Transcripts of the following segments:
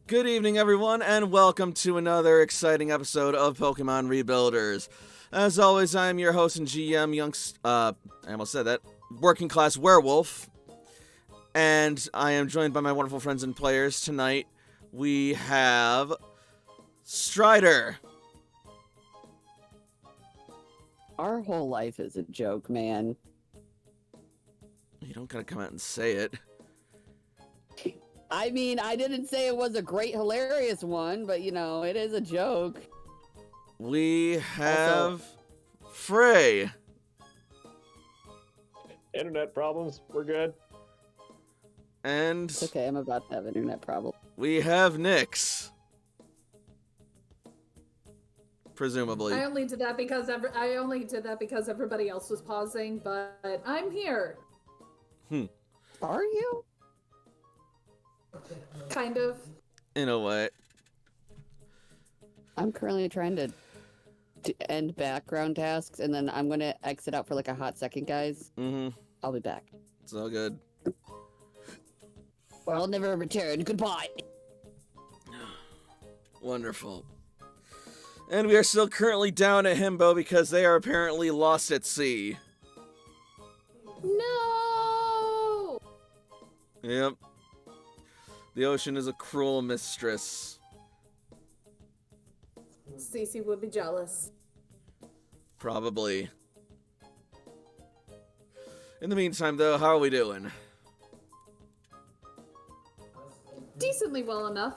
Good evening, everyone, and welcome to another exciting episode of Pokemon Rebuilders. As always, I am your host and GM, I almost said that, Working Class Werewolf, and I am joined by my wonderful friends and players. Tonight, we have Strider. Our whole life is a joke, man. You don't gotta come out and say it. I mean, I didn't say it was a great, hilarious one, but it is a joke. We have Frey. Internet problems, we're good. And It's okay, I'm about to have internet problems. we have Nyx. Presumably. I only did that because everybody else was pausing, but I'm here. Are you? Kind of. In a way. I'm currently trying to end background tasks, and then I'm gonna exit out for like a hot second, guys. I'll be back. It's all good. Well, I'll never return. Goodbye. Wonderful. And we are still currently down at Himbo because they are apparently lost at sea. No! Yep. The ocean is a cruel mistress. Cece would be jealous. Probably. In the meantime, though, how are we doing? Decently well enough.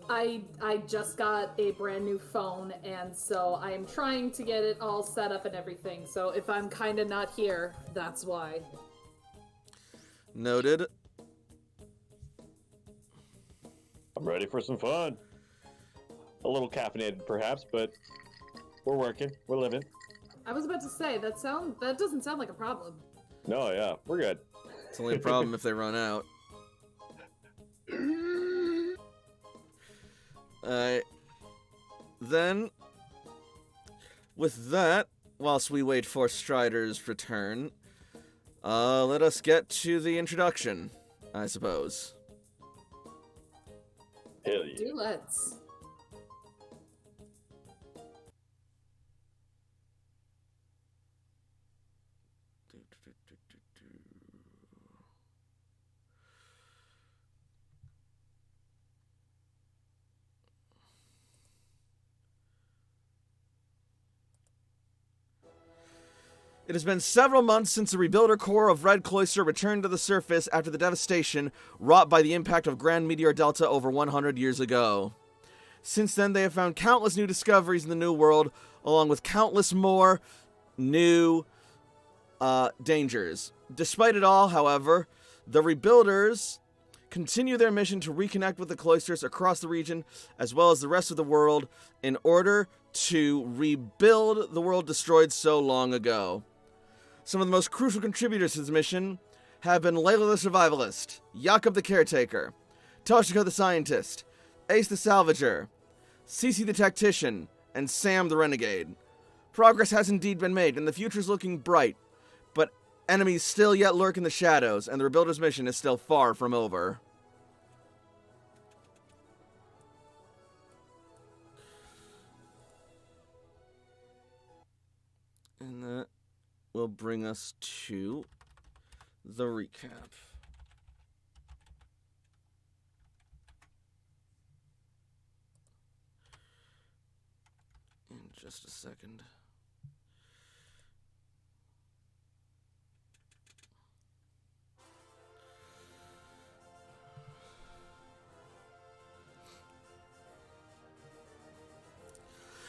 I just got a brand new phone, and so I am trying to get it all set up and everything. So if I'm kind of not here, that's why. Noted. I'm ready for some fun. A little caffeinated, perhaps, but we're working. We're living. I was about to say that doesn't sound like a problem. No, yeah, we're good. It's only a problem if they run out. Then, with that, whilst we wait for Strider's return, let us get to the introduction, I suppose. Hell yeah. Do let's. It has been several months since the Rebuilder Corps of Red Cloister returned to the surface after the devastation wrought by the impact of Grand Meteor Delta over 100 years ago. Since then, they have found countless new discoveries in the New World, along with countless more new dangers. Despite it all, however, the Rebuilders continue their mission to reconnect with the cloisters across the region, as well as the rest of the world, in order to rebuild the world destroyed so long ago. Some of the most crucial contributors to this mission have been Layla the Survivalist, Jakob the Caretaker, Toshiko the Scientist, Ace the Salvager, Cece the Tactician, and Sam the Renegade. Progress has indeed been made, and the future is looking bright, but enemies still yet lurk in the shadows, and the Rebuilder's mission is still far from over. And that will bring us to the recap. In just a second.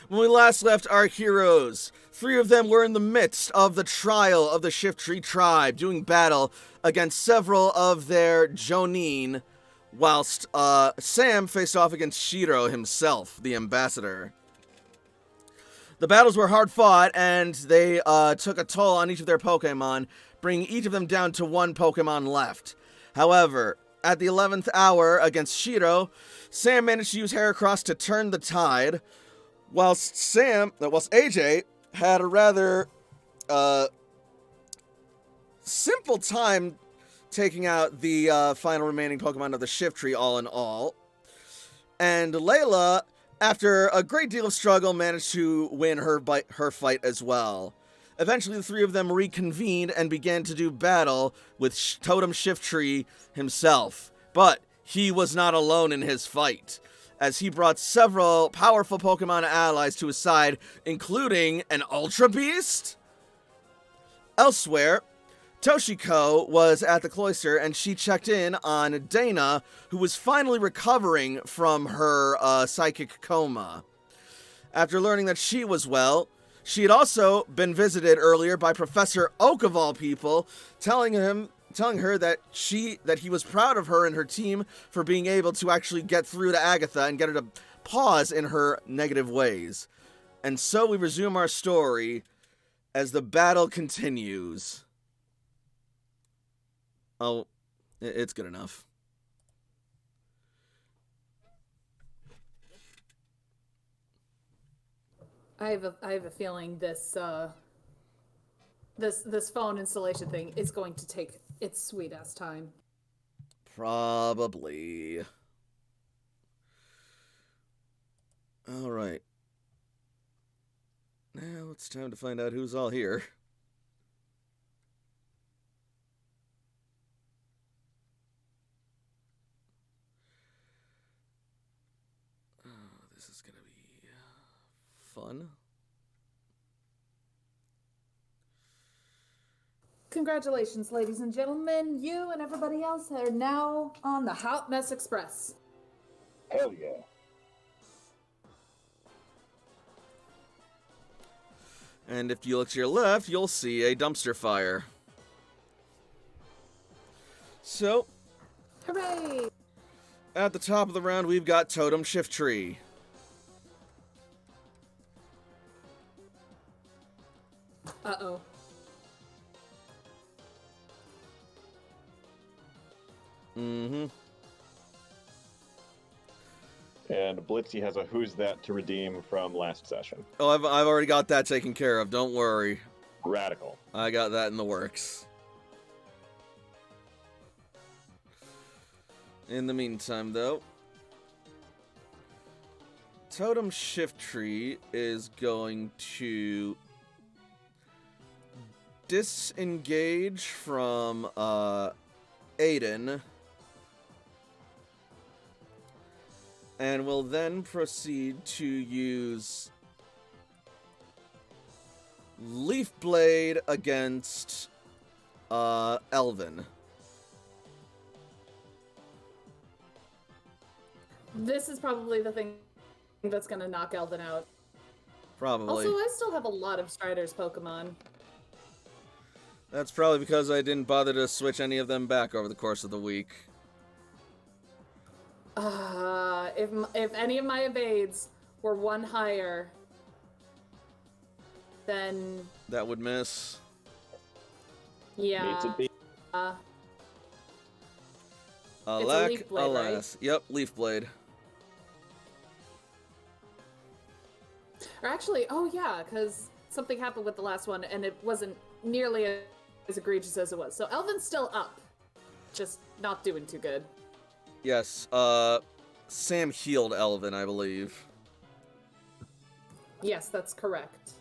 When we last left our heroes, 3 of them were in the midst of the trial of the Shiftry tribe, doing battle against several of their Jonin, whilst Sam faced off against Shiro himself, the ambassador. The battles were hard fought, and they took a toll on each of their Pokemon, bringing each of them down to 1 Pokemon left. However, at the 11th hour against Shiro, Sam managed to use Heracross to turn the tide, whilst AJ had a rather simple time taking out the final remaining Pokemon of the Shiftry all in all. And Layla, after a great deal of struggle, managed to win her fight as well. Eventually, the three of them reconvened and began to do battle with Totem Shiftry himself. But he was not alone in his fight, as he brought several powerful Pokemon allies to his side, including an Ultra Beast. Elsewhere, Toshiko was at the cloister, and she checked in on Dana, who was finally recovering from her psychic coma. After learning that she was well, she had also been visited earlier by Professor Oak of all people, telling her that he was proud of her and her team for being able to actually get through to Agatha and get her to pause in her negative ways. And so we resume our story as the battle continues. Oh, it's good enough. I have a feeling this phone installation thing is going to take its sweet ass time. Probably. All right. Now it's time to find out who's all here. This is going to be fun. Congratulations, ladies and gentlemen. You and everybody else are now on the Hot Mess Express. Hell yeah. And if you look to your left, you'll see a dumpster fire. So, Hooray! at the top of the round, we've got Totem Shiftry. Uh-oh. Mm-hmm. And Blitzy has a Who's That to redeem from last session. Oh, I've already got that taken care of. Don't worry. Radical. I got that in the works. In the meantime, though, Totem Shiftry is going to disengage from Aiden, and will then proceed to use Leaf Blade against Elvin. This is probably the thing that's gonna knock Elvin out. Probably. Also, I still have a lot of Strider's Pokemon. That's probably because I didn't bother to switch any of them back over the course of the week. If any of my evades were one higher, then That would miss. yeah. Needs to be. Alack, Leaf Blade, alas. Yep, Leaf Blade. Or actually, oh yeah, because something happened with the last one, and it wasn't nearly as egregious as it was. So Elvin's still up, just not doing too good. Yes, Sam healed Elvin, I believe. Yes, that's correct.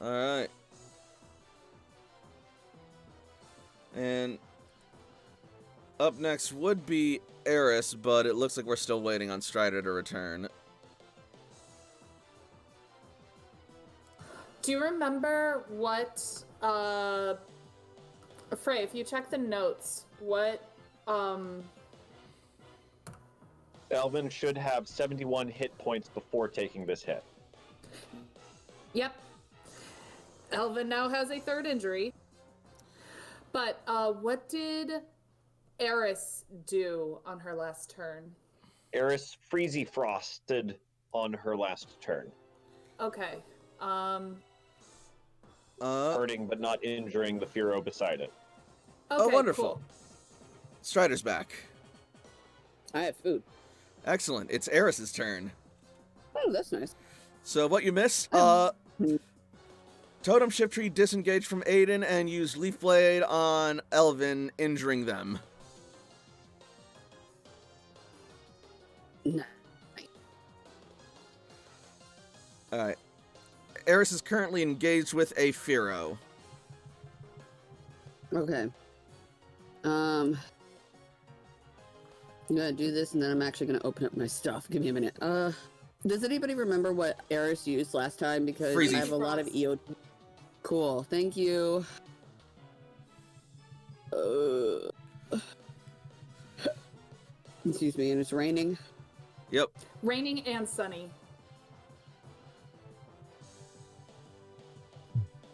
Alright. And up next would be Eris, but it looks like we're still waiting on Strider to return. Do you remember what, Frey, if you check the notes, what, Elvin should have 71 hit points before taking this hit. Yep. Elvin now has a third injury. But, what did Eris do on her last turn? Eris Freezy Frosted on her last turn. Okay. Hurting but not injuring the Fearow beside it. Okay, Oh, wonderful. cool. Strider's back. I have food. Excellent. It's Eris's turn. Oh, that's nice. So what you missed, Totem Shiftry disengaged from Aiden and used Leaf Blade on Elvin, injuring them. No. Alright. Eris is currently engaged with a Firo. Okay. I'm gonna do this, and then I'm actually gonna open up my stuff. Give me a minute. Does anybody remember what Eris used last time? Because Freezy. I have a lot of EO. Cool. Thank you. Excuse me, and it's raining. Yep. Raining and sunny.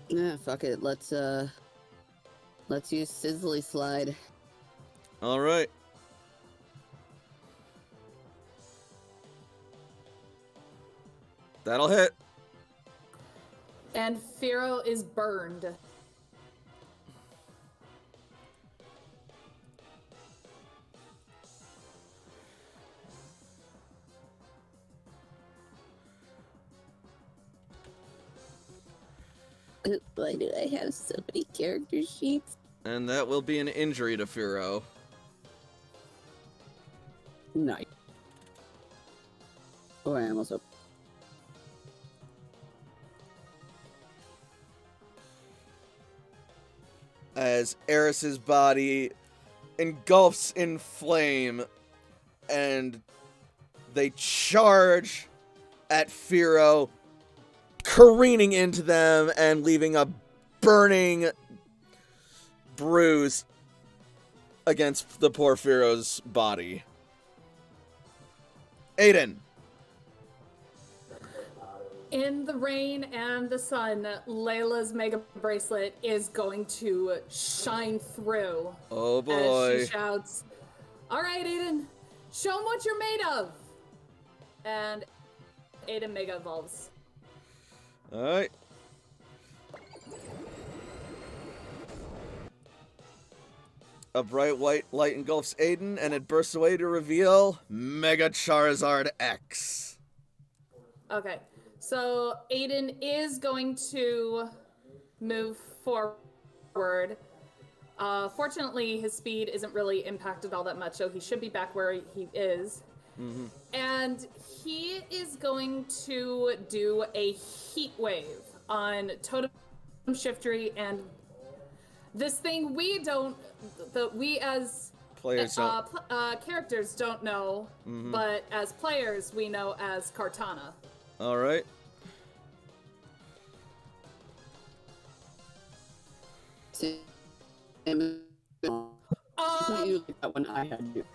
Yeah, fuck it. Let's use Sizzly Slide. Alright. That'll hit. And Firo is burned. Why do I have so many character sheets? And that will be an injury to Firo. Nice. Oh, I almost opened. As Eris's body engulfs in flame, and they charge at Firo, careening into them and leaving a burning bruise against the poor Firo's body. Aiden. In the rain and the sun, Layla's mega bracelet is going to shine through. Oh As boy. she shouts, "All right, Aiden, show 'em what you're made of." And Aiden mega evolves. Alright. A bright white light engulfs Aiden, and it bursts away to reveal Mega Charizard X. Okay, so Aiden is going to move forward. Fortunately, his speed isn't really impacted all that much, so he should be back where he is. Mm-hmm. And he is going to do a heat wave on Totem Shiftery, and this thing we as Players don't. characters don't know, Mhm. but as players we know as Kartana. Alright. You like that one I had to.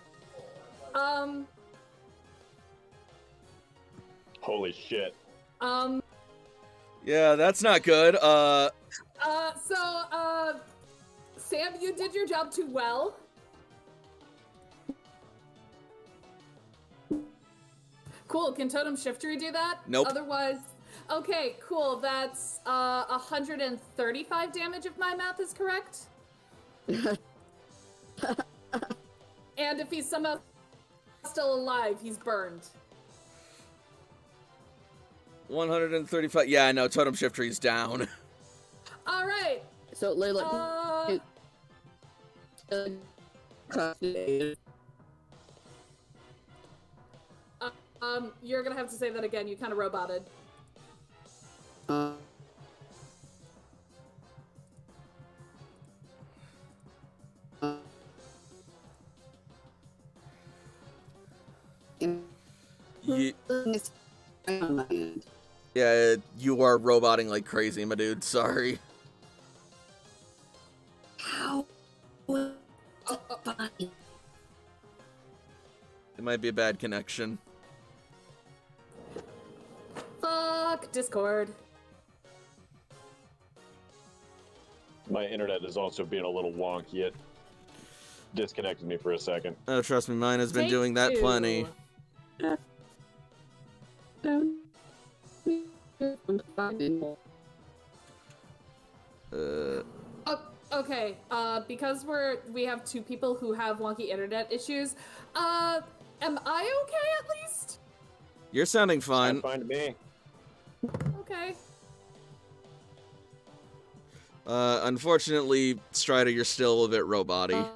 Holy shit. Yeah, that's not good. Sam, you did your job too well. Cool, can Totem Shiftery do that? Nope. Otherwise, okay, cool, that's 135 damage if my math is correct. And if he's somehow still alive, he's burned. 135. Yeah, no, Totem Shiftery's down. All right. So Layla, You're gonna have to say that again. You kind of roboted. Yeah, you are roboting like crazy, my dude. Sorry. How? It might be a bad connection. Fuck Discord. My internet is also being a little wonky. It disconnected me for a second. Oh, trust me, mine has been Take doing that two. plenty. Okay, because we have two people who have wonky internet issues, am I okay at least? You're sounding Sounds fine. fine to me. Okay. Unfortunately, Strider, you're still a little bit robot-y.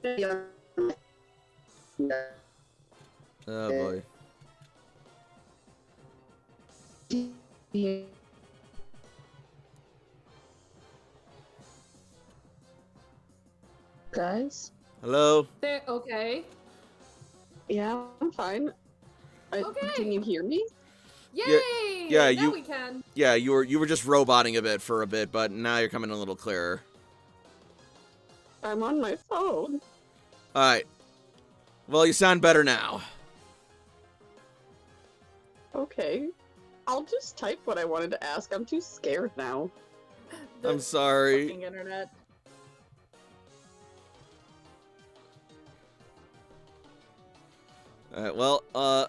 Oh boy. Guys? Hello? There. Okay. Yeah, I'm fine. Okay. Can you hear me? Yay! yeah, Now you- we can. Yeah, you were just roboting a bit for a bit, but now you're coming a little clearer. I'm on my phone. Alright. Well, you sound better now. Okay. I'll just type what I wanted to ask. I'm too scared now. I'm The sorry. fucking internet. Alright, well,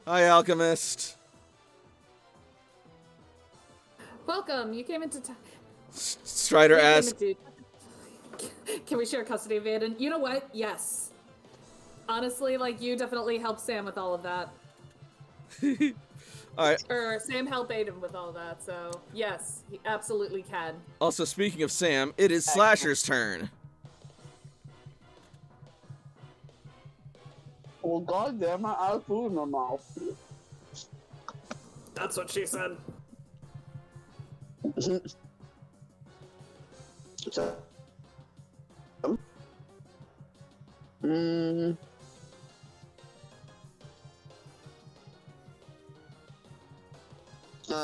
Hi, Alchemist. Welcome. You came into town. Strider asked. Can we share custody of Aiden? You know what? Yes. Honestly, like, you definitely helped Sam with all of that. Alright, Or Sam helped Aiden with all that, so yes, he absolutely can. also speaking of Sam, it is Slasher's turn. Well, goddamn, I have food in my mouth. That's what she said. So, mm,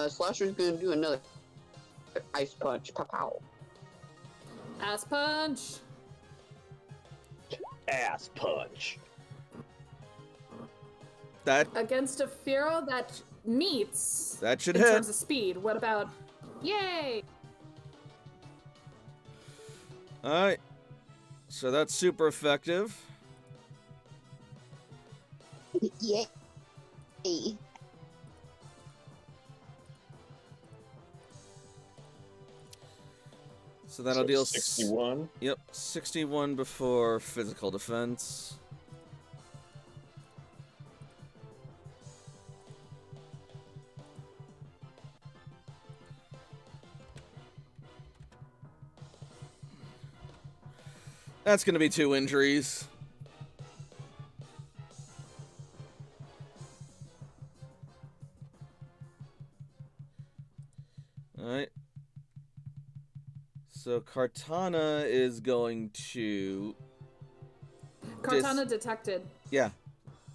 Slasher's gonna do another ice punch. Pow. Ass punch. Ass punch. That Against a Firo that meets should in hit. terms of speed. What about... Yay! Alright. So that's super effective. Yay. So that'll deal 61. Yep, 61 before physical defense. That's gonna be 2 injuries. Alright. So Cartana is going to... Cortana detected. Yeah,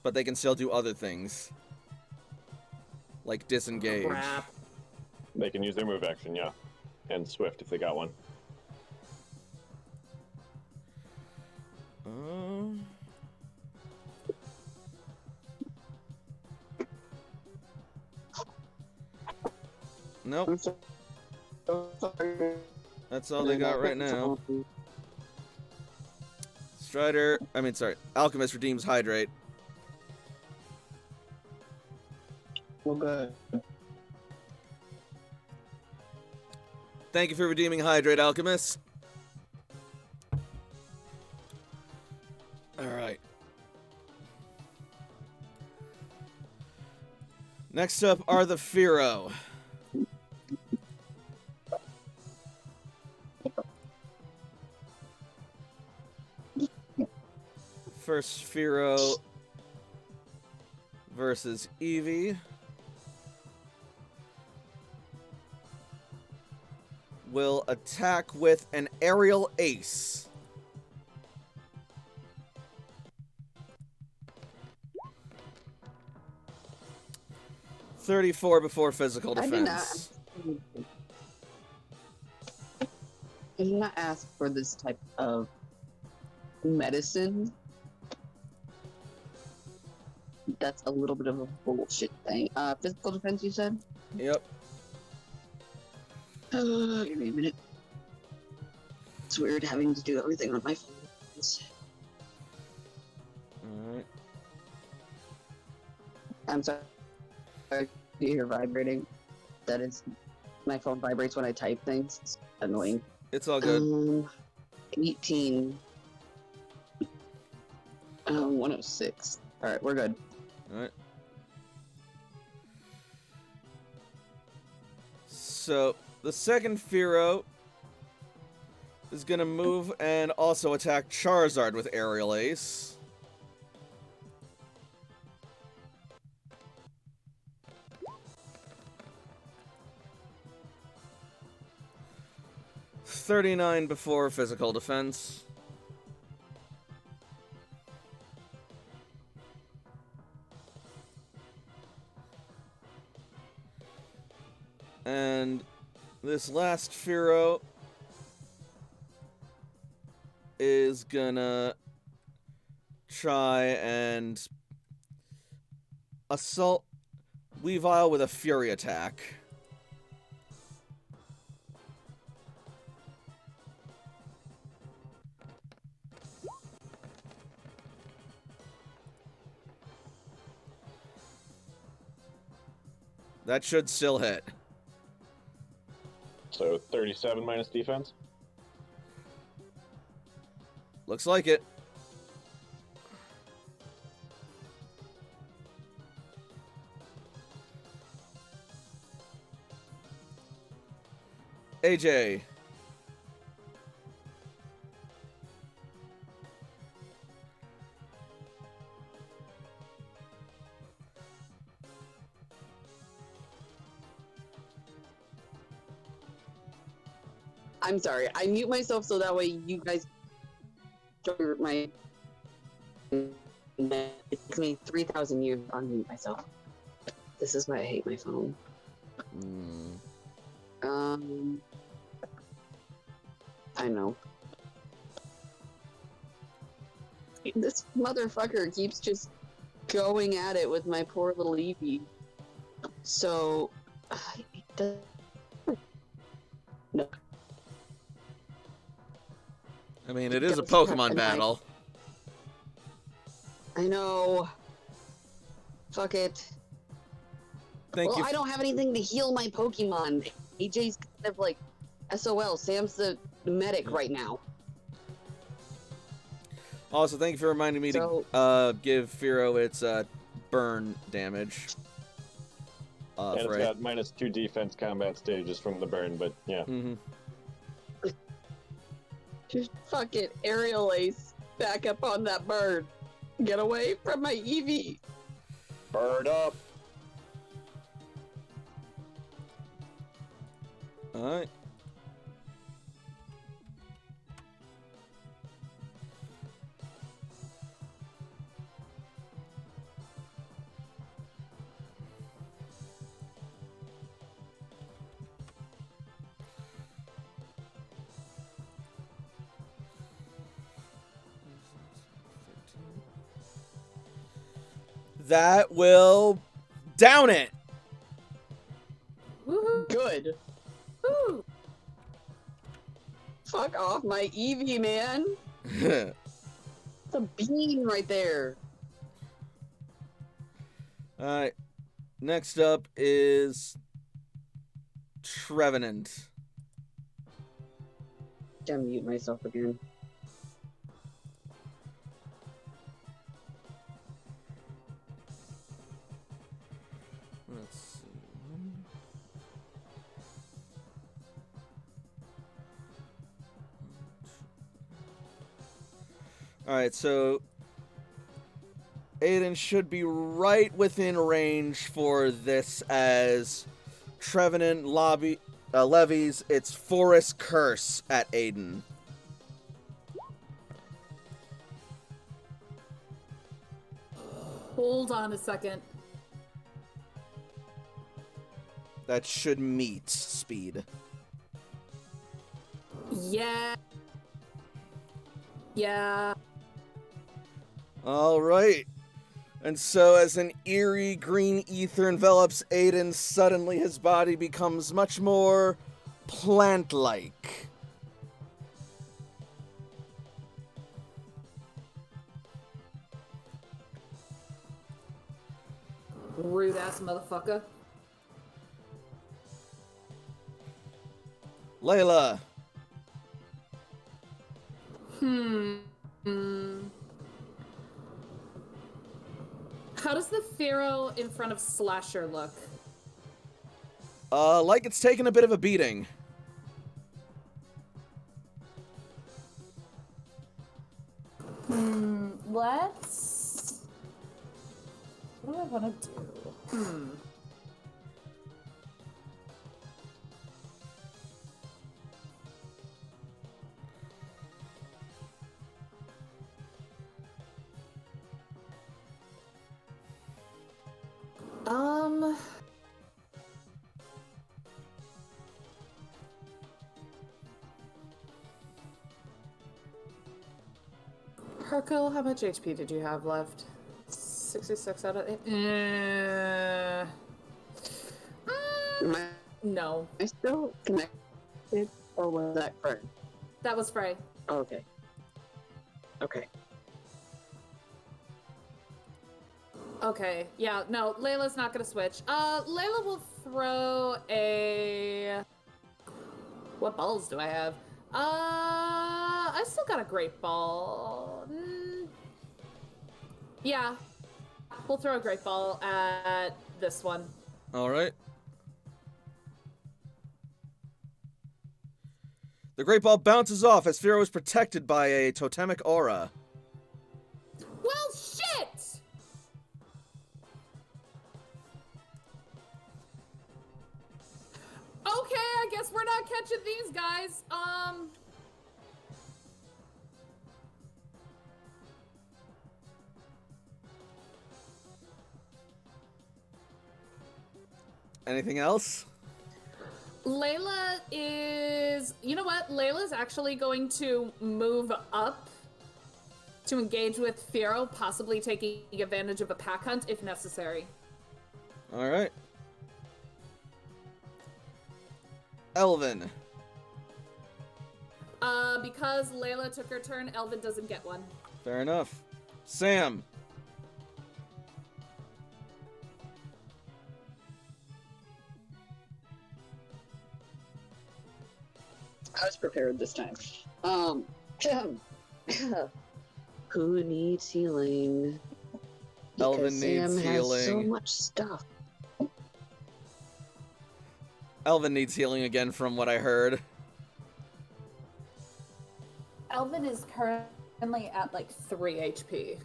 but they can still do other things. Like disengage. Crap. They can use their move action, yeah. And Swift if they got one. Nope, I'm so sorry. that's all they got right now. Alchemist redeems Hydrate. Well, good. Thank you for redeeming Hydrate, Alchemist. Alright. Next up are the Firo. First Firo versus Eevee. Will attack with an aerial ace. $34 before physical defense. I did not ask for this type of medicine. That's a little bit of a bullshit thing. Physical defense, you said? Yep. Give me a minute. It's weird having to do everything on my phone. Alright. I'm sorry. Do you hear vibrating? That is, my phone vibrates when I type things. It's annoying. It's all good. 18. 106. Alright, we're good. Alright. So, the second Firo is going to move and also attack Charizard with Aerial Ace. $39 before physical defense. And this last Fearow is gonna try and assault Weavile with a Fury attack. That should still hit. So 37 minus defense? Looks like it. AJ. I'm sorry. I mute myself so that way you guys don't my. It takes me 3,000 years to unmute myself. This is why I hate my phone. I know. This motherfucker keeps just going at it with my poor little Eevee. So, it does. No. I mean, it is a Pokemon battle. I know. Fuck it. Thank you. I don't have anything to heal my Pokemon. AJ's kind of like SOL. Sam's the medic right now. Also, thank you for reminding me to give Fearow its burn damage. And it's got -2 defense combat stages from the burn, but yeah. Just fucking Aerial Ace back up on that bird. Get away from my Eevee. Bird up. Alright. That will down it. Woohoo! Good. Woo! Fuck off my Eevee, man. It's a bean right there. Alright. Next up is Trevenant. Gotta mute myself again. Let's see. Alright, so Aiden should be right within range for this as Trevenant levies its Forest Curse at Aiden. Hold on a second. That should meet speed. Yeah. Yeah. Alright. And so as an eerie green ether envelops Aiden, suddenly his body becomes much more plant-like. Rude ass motherfucker. Layla. How does the Fearow in front of Slasher look? Like it's taken a bit of a beating. What do I want to do? Hercule, how much HP did you have left? 66 out of 8. Am No, I still connected, or was that Frey? that was Frey. Oh, okay. Okay. Okay, yeah, no, Layla's not gonna switch. Layla will throw a... What balls do I have? I still got a great ball. Yeah, we'll throw a great ball at this one. All right. The great ball bounces off as Firo is protected by a totemic aura. Well, shit! Okay, I guess we're not catching these guys. Anything else? Layla is... You know what? Layla's actually going to move up to engage with Firo, possibly taking advantage of a pack hunt if necessary. All right. Elvin. Because Layla took her turn, Elvin doesn't get one. Fair enough. Sam. I was prepared this time. Who needs healing? Elvin Because needs Sam has so healing. much stuff. Elvin needs healing again from what I heard. Elvin is currently at like 3 HP.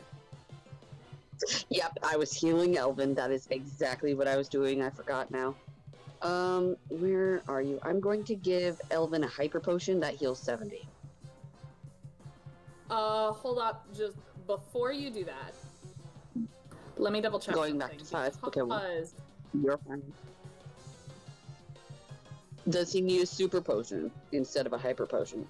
Yep, I was healing Elvin. That is exactly what I was doing. I forgot now. Where are you? I'm going to give Elvin a hyper potion that heals 70. Hold up, just before you do that, let me double check. Going back to 5. Okay, well, because you're fine. Does he need a super potion instead of a hyper potion?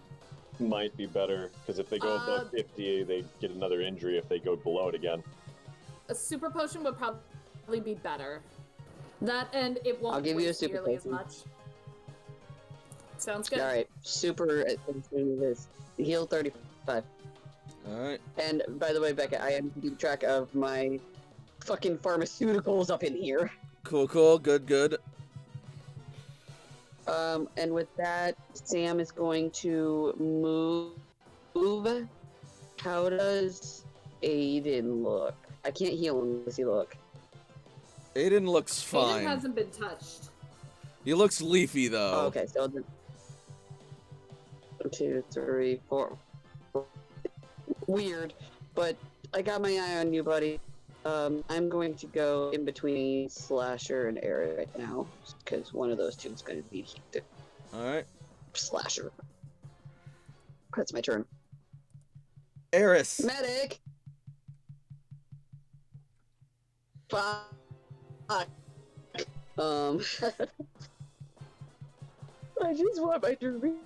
Might be better, because if they go above 50, they get another injury if they go below it again. a super potion would probably be better. That, and it won't I'll give you a waste super nearly as potion. much. Sounds good. Alright, super is heal 35. Alright. And by the way, Becca, I am keeping track of my fucking pharmaceuticals up in here. Cool, cool. Good, good. And with that, Sam is going to move. How does Aiden look? I can't heal him. Does he look? Aiden looks Aiden fine. hasn't been touched. He looks leafy, though. Oh, okay, so the 1, 2, 3, 4. Weird, but I got my eye on you, buddy. I'm going to go in between Slasher and Eric right now, because one of those two is going to be Alright. Slasher. That's my turn. Eris. Medic! Fuck. I just want my Dorito.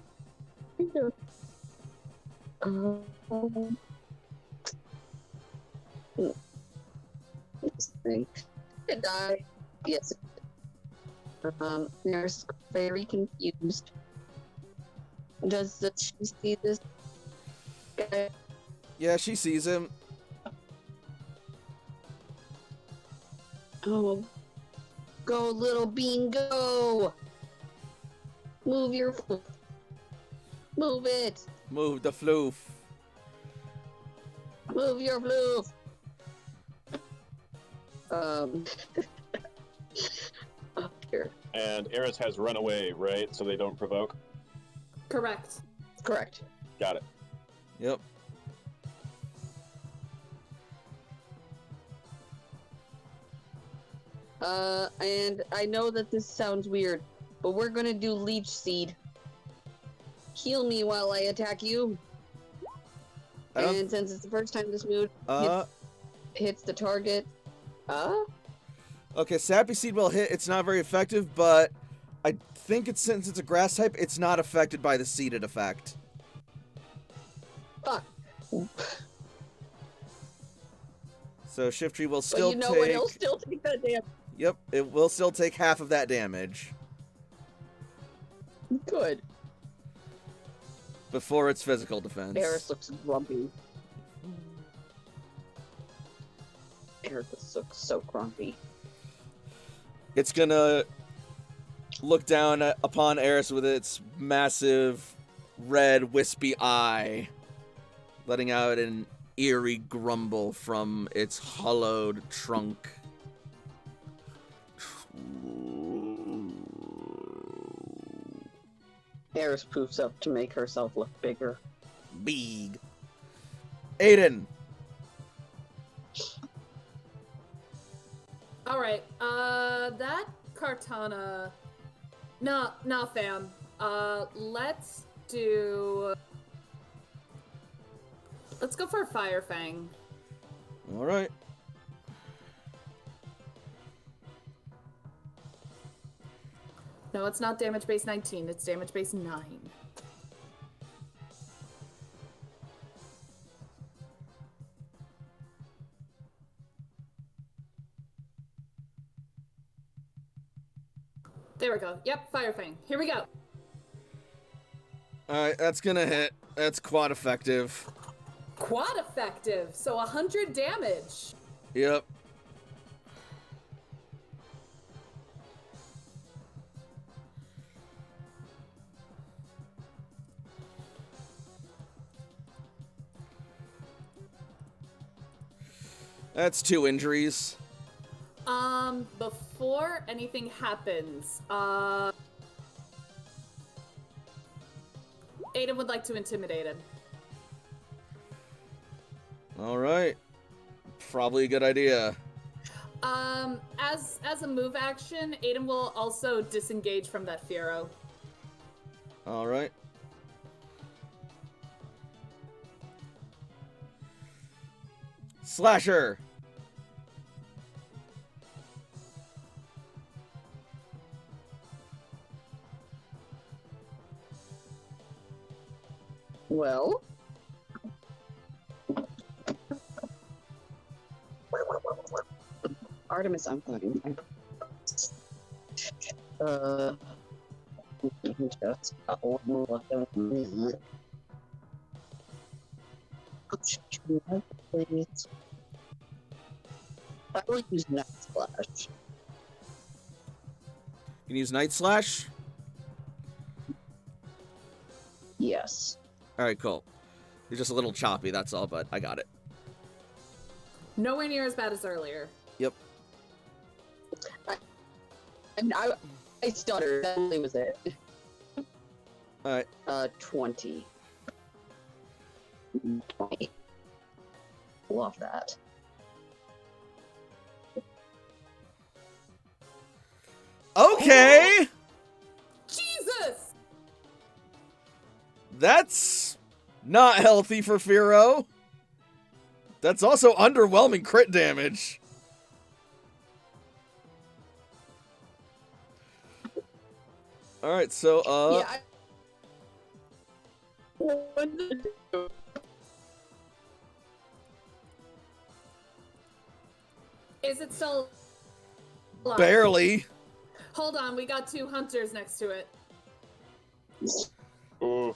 This thing. And yes. Nurse very confused. Does she see this guy? Yeah, she sees him. Oh, go little bean, go! Move your foot. Move it. Move the floof. Move your floof. Up here. And Eris has run away, right? So they don't provoke? Correct. Correct. Got it. Yep. And I know that this sounds weird, but we're gonna do Leech Seed. Heal me while I attack you. And since it's the first time this move hits the target, Okay, Sappy Seed will hit. It's not very effective, but I think since it's a grass type, it's not affected by the seeded effect. fuck. So Shiftry will But still you know take... what? It'll still take that damage. Yep, it will still take half of that damage. Good. Before its physical defense. Eris looks grumpy. Eris looks so grumpy. It's gonna look down upon Eris with its massive red wispy eye, letting out an eerie grumble from its hollowed trunk. Eris poofs up to make herself look bigger. Big. Aiden. Alright, that Kartana... No, fam. Let's do... Let's go for a Fire Fang. Alright. No, it's not damage base 19, it's damage base 9. There we go. Yep, Fire Fang. Here we go. Alright, that's gonna hit. That's quad effective. Quad effective, so 100 damage. Yep. That's 2 injuries. Before anything happens, Aiden would like to intimidate him. Alright. Probably a good idea. As a move action, Aiden will also disengage from that Firo. Alright. Slasher! Well. Artemis, I'm fine. Just please. I will use Night Splash. You can use Night Slash? Yes. Alright, cool. You're just a little choppy, that's all, but I got it. Nowhere near as bad as earlier. Yep. I stuttered. That really was it. Alright. 20. 20. Love that. Okay! Jesus! That's not healthy for Firo. That's also underwhelming crit damage. Alright, so, Yeah. Is it still alive? barely. Hold on, we got 2 hunters next to it. Ooh.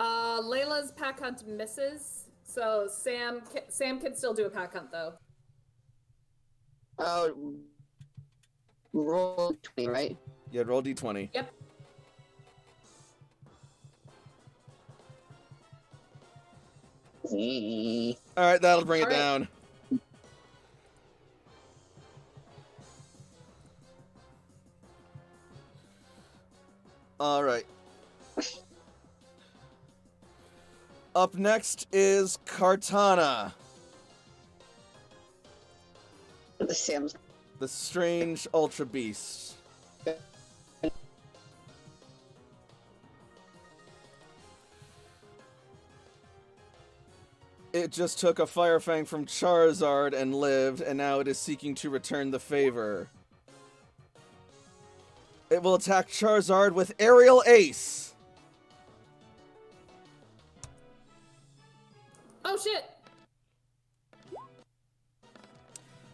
Layla's pack hunt misses, so Sam can still do a pack hunt though. Roll 20, right? Yeah, roll d20. Yep. Alright, that'll bring it Alright. down. Alright. Up next is Kartana, The Sam's. the strange Ultra Beast. It just took a Fire Fang from Charizard and lived, and now it is seeking to return the favor. It will attack Charizard with Aerial Ace. Oh shit!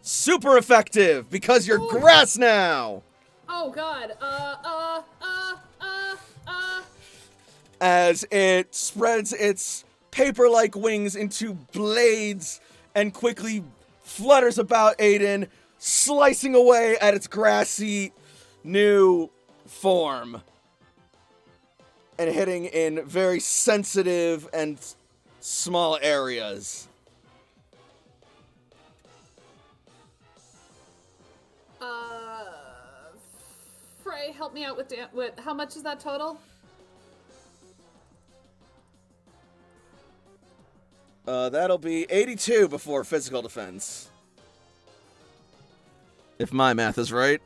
Super effective, because you're grass now! Oh god. As it spreads its paper-like wings into blades and quickly flutters about Aiden, slicing away at its grassy new form. And hitting in very sensitive and small areas. Frey, help me out with how much is that total? That'll be 82 before physical defense. If my math is right.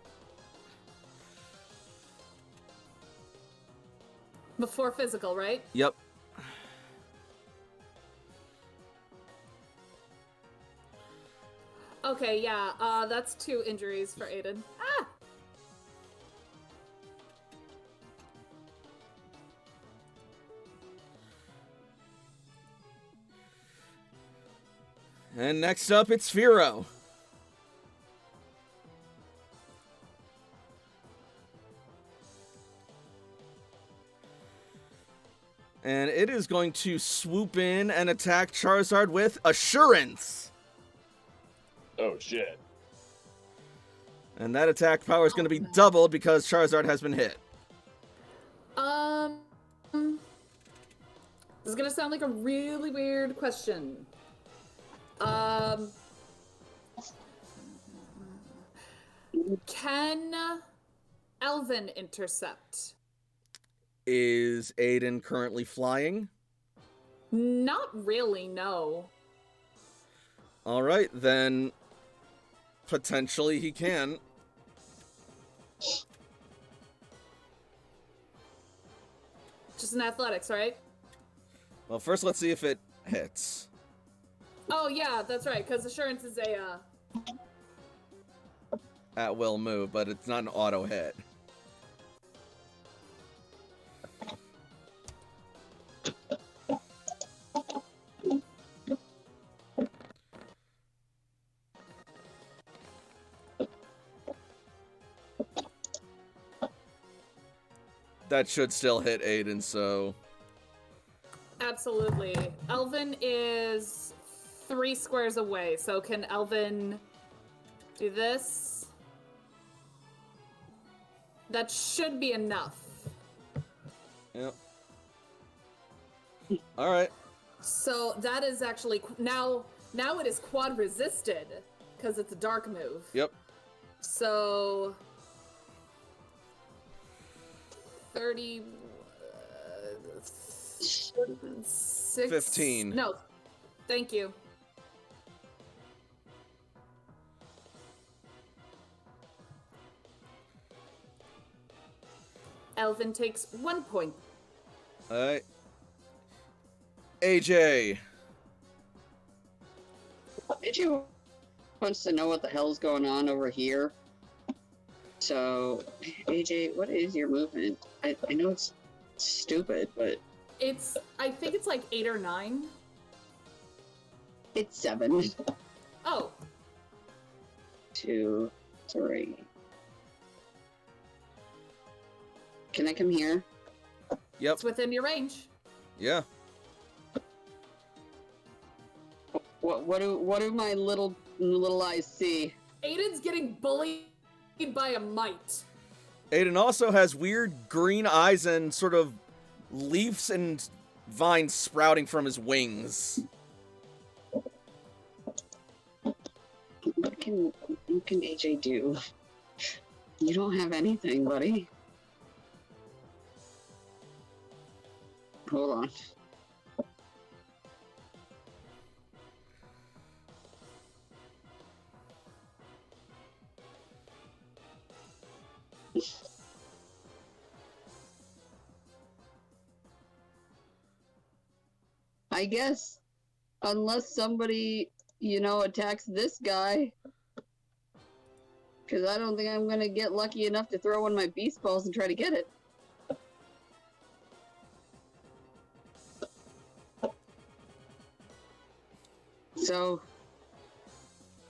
Before physical, right? Yep. Okay, yeah, that's 2 injuries for Aiden. Ah! And next up, it's Firo. And it is going to swoop in and attack Charizard with Assurance. Oh, shit. And that attack power is going to be doubled because Charizard has been hit. This is gonna sound like a really weird question. Can Elven intercept? Is Aiden currently flying? Not really, no. All right, then potentially he can. Just an athletics, right? Well, first let's see if it hits. Oh yeah, that's right, because assurance is a At will move, but it's not an auto hit. That should still hit Aiden, so... Absolutely. Elven is 3 squares away, so can Elven do this? That should be enough. Yep. Alright. So that is actually now it is quad resisted because it's a dark move. Yep. So 30 6 15. No. Thank you. Elvin takes 1 point. Alright. AJ. AJ wants to know what the hell's going on over here. So, AJ, what is your movement? I know it's stupid, but... I think it's like 8 or 9. It's 7. Oh. 2, 3. Can I come here? Yep. It's within your range. Yeah. What do my little eyes see? Aiden's getting bullied by a mite. Aiden also has weird green eyes and sort of leaves and vines sprouting from his wings. What can AJ do? You don't have anything, buddy. Hold on. I guess, unless somebody, attacks this guy. Because I don't think I'm going to get lucky enough to throw one of my beast balls and try to get it. So,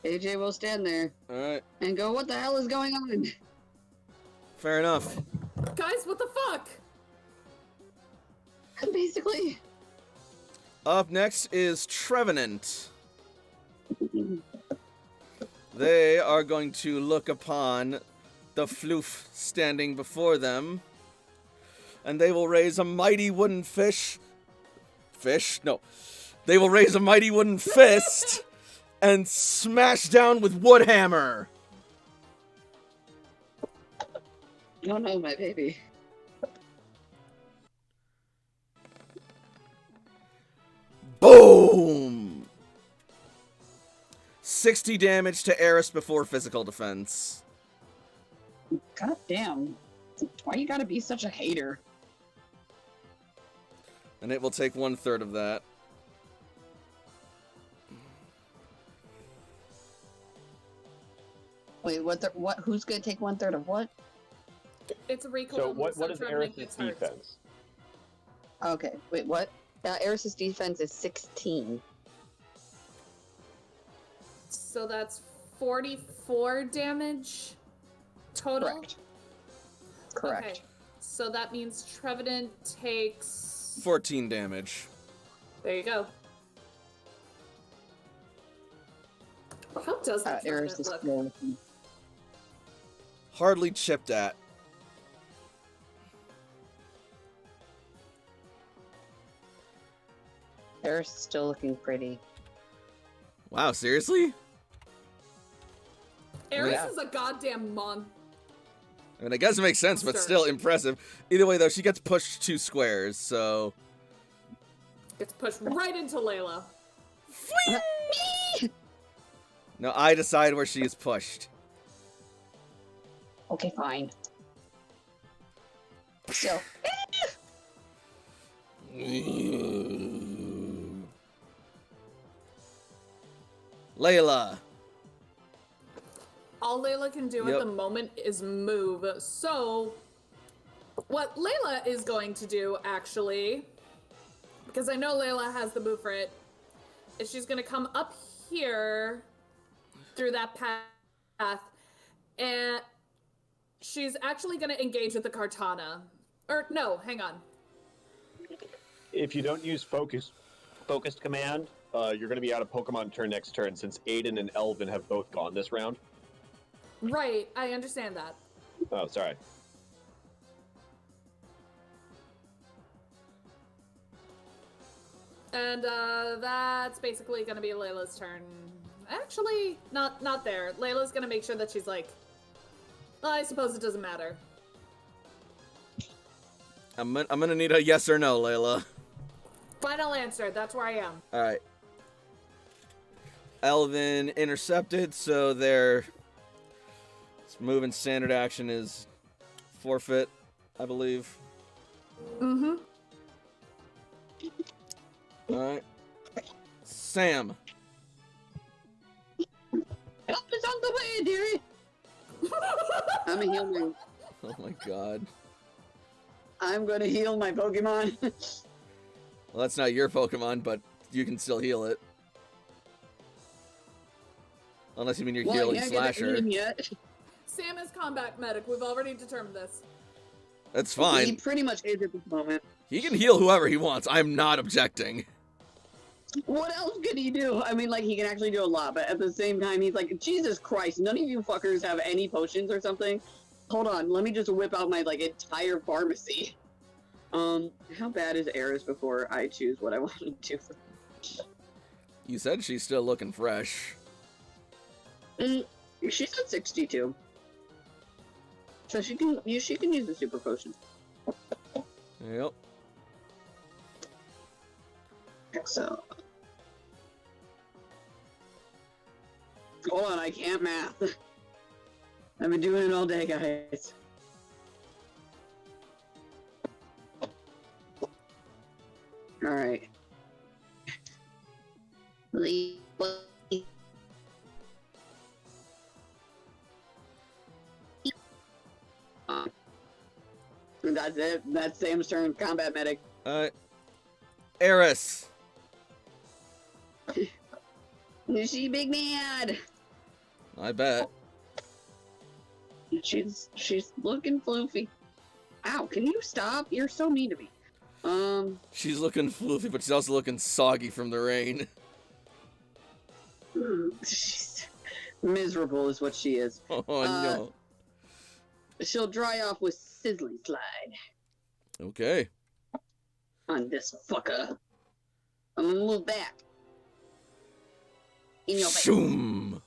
AJ will stand there. Alright. And go, what the hell is going on? Fair enough. Guys, what the fuck? Basically. Up next is Trevenant. They are going to look upon the floof standing before them, and they will raise a mighty wooden fish. No. They will raise a mighty wooden fist and smash down with Woodhammer. Oh no, my baby. Boom! 60 damage to Eris before physical defense. God damn. Why you gotta be such a hater? And it will take 1/3 of that. Wait, what? Who's gonna take 1/3 of what? It's a recoil. So what is Trevenant Eris's gets hurt. defense? Okay, wait, what? Eris's defense is 16. So that's 44 damage total? Correct. Okay. So that means Trevenant takes... 14 damage. There you go. How does that Eris is Trevenant look? Hardly chipped at. Eris is still looking pretty. Wow, seriously? Eris Yeah. is a goddamn monster. I mean, I guess it makes sense, but still impressive. Either way, though, she gets pushed 2 squares, so... Gets pushed right into Layla. No, I decide where she is pushed. Okay, fine. So, Layla. All Layla can do Yep. at the moment is move. So, what Layla is going to do, actually, because I know Layla has the move for it, is she's going to come up here through that path, and she's actually going to engage with the Kartana. Or, no, hang on. If you don't use focused command, you're going to be out of Pokemon turn next turn, since Aiden and Elvin have both gone this round. Right, I understand that. Oh, sorry. And that's basically going to be Layla's turn. Actually, not there. Layla's going to make sure that she's like, well, I suppose it doesn't matter. I'm gonna need a yes or no, Layla. Final answer, that's where I am. Alright. Elvin intercepted, so their move and standard action is forfeit, I believe. Mm-hmm. Alright. Sam. help is on the way, dearie. I'm a heal my. Oh my god. I'm gonna heal my Pokemon. Well, that's not your Pokemon, but you can still heal it. Unless you mean you're healing Slasher. Yet. Sam is combat medic. We've already determined this. That's He fine. pretty much is at this moment. He can heal whoever he wants. I'm not objecting. What else could he do? I mean, like, he can actually do a lot, but at the same time, he's like, Jesus Christ, none of you fuckers have any potions or something? Hold on, let me just whip out my, like, entire pharmacy. How bad is Eris before I choose what I want to do? You said she's still looking fresh. She's at 62. So she can use the super potion. Yep. So. Hold on, I can't math. I've been doing it all day, guys. Alright. That's it. That's Sam's turn. Combat medic. Eris. Is she big mad? I bet. She's looking floofy. Ow, can you stop? You're so mean to me. She's looking floofy, but she's also looking soggy from the rain. She's miserable is what she is. Oh, no. She'll dry off with Sizzling Slide Okay. on this fucker. I'm gonna move back. In your face. Shoom.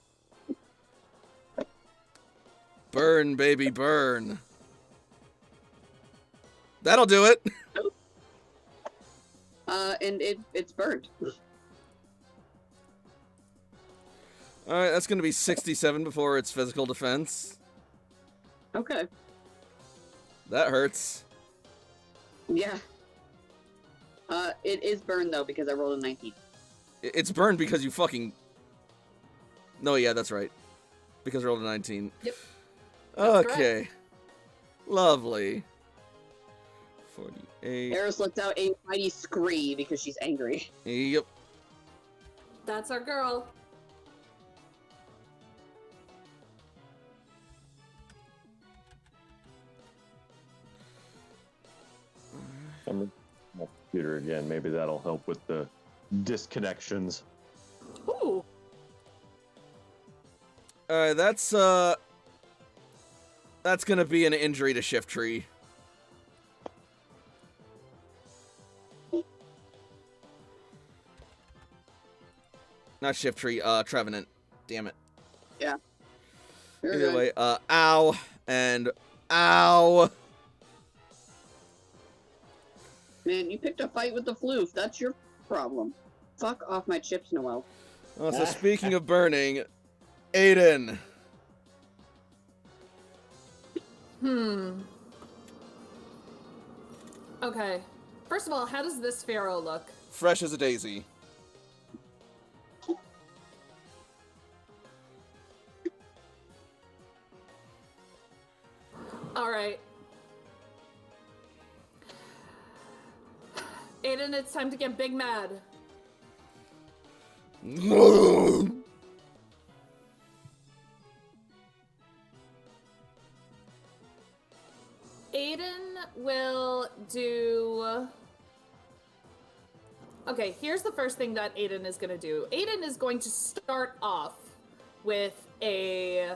Burn, baby, burn. That'll do it. And it's burned. Alright, that's gonna be 67 before its physical defense. Okay. That hurts. Yeah. It is burned though because I rolled a 19. It's burned because you fucking... No, yeah, that's right. Because I rolled a 19. Yep. Okay. Lovely. 48. Eris lets out a mighty scream because she's angry. Yep. That's our girl. I'm on my computer again. Maybe that'll help with the disconnections. Ooh. Alright, that's gonna be an injury to Shiftry. Not Shiftry, Trevenant. Damn it. Yeah. Either way, ow, and ow. Man, you picked a fight with the floof. That's your problem. Fuck off my chips, Noel. Oh, so speaking of burning, Aiden. Okay. First of all, how does this pharaoh look? Fresh as a daisy. All right. Aiden, it's time to get big mad. Aiden will do... Okay, here's the first thing that Aiden is going to do. Aiden is going to start off with a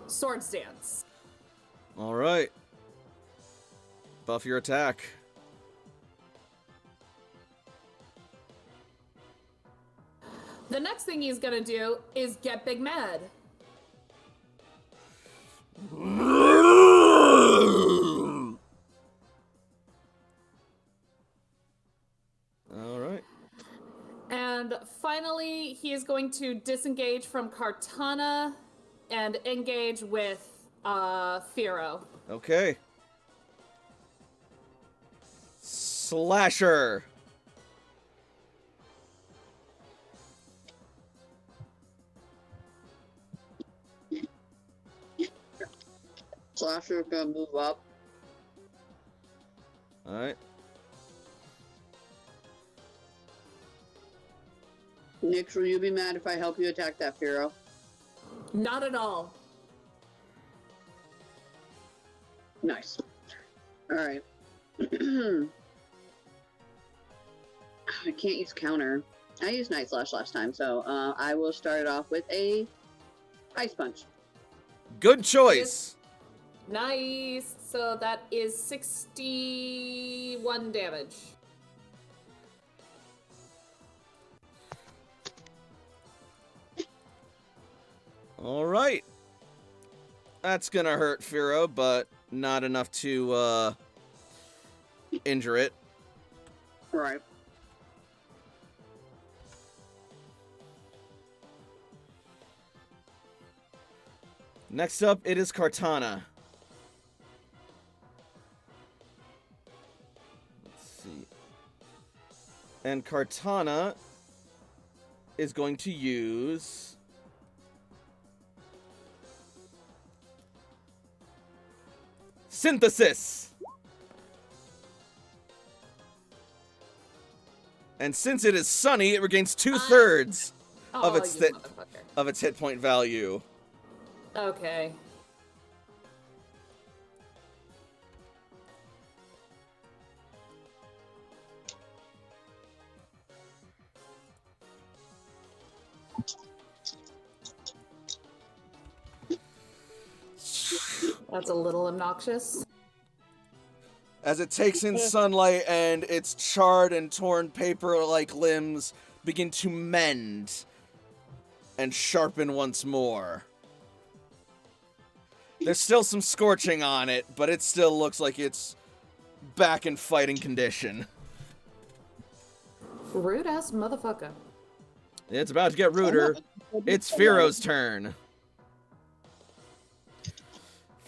sword stance. Alright. Buff your attack. The next thing he's going to do is get big mad. Alright. And finally, he is going to disengage from Kartana and engage with Firo. Okay. Slasher. Slasher's gonna move up. Alright. Nix, will you be mad if I help you attack that Firo? Not at all. Nice. Alright. I can't use counter. I used Night Slash last time, so I will start it off with a Ice Punch. Good choice. Nice. So that is 61 damage. Alright. That's gonna hurt Firo, but not enough to injure it. Right. Next up, it is Kartana. Let's see. And Kartana is going to use synthesis. And since it is sunny, it regains 2/3 of its you motherfucker. of its hit point value. Okay. That's a little obnoxious. As it takes in sunlight and its charred and torn paper-like limbs begin to mend and sharpen once more. There's still some scorching on it, but it still looks like it's back in fighting condition. Rude ass motherfucker. It's about to get ruder. It's Firo's turn.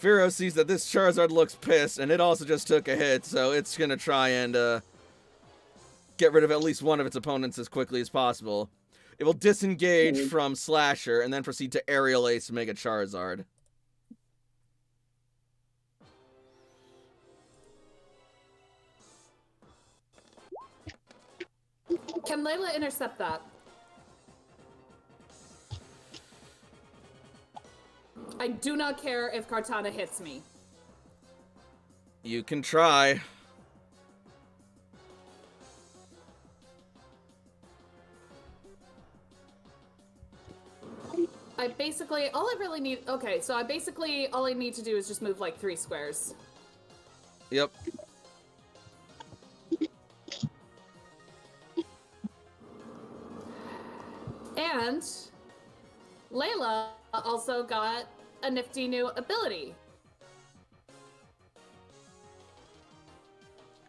Firo sees that this Charizard looks pissed, and it also just took a hit, so it's gonna try and get rid of at least one of its opponents as quickly as possible. It will disengage from Slasher and then proceed to Aerial Ace Mega Charizard. Can Layla intercept that? I do not care if Kartana hits me. You can try. All I really need, okay, so all I need to do is just move like 3 squares. Yep. And Layla also got a nifty new ability.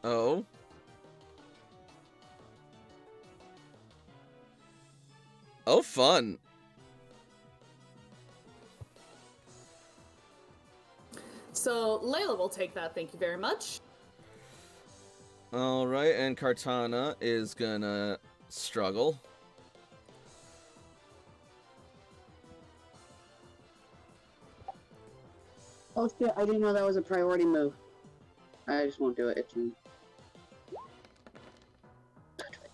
Oh. Oh, fun. So Layla will take that, thank you very much. Alright, and Kartana is gonna struggle. Oh shit, I didn't know that was a priority move. I just won't do it. It's me.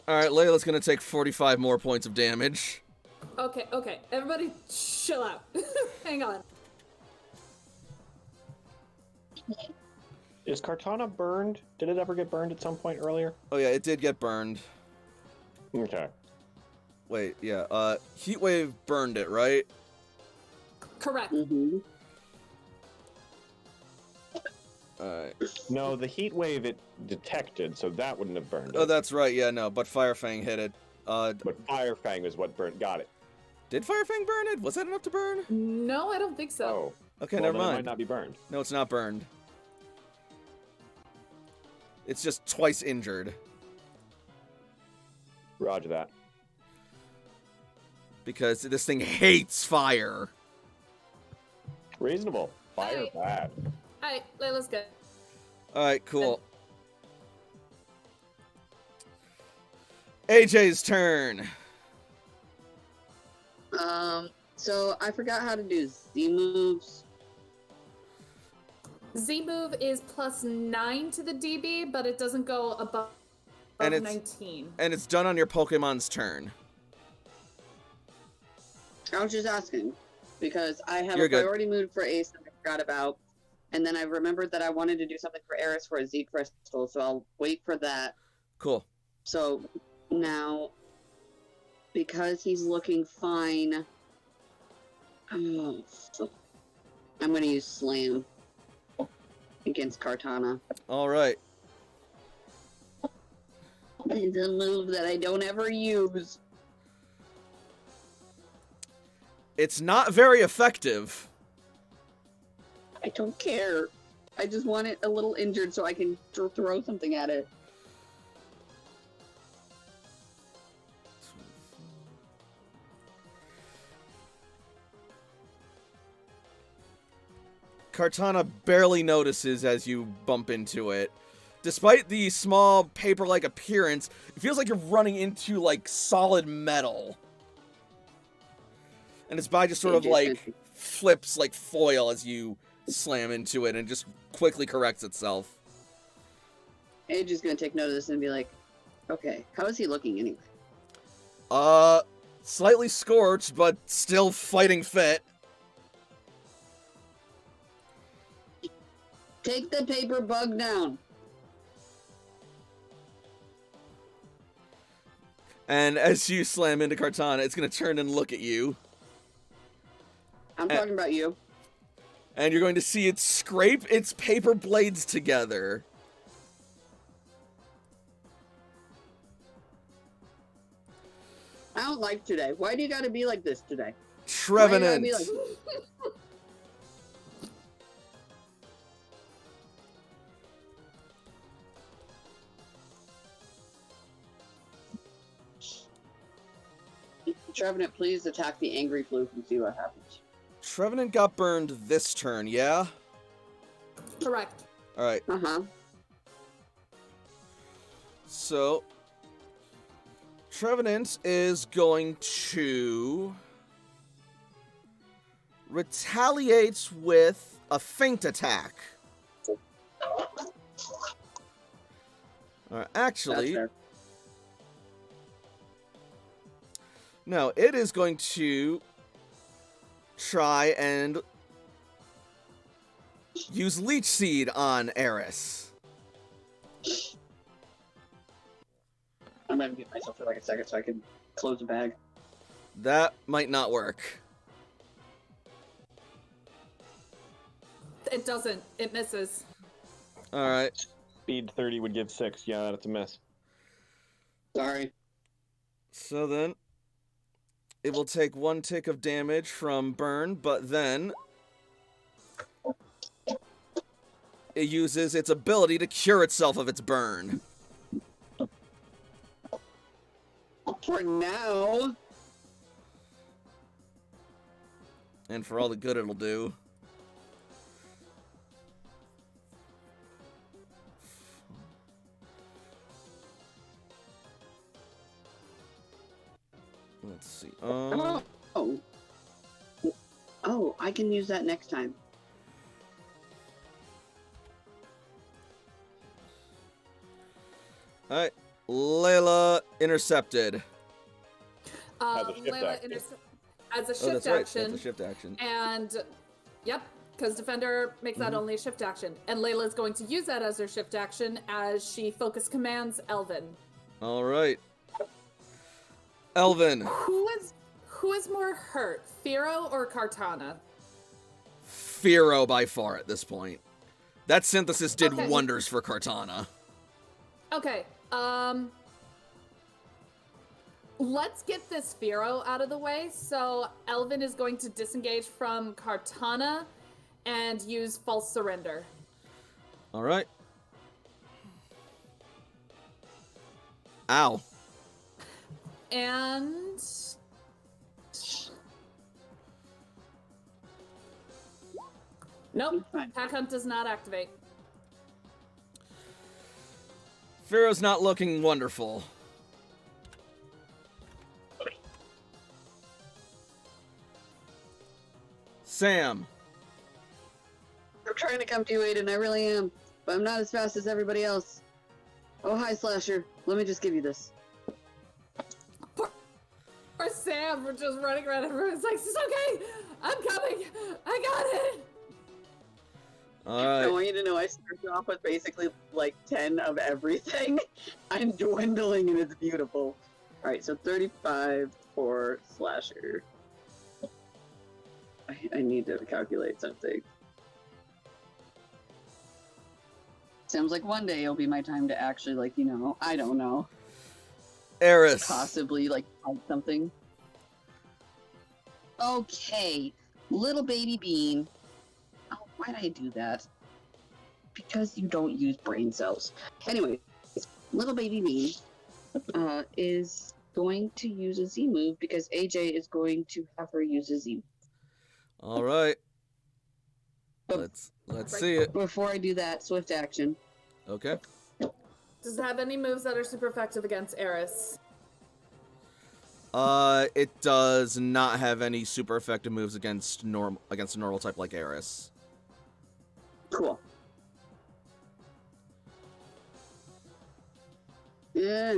Alright, Layla's gonna take 45 more points of damage. Okay, everybody chill out. Hang on. Is Kartana burned? Did it ever get burned at some point earlier? Oh yeah, it did get burned. Okay. Wait, yeah, Heat Wave burned it, right? Correct. Mm-hmm. Alright. No, the heat wave it detected, so that wouldn't have burned it. Oh, that's right, yeah, no, but Fire Fang hit it. But Fire Fang is what burned. Got it. Did Fire Fang burn it? Was that enough to burn? No, I don't think so. Oh. Okay, Well, never then it mind. might not be burned. No, it's not burned. It's just twice injured. Roger that. Because this thing hates fire. Reasonable. Fire Hey. bad. Alright, Layla's good. Alright, cool. AJ's turn. So I forgot how to do Z moves. Z move is +9 to the DB, but it doesn't go above And it's- 19. And it's done on your Pokemon's turn. I was just asking because I have You're a good. priority move for Ace that I forgot about, and then I remembered that I wanted to do something for Eris for a Z crystal, so I'll wait for that. Cool. So now, because he's looking fine, I'm going to use Slam against Kartana. Alright. It's a move that I don't ever use. It's not very effective. I don't care. I just want it a little injured so I can throw something at it. Kartana barely notices as you bump into it. Despite the small paper-like appearance, it feels like you're running into, like, solid metal. And its body just sort of like flips like foil as you slam into it and just quickly corrects itself. Age is gonna take note of this and be like, okay, how is he looking anyway? Slightly scorched, but still fighting fit. Take the paper bug down. And as you slam into Cartana, it's going to turn and look at you. I'm talking about you. And you're going to see it scrape its paper blades together. I don't like today. Why do you gotta be like this today? Trevenant. Like Trevenant, please attack the angry fluke and see what happens. Trevenant got burned this turn, yeah? Correct. Alright. Uh-huh. So, Trevenant is going to retaliate with a feint attack. Actually, no, it is going to try and use Leech Seed on Eris. I'm gonna mute myself for like a second so I can close the bag. That might not work. It doesn't. It misses. Alright. Speed 30 would give 6. Yeah, that's a miss. Sorry. So then, it will take 1 tick of damage from burn, but then it uses its ability to cure itself of its burn. For now. And for all the good it'll do. Let's see. Oh, I can use that next time. Alright. Layla intercepted. As a shift Layla action. as a Oh, shift that's right. action. That's a shift action. And, yep, because Defender makes that only a shift action. And Layla is going to use that as her shift action as she focus commands Elvin. Alright. Elvin. Who is more hurt, Firo or Cartana? Firo by far at this point. That synthesis did Okay. wonders for Cartana. Okay, let's get this Firo out of the way. So Elvin is going to disengage from Cartana and use false surrender. Alright. Ow. And nope, Fine. Pack Hunt does not activate. Firo's not looking wonderful. Sam. I'm trying to come to you, Aiden. I really am. But I'm not as fast as everybody else. Oh, hi, Slasher. Let me just give you this. Or Sam, we're just running around. Everyone's like, "It's okay, I'm coming. I got it." I Alright. want you to know I started off with basically like 10 of everything. I'm dwindling and it's beautiful. Alright, so 35 for Slasher. I need to calculate something. Sounds like one day it'll be my time to actually, like, you know, I don't know, Eris. possibly, like, type something. Okay, little baby bean. Oh, why did I do that? Because you don't use brain cells. Anyway, little baby bean is going to use a Z move because AJ is going to have her use a Z. Alright. Let's see it. Before I do that, swift action. Okay. Does it have any moves that are super effective against Eris? It does not have any super effective moves against a normal type like Eris. Cool. Yeah,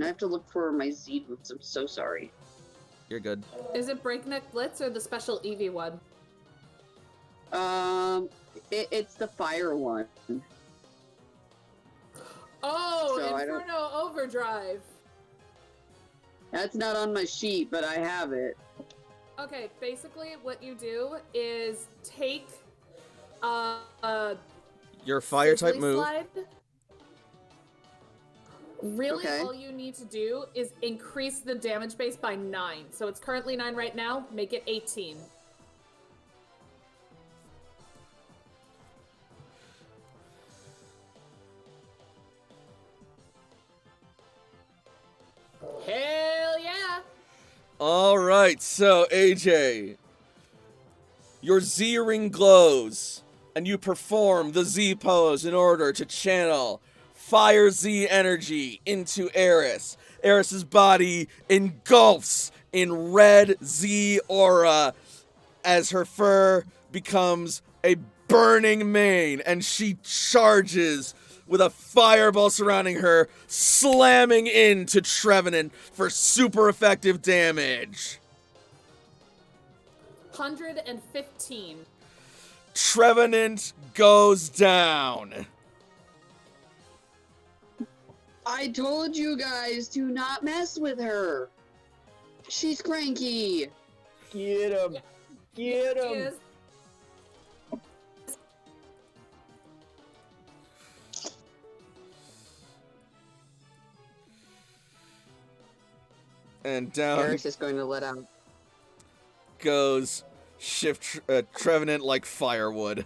I have to look for my Z moves. I'm so sorry. You're good. Is it Breakneck Blitz or the special Eevee one? It's the fire one. Oh, So I Inferno Overdrive. That's not on my sheet, but I have it. Okay, basically what you do is take Your fire type Sizzly move. Slide. Really, Okay. all you need to do is increase the damage base by 9. So it's currently 9 right now. Make it 18. Hell yeah! Alright, so AJ. Your Z ring glows, and you perform the Z pose in order to channel Fire Z energy into Eris. Eris's body engulfs in red Z aura as her fur becomes a burning mane, and she charges with a fireball surrounding her, slamming into Trevenant for super effective damage. 115. Trevenant goes down. I told you guys to not mess with her. She's cranky. Get him! Get him! Is And down Eris is going to let out. goes Trevenant like firewood.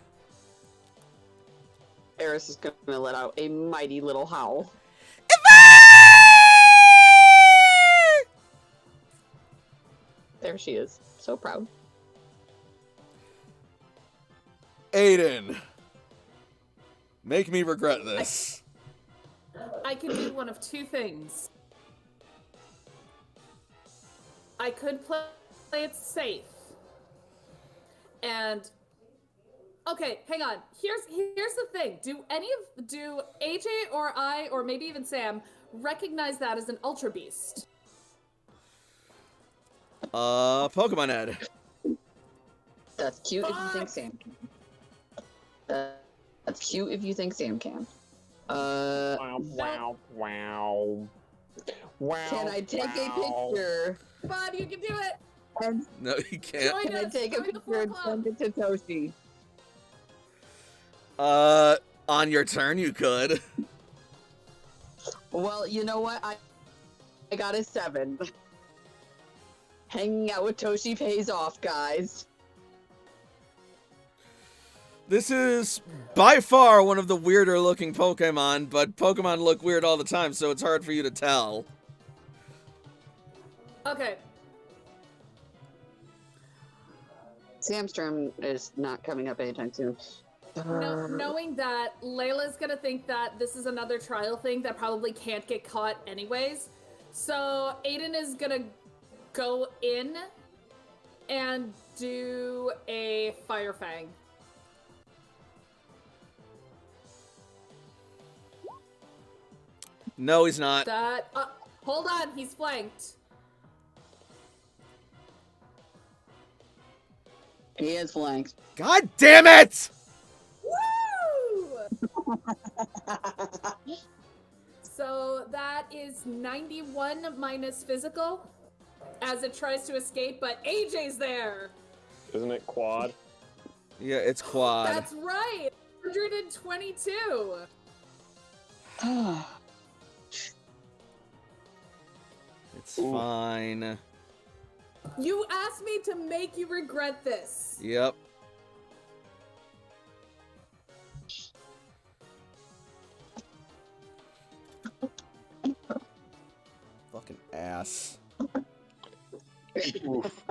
Eris is going to let out a mighty little howl. There she is. So proud. Aiden, make me regret this. I could do one of two things. I could play it safe. And okay, hang on. Here's the thing. Do AJ or I or maybe even Sam recognize that as an Ultra Beast? Pokemon Ed. That's cute if you think Fuck. Sam can. That's cute if you think Sam can. Wow, wow, wow. Wow. Can I take a picture? Come on, you can do it. And No, you can't. Join can I us. take a Join the picture Four and Club. send it to Toshi? On your turn, you could. Well, you know what? I got a 7. Hanging out with Toshi pays off, guys. This is by far one of the weirder looking Pokemon, but Pokemon look weird all the time, so it's hard for you to tell. Okay. Sam's turn is not coming up anytime soon. Knowing that Layla's gonna think that this is another trial thing that probably can't get caught anyways, so Aiden is gonna go in and do a Fire Fang. No, he's not. That hold on, he's flanked. He is flanked. God damn it! Woo! So that is 91 minus physical as it tries to escape, but AJ's there. Isn't it quad? Yeah, it's quad. That's right. 122. It's fine. You asked me to make you regret this. Yep. Fucking ass. Oof.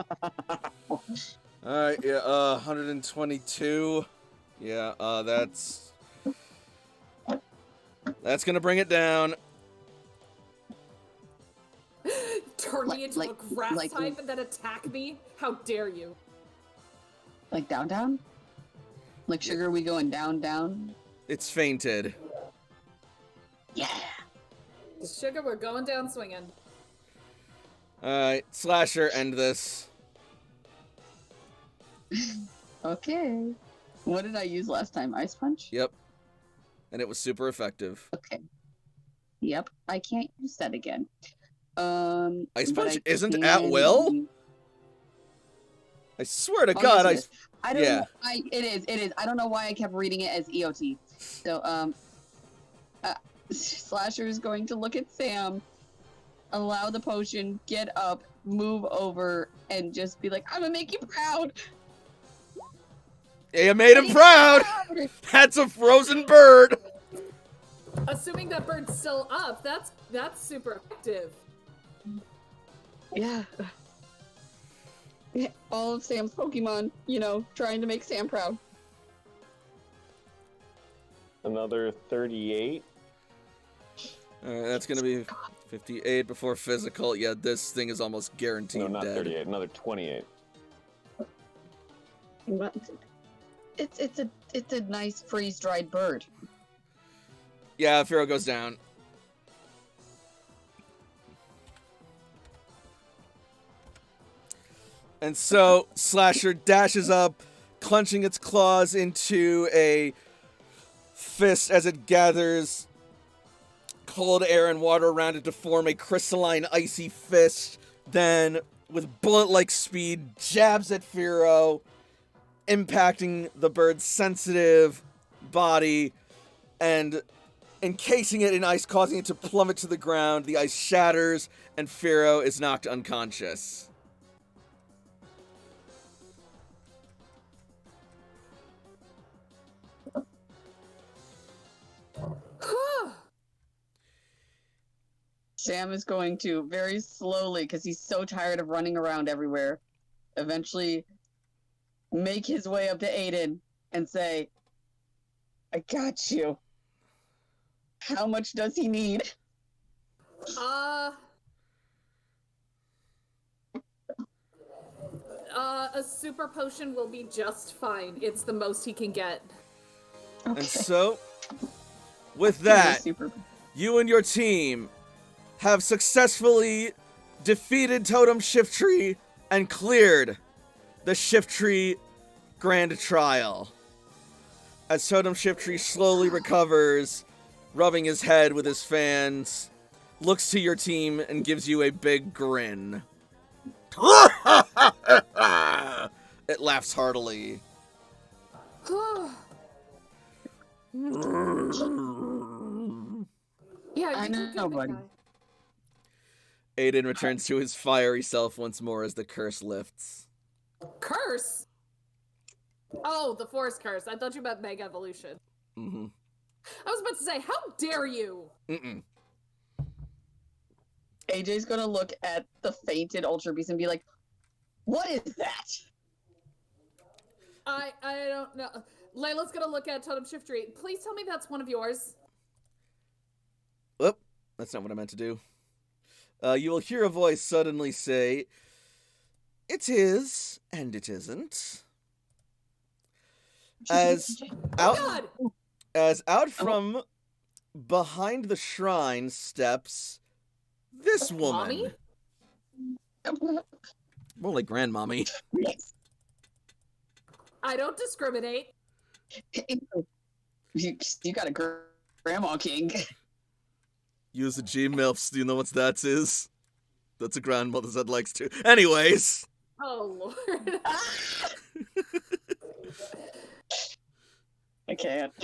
Alright, yeah, 122. Yeah, that's gonna bring it down. Turn turn me into a grass like- type and then attack me? How dare you? Like down? Like Sugar, we going down? It's fainted. Yeah. Sugar, we're going down swinging. Alright, Slasher, end this. Okay. What did I use last time? Ice Punch? Yep. And it was super effective. Okay. Yep. I can't use that again. Ice but Punch I isn't can at will? use- I swear to Oh, God, yes, it is. I don't yeah. know. It is. I don't know why I kept reading it as EOT. So, Slasher is going to look at Sam, allow the potion, get up, move over, and just be like, I'm gonna make you proud. You made him proud! That's a frozen bird! Assuming that bird's still up, that's super effective. Yeah. All of Sam's Pokemon, trying to make Sam proud. Another 38. Alright, that's gonna be 58 before physical. Yeah, this thing is almost guaranteed No, not dead. 38. Another 28. What? It's a nice freeze-dried bird. Yeah, Pharaoh goes down. And so Slasher dashes up, clenching its claws into a fist as it gathers cold air and water around it to form a crystalline, icy fist. Then, with bullet-like speed, jabs at Pharaoh, impacting the bird's sensitive body and encasing it in ice, causing it to plummet to the ground. The ice shatters, and Pharaoh is knocked unconscious. Sam is going to very slowly, because he's so tired of running around everywhere, eventually make his way up to Aiden and say, I got you. How much does he need? A super potion will be just fine. It's the most he can get. Okay. And so, with that, Super. you and your team have successfully defeated Totem Shiftry and cleared the Shiftry Grand Trial. As Totem Shiftry slowly recovers, rubbing his head with his fans, looks to your team and gives you a big grin. It laughs heartily. Yeah, I you know, did good, buddy. guy. Aiden returns to his fiery self once more as the curse lifts. Curse? Oh, the forest curse. I thought you meant Mega Evolution. Mm-hmm. I was about to say, how dare you? Mm-mm. AJ's gonna look at the fainted Ultra Beast and be like, what is that? I don't know. Layla's gonna look at Totem Shiftry. Please tell me that's one of yours. Whoop, that's not what I meant to do. You will hear a voice suddenly say, "It is, and it isn't." As out, God! from behind the shrine steps this woman. Mommy? More like grandmommy. I don't discriminate. You got a grandma king. Use the G-MILFs. Do you know what that is? That's a grandmother that likes to. Anyways. Oh, Lord. I can't.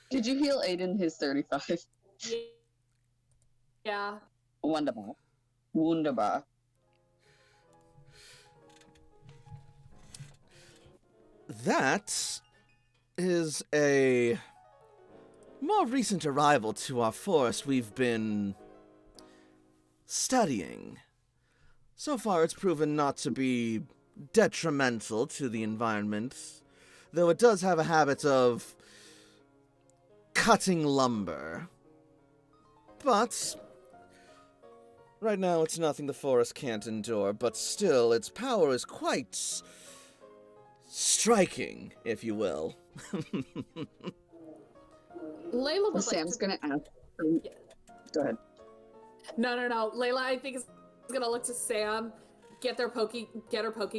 Did you heal Aiden his 35? Yeah. Wonderbar. Wunderbar. That is a more recent arrival to our forest we've been studying. So far, it's proven not to be detrimental to the environment, though it does have a habit of cutting lumber. But Right now, it's nothing the forest can't endure, but still, its power is quite striking, if you will. Layla would Sam's like to... gonna ask. Yeah. Go ahead. No. Layla, I think, is gonna look to Sam, get her Poke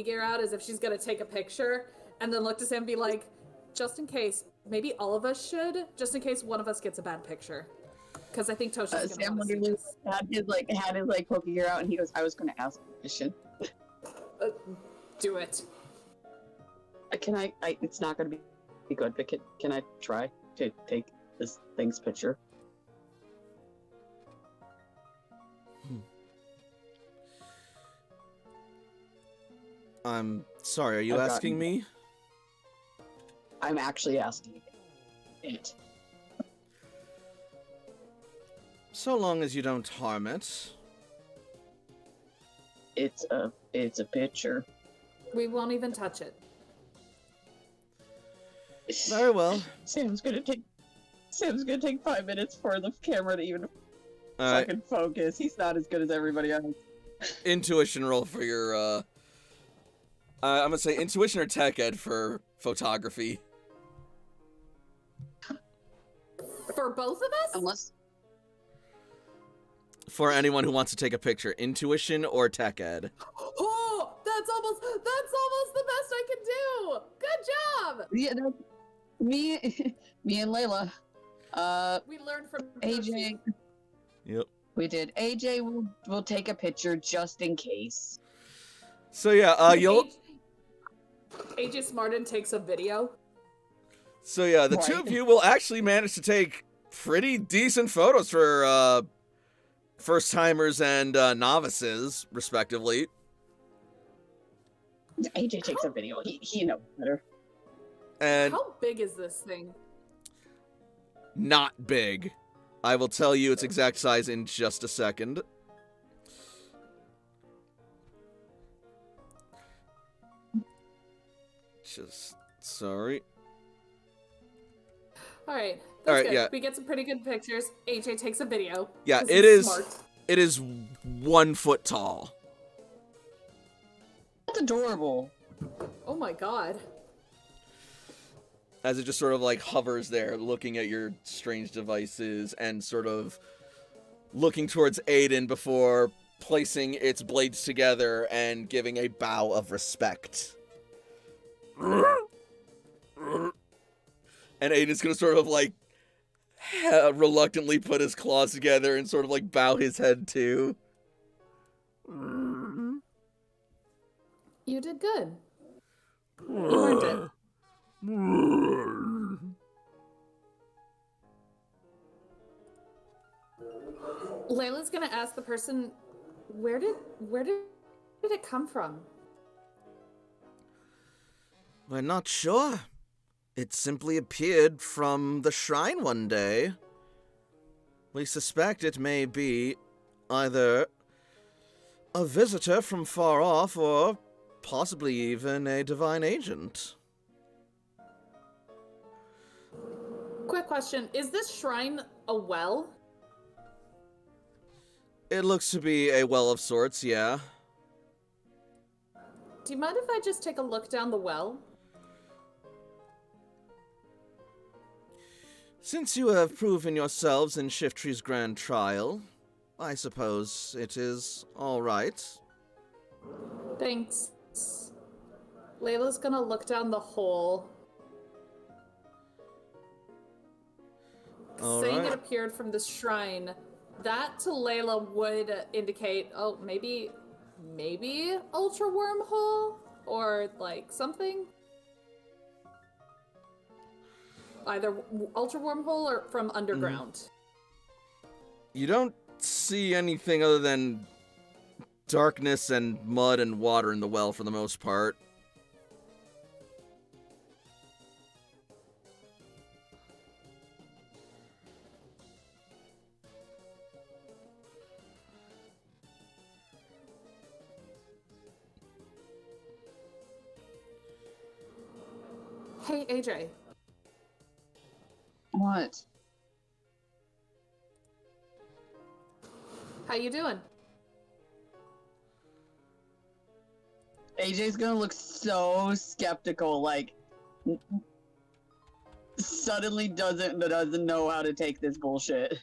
gear out as if she's gonna take a picture, and then look to Sam and be like, just in case, maybe all of us should, just in case one of us gets a bad picture. Because I think Toshi's gonna Sam want to see literally this. had his poke gear out, and he goes, "I was gonna ask a question. Do it. Can I? It's not gonna be good, but can I try to take this thing's picture?" I'm sorry, are you I've asking gotten- me? I'm actually asking it. So long as you don't harm it. It's a picture. We won't even touch it. Very well. Sam's gonna take 5 minutes for the camera to even Alright, fucking focus. He's not as good as everybody else. intuition roll for your, I'm gonna say intuition or tech ed for photography. For both of us? Unless For anyone who wants to take a picture, intuition or tech ed. Oh, that's almost the best I can do. Good job. yeah, no, me and Layla. We learned from AJ. Yep. We did. AJ will take a picture just in case. So yeah, you'll. AJ Smartin takes a video. So yeah, the two Right. of you will actually manage to take pretty decent photos for first timers and novices, respectively. AJ takes a video. He knows better. And How big is this thing? not big. I will tell you its exact size in just a second. Just sorry. All right. That's All right, good. yeah. We get some pretty good pictures. AJ takes a video. Yeah, 'cause it he's is. smart. It is 1 foot tall. That's adorable. Oh my god. As it just sort of like hovers there, looking at your strange devices and sort of looking towards Aiden before placing its blades together and giving a bow of respect. And Aiden's gonna sort of like reluctantly put his claws together and sort of like bow his head too. You did good. You earned it. Layla's gonna ask the person, where did it come from? We're not sure. It simply appeared from the shrine one day. We suspect it may be either a visitor from far off or possibly even a divine agent. Quick question, is this shrine a well? It looks to be a well of sorts, yeah. Do you mind if I just take a look down the well? Since you have proven yourselves in Shiftry's grand trial, I suppose it is all right. Thanks. Layla's gonna look down the hole. All Saying right. it appeared from the shrine, that to Layla would indicate, oh, maybe ultra wormhole or like something. Either ultra wormhole or from underground. You don't see anything other than darkness and mud and water in the well for the most part. Hey, AJ. What? How you doing? AJ's gonna look so skeptical, like suddenly doesn't know how to take this bullshit.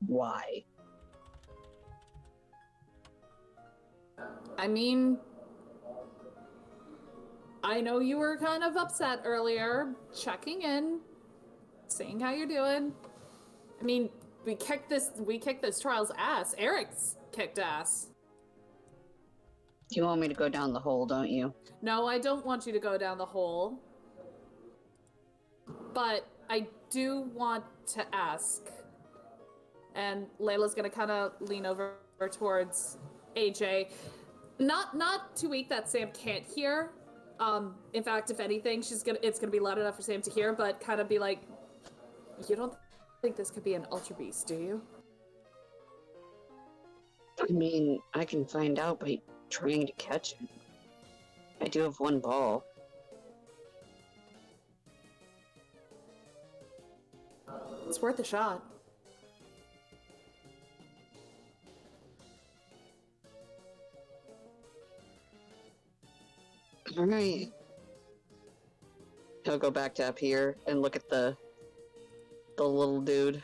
Why? I mean, I know you were kind of upset earlier, checking in, seeing how you're doing. I mean, we kicked this trial's ass. Eric's kicked ass. You want me to go down the hole, don't you? No, I don't want you to go down the hole. But I do want to ask. And Layla's gonna kind of lean over towards AJ. Not too weak that Sam can't hear. In fact, if anything, it's gonna be loud enough for Sam to hear, but kind of be like, you don't think this could be an Ultra Beast, do you? I mean, I can find out by trying to catch it. I do have one ball. It's worth a shot. Alright. He'll go back to up here and look at the little dude.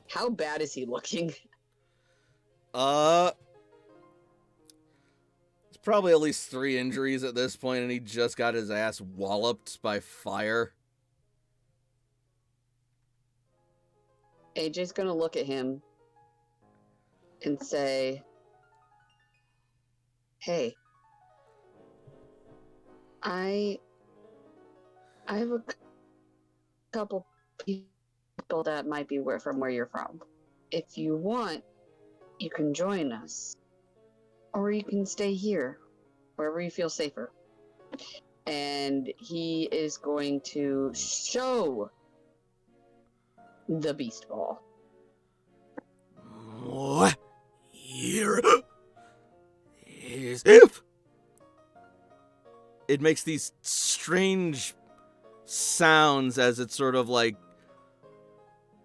How bad is he looking? It's probably at least 3 injuries at this point, and he just got his ass walloped by fire. AJ's gonna look at him and say, hey, I have a couple people that might be from where you're from. If you want, you can join us. Or you can stay here, wherever you feel safer. And he is going to show the beast ball. What? Here is if it makes these strange sounds as it sort of like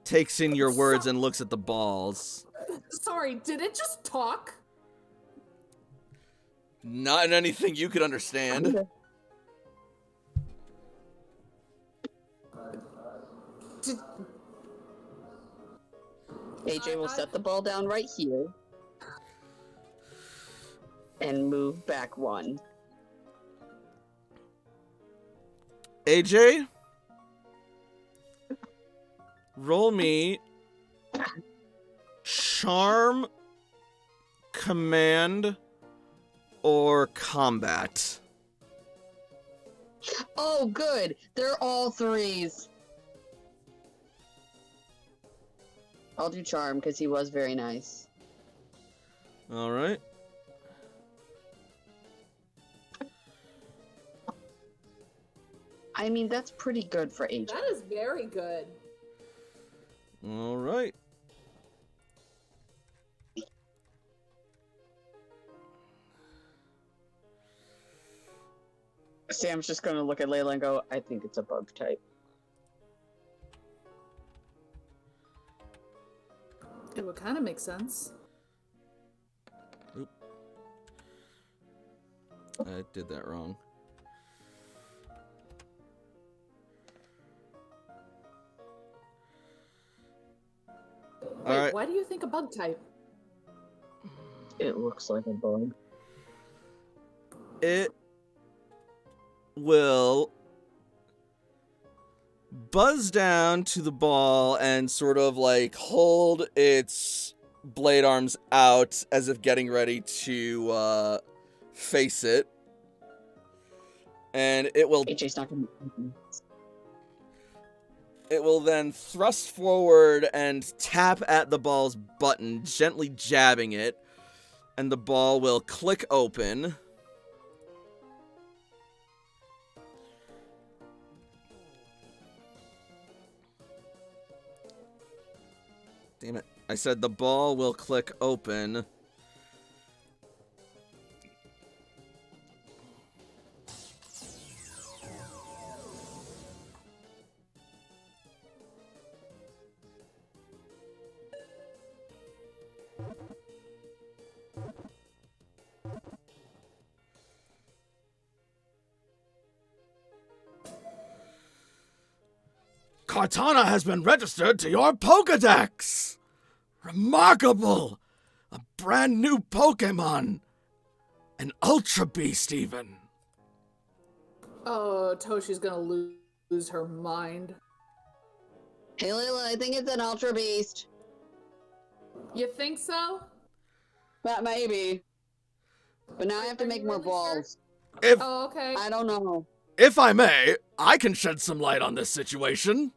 takes in your words and looks at the balls. Sorry, did it just talk? Not in anything you could understand. AJ will set the ball down right here and move back 1. AJ, roll me charm, command, or combat. Oh, good. They're all 3s. I'll do charm because he was very nice. All right. I mean, that's pretty good for AJ. That is very good. All right. Sam's just gonna look at Layla and go, I think it's a bug type. It would kind of make sense. Oop. I did that wrong. Wait, All right. why do you think a bug type? It looks like a bug. It will buzz down to the ball and sort of like hold its blade arms out as if getting ready to face it. And it will AJ's not gonna. It will then thrust forward and tap at the ball's button, gently jabbing it, and the ball will click open. Damn it. I said the ball will click open. Kartana has been registered to your Pokedex! Remarkable! A brand new Pokemon! An Ultra Beast, even! Oh, Toshi's gonna lose her mind. Hey, Layla, I think it's an Ultra Beast. You think so? But maybe. But now I have to Are make you more really sure? balls. If, Oh, okay. I don't know. if I may, I can shed some light on this situation.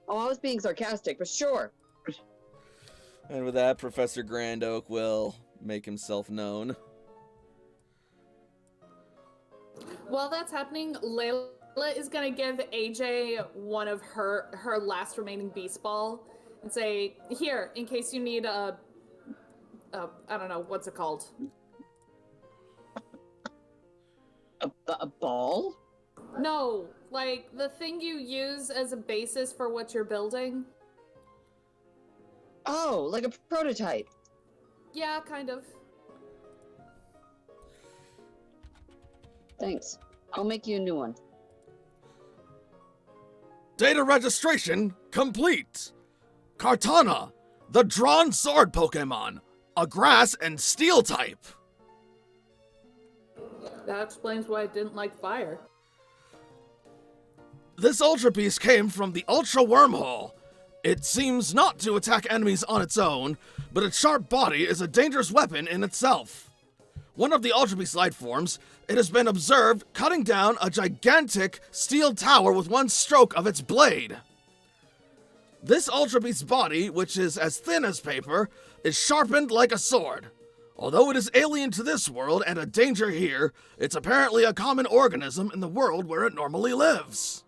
Oh, I was being sarcastic, but sure. And with that, Professor Grand Oak will make himself known. While that's happening, Layla is gonna give AJ one of her last remaining beast ball and say, "Here, in case you need a I don't know, what's it called?" A ball? No, like the thing you use as a basis for what you're building. Oh, like a prototype. Yeah, kind of. Thanks. I'll make you a new one. Data registration complete! Kartana, the Drawn Sword Pokemon, a Grass and Steel type. That explains why I didn't like fire. This Ultra Beast came from the Ultra Wormhole. It seems not to attack enemies on its own, but its sharp body is a dangerous weapon in itself. One of the Ultra Beast life forms, it has been observed cutting down a gigantic steel tower with one stroke of its blade. This Ultra Beast's body, which is as thin as paper, is sharpened like a sword. Although it is alien to this world and a danger here, it's apparently a common organism in the world where it normally lives.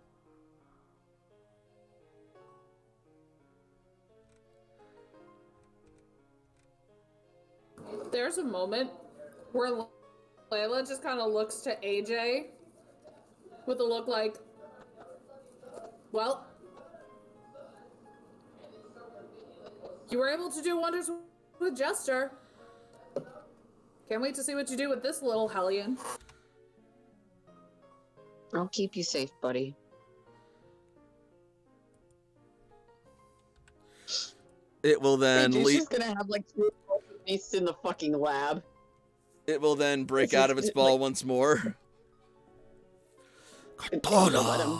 There's a moment where Layla just kind of looks to AJ with a look like, well, you were able to do wonders with Jester. Can't wait to see what you do with this little hellion. I'll keep you safe, buddy. It will then He's leap. just gonna have like 2 beasts in the fucking lab. It will then break This out is of its just ball like- once more. Let Kartana! him.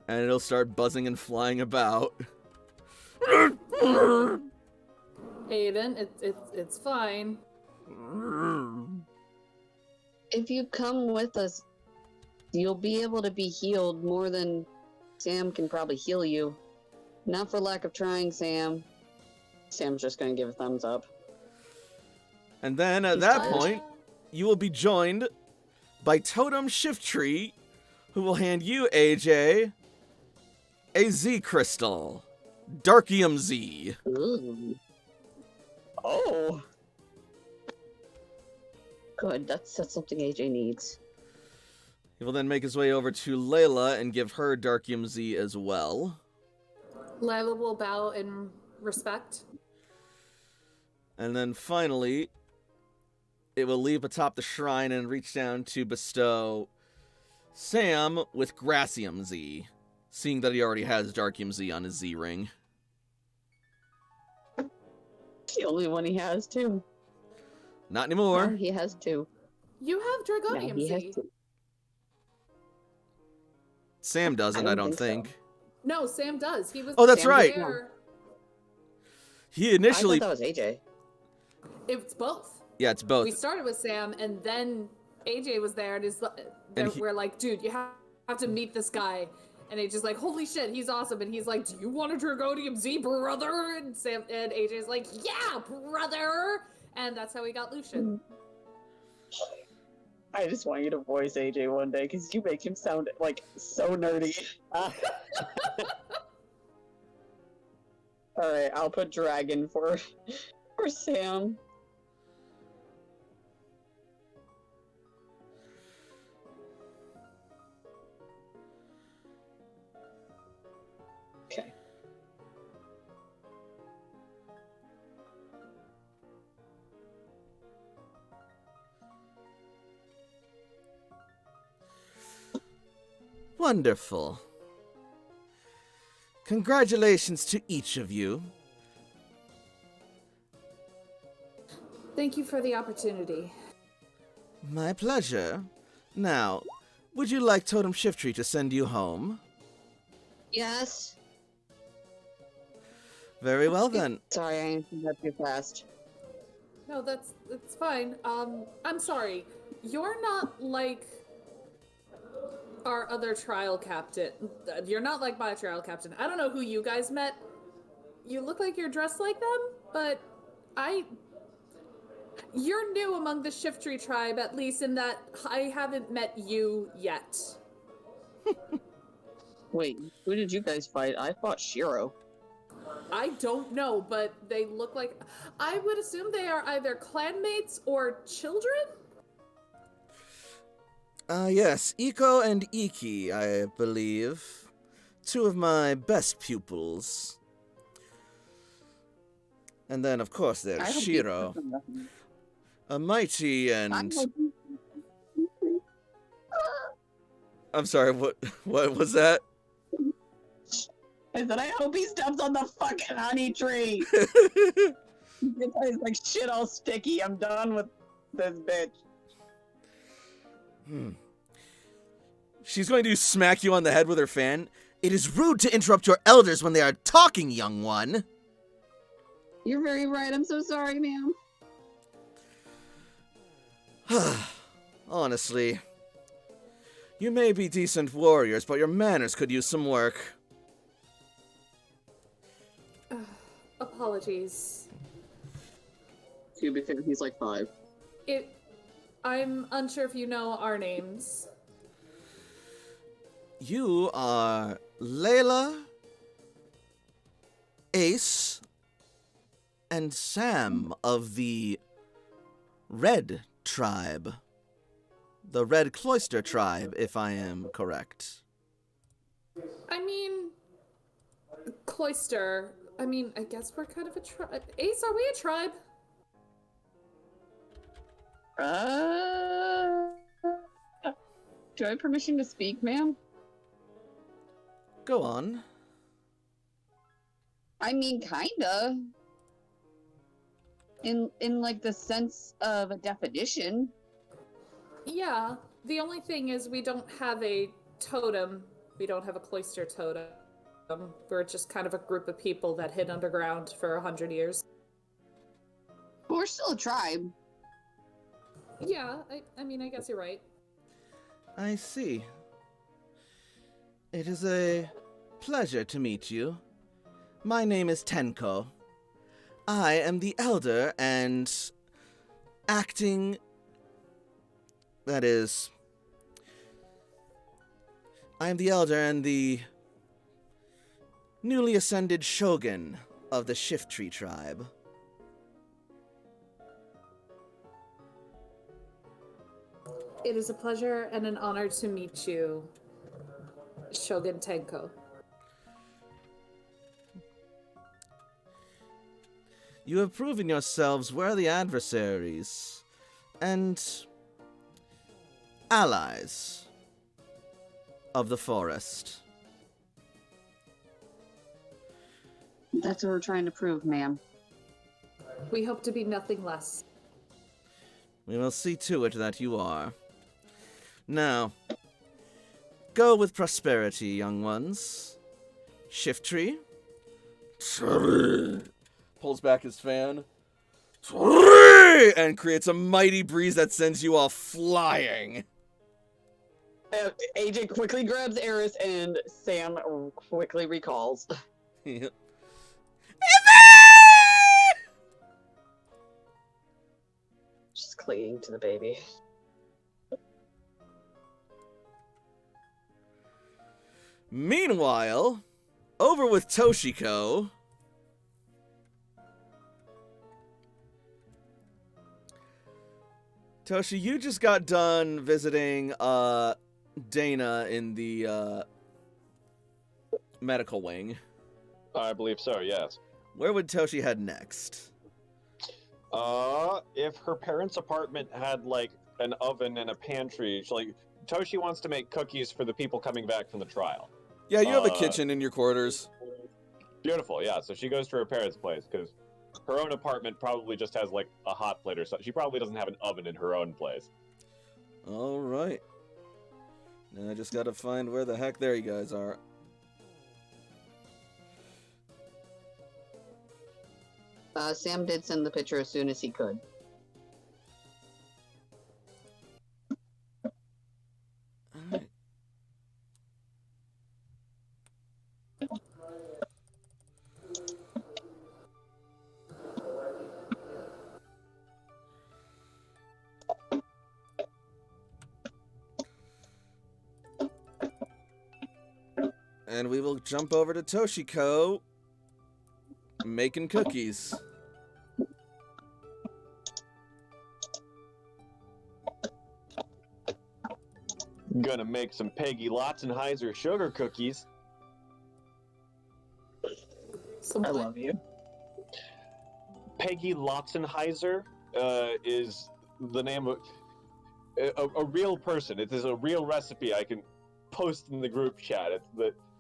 And it'll start buzzing and flying about. Aiden, it's fine. If you come with us, you'll be able to be healed more than Sam can probably heal you. Not for lack of trying, Sam. Sam's just gonna give a thumbs up. And then at He's that fine. point, you will be joined by Totem Shiftry, who will hand you, AJ, a Z crystal. Darkium Z. Ooh. Oh. Good, that's something AJ needs. He will then make his way over to Layla and give her Darkium Z as well. Layla will bow in respect. And then finally, it will leap atop the shrine and reach down to bestow Sam with Grassium Z, seeing that he already has Darkium Z on his Z ring. The only one he has, too. Not anymore. No, he has 2. You have No, Dragonium he has Z. 2. Sam doesn't, I don't so. think. No, Sam does. He was. Oh, that's Sam right. does. there. He I initially... thought that was AJ. It's both. Yeah, it's both. We started with Sam, and then AJ was there, and he- we're like, dude, you have to meet this guy. And AJ's like, holy shit, he's awesome. And he's like, do you want a Dragonium Z, brother? And Sam and AJ's like, yeah, brother. And that's how we got Lucian. I just want you to voice AJ one day, because you make him sound, like, so nerdy. Alright, I'll put dragon for Sam. Okay. Wonderful. Congratulations to each of you. Thank you for the opportunity. My pleasure. Now, would you like Totem Shiftry to send you home? Yes. Very well then. Sorry, I answered that too fast. No, that's fine. I'm sorry. You're not like our other trial captain. You're not like my trial captain. I don't know who you guys met. You look like you're dressed like them, but you're new among the Shiftry tribe, at least in that I haven't met you yet. Wait, who did you guys fight? I fought Shiro. I don't know, but they look like... I would assume they are either clanmates or children? Yes, Iko and Iki, I believe. Two of my best pupils. And then, of course, there's Shiro. A mighty and... I'm sorry, what was that? I said, I hope he steps on the fucking honey tree. It's like shit all sticky. I'm done with this bitch. She's going to smack you on the head with her fan. It is rude to interrupt your elders when they are talking, young one. You're very right. I'm so sorry, ma'am. Honestly, you may be decent warriors, but your manners could use some work. Apologies. To be fair, he's like 5. I'm unsure if you know our names. You are Layla, Ace, and Sam of the Red Tribe. The Red Cloister Tribe, if I am correct. I mean, Cloister. I mean, I guess we're kind of a tribe. Ace, are we a tribe? Do I have permission to speak, ma'am? Go on. I mean, kinda. In like the sense of a definition. Yeah. The only thing is we don't have a totem. We don't have a cloister totem. We're just kind of a group of people that hid underground for 100 years. But we're still a tribe. Yeah, I mean, I guess you're right. I see. It is a pleasure to meet you. My name is Tenko. I am the elder and acting... That is... I am the elder and the newly ascended shogun of the Shiftry tribe. It is a pleasure and an honor to meet you, Shogun Tenko. You have proven yourselves worthy adversaries and allies of the forest. That's what we're trying to prove, ma'am. We hope to be nothing less. We will see to it that you are. Now, go with prosperity, young ones. Shiftry. Pulls back his fan. And creates a mighty breeze that sends you all flying. AJ quickly grabs Eris and Sam quickly recalls. Just clinging to the baby. Meanwhile, over with Toshiko. Toshi, you just got done visiting Dana in the medical wing. I believe so, yes. Where would Toshi head next? If her parents' apartment had like an oven and a pantry, like Toshi wants to make cookies for the people coming back from the trial. Yeah, you have a kitchen in your quarters. Beautiful, yeah. So she goes to her parents' place because her own apartment probably just has like a hot plate or something. She probably doesn't have an oven in her own place. All right. Now I just gotta find where the heck there you guys are. Sam did send the picture as soon as he could. All right. And we will jump over to Toshiko making cookies. Gonna make some Peggy Lotzenheiser sugar cookies. I love you. Peggy Lotzenheiser is the name of a real person. It is a real recipe I can post in the group chat.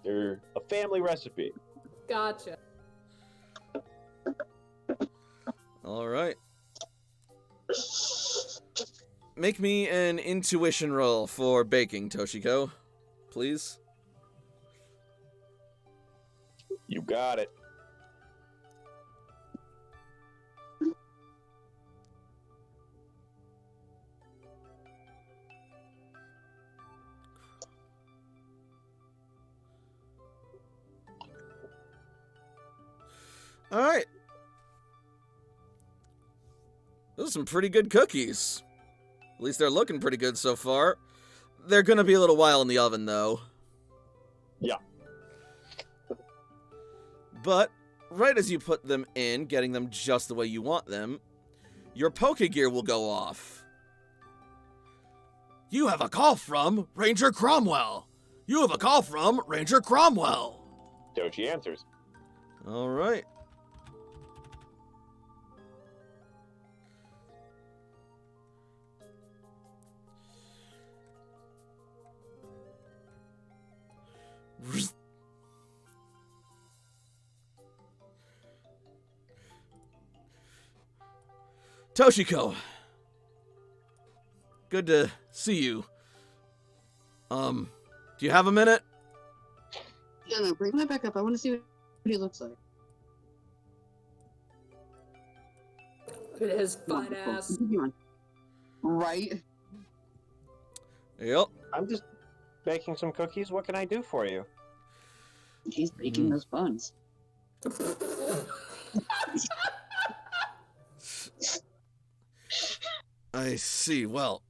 They're a family recipe. Gotcha. All right. Make me an intuition roll for baking, Toshiko, please. You got it. All right. Those are some pretty good cookies. At least they're looking pretty good so far. They're gonna be a little while in the oven, though. Yeah. But right as you put them in, getting them just the way you want them, your Pokegear will go off. You have a call from Ranger Cromwell. You have a call from Ranger Cromwell. Dochi answers. All right. Toshiko. Good to see you. Do you have a minute? No, bring that back up. I want to see what he looks like. His fine ass. Right? Yep. I'm just baking some cookies. What can I do for you? He's baking those buns. I see. Well,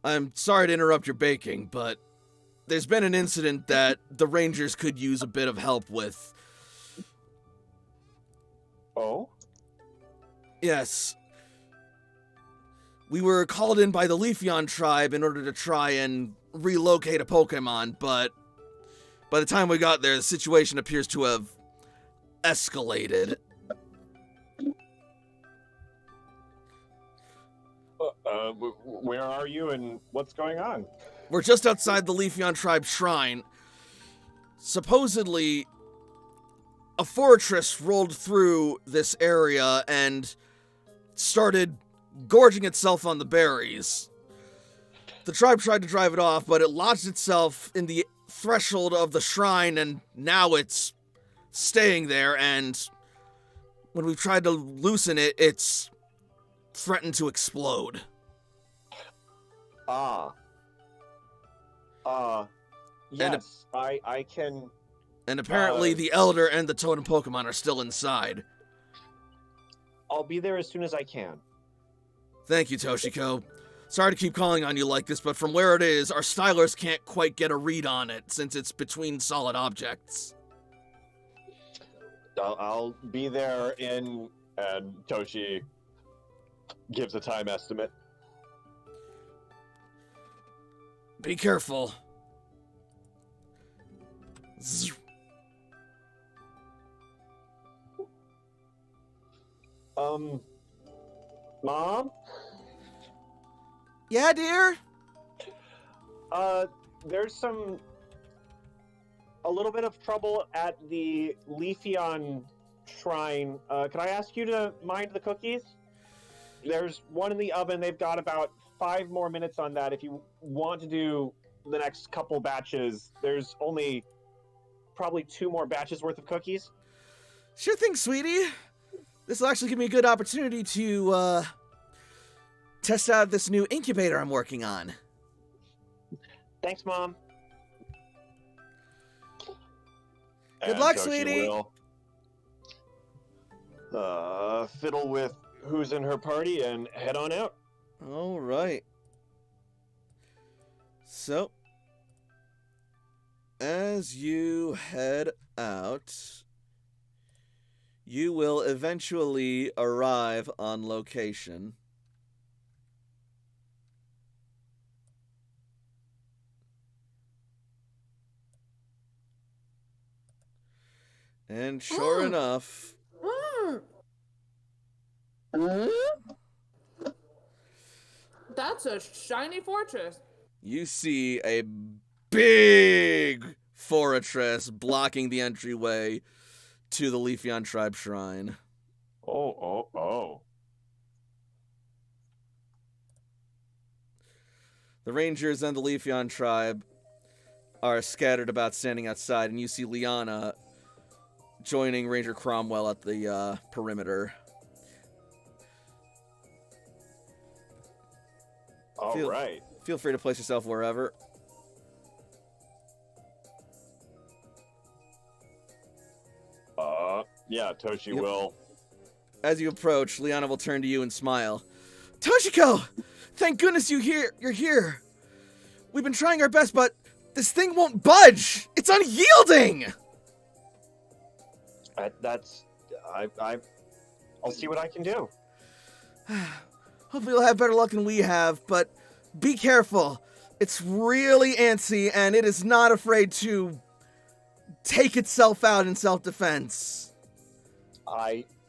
I'm sorry to interrupt your baking, but there's been an incident that the Rangers could use a bit of help with. Oh? Yes. We were called in by the Leafeon tribe in order to try and relocate a Pokemon, but by the time we got there, the situation appears to have escalated. Where are you and what's going on? We're just outside the Leafeon tribe shrine. Supposedly, a fortress rolled through this area and started gorging itself on the berries. The tribe tried to drive it off, but it lodged itself in the threshold of the shrine, and now it's staying there, and when we've tried to loosen it, it's threatened to explode. Yes, I can... And apparently the Elder and the Totem Pokemon are still inside. I'll be there as soon as I can. Thank you, Toshiko. Sorry to keep calling on you like this, but from where it is, our stylers can't quite get a read on it, since it's between solid objects. I'll be there in... And Toshi gives a time estimate. Be careful. Zzz. Mom? Yeah, dear? There's a little bit of trouble at the Leafeon shrine. Can I ask you to mind the cookies? There's one in the oven. They've got about 5 more minutes on that. If you want to do the next couple batches, there's only probably 2 more batches worth of cookies. Sure thing, sweetie. This will actually give me a good opportunity to test out this new incubator I'm working on. Thanks, Mom. Good luck, sweetie. Will fiddle with who's in her party and head on out. All right. So, as you head out, you will eventually arrive on location. And sure enough, That's a shiny fortress. you see a big fortress blocking the entryway to the Leafeon tribe shrine. Oh. The Rangers and the Leafeon tribe are scattered about standing outside, and you see Liana joining Ranger Cromwell at the perimeter. All right. Feel free to place yourself wherever. Yeah, Toshi Yep. will. As you approach, Liana will turn to you and smile. Toshiko! Thank goodness you're here. We've been trying our best, but this thing won't budge. It's unyielding. I'll see what I can do. Hopefully you'll have better luck than we have, but be careful. It's really antsy, and it is not afraid to take itself out in self-defense.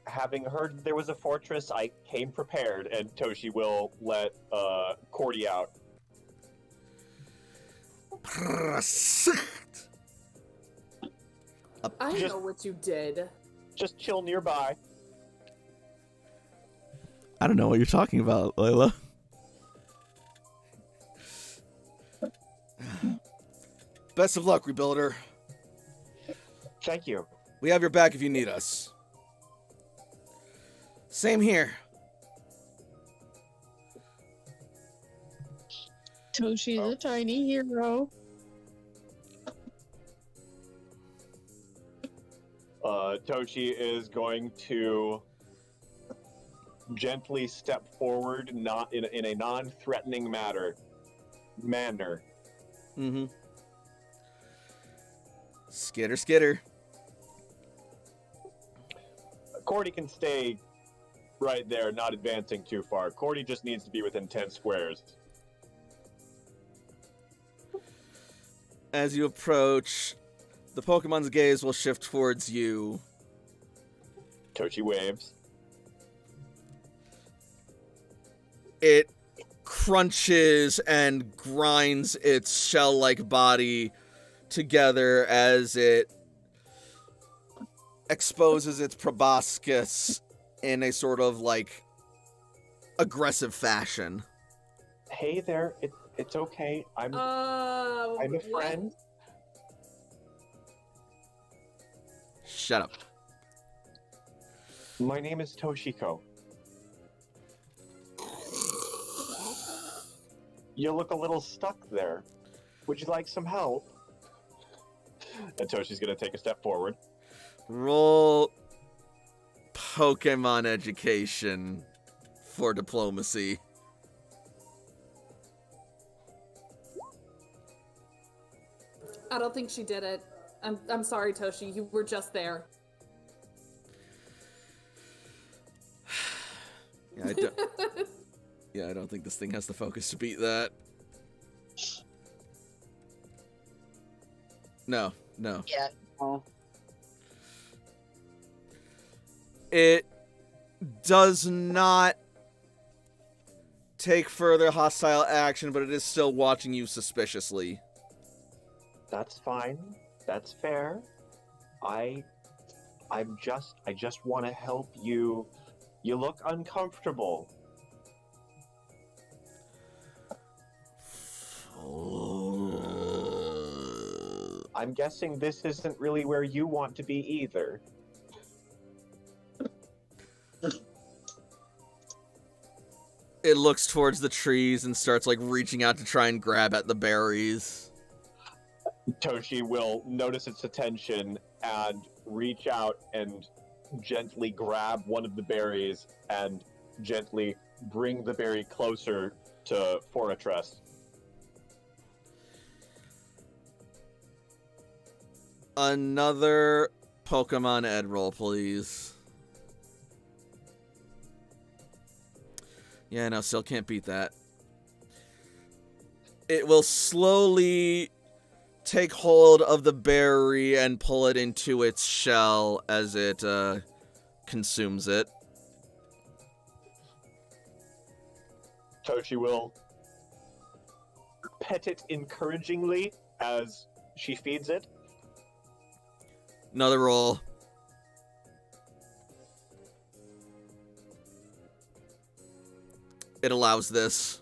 Having heard there was a fortress, I came prepared, and Toshi will let Cordy out. I know what you did. Just chill nearby. I don't know what you're talking about, Layla. Best of luck, Rebuilder. Thank you. We have your back if you need us. Same here. Toshi's a tiny hero. Toshi is going to gently step forward, not in a non-threatening manner. Mm-hmm. Skitter. Cordy can stay right there, not advancing too far. Cordy just needs to be within 10 squares. As you approach, the Pokemon's gaze will shift towards you. Toshi waves. It crunches and grinds its shell-like body together as it exposes its proboscis in a sort of, aggressive fashion. Hey there, it's okay. I'm a friend. Shut up. My name is Toshiko. You look a little stuck there. Would you like some help? And Toshi's gonna take a step forward. Roll Pokemon education for diplomacy. I don't think she did it. I'm sorry, Toshi. You were just there. I don't think this thing has the focus to beat that. No. Yeah. Oh. It does not take further hostile action, but it is still watching you suspiciously. That's fine. That's fair. I just want to help you. You look uncomfortable. I'm guessing this isn't really where you want to be either. It looks towards the trees and starts like reaching out to try and grab at the berries. Toshi will notice its attention and reach out and gently grab one of the berries and gently bring the berry closer to Fortress. Another Pokemon Ed roll, please. Yeah, no, still can't beat that. It will slowly take hold of the berry and pull it into its shell as it consumes it. Toshi will pet it encouragingly as she feeds it. Another roll. It allows this.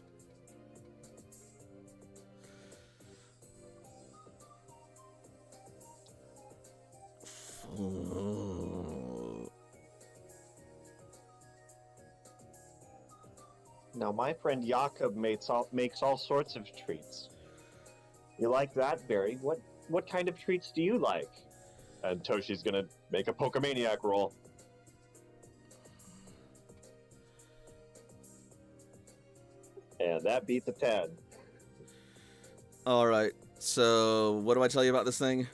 Now, my friend Jakob makes all sorts of treats. You like that, Barry? What kind of treats do you like? And Toshi's gonna make a Pokemaniac roll. And that beats a 10. Alright, so what do I tell you about this thing?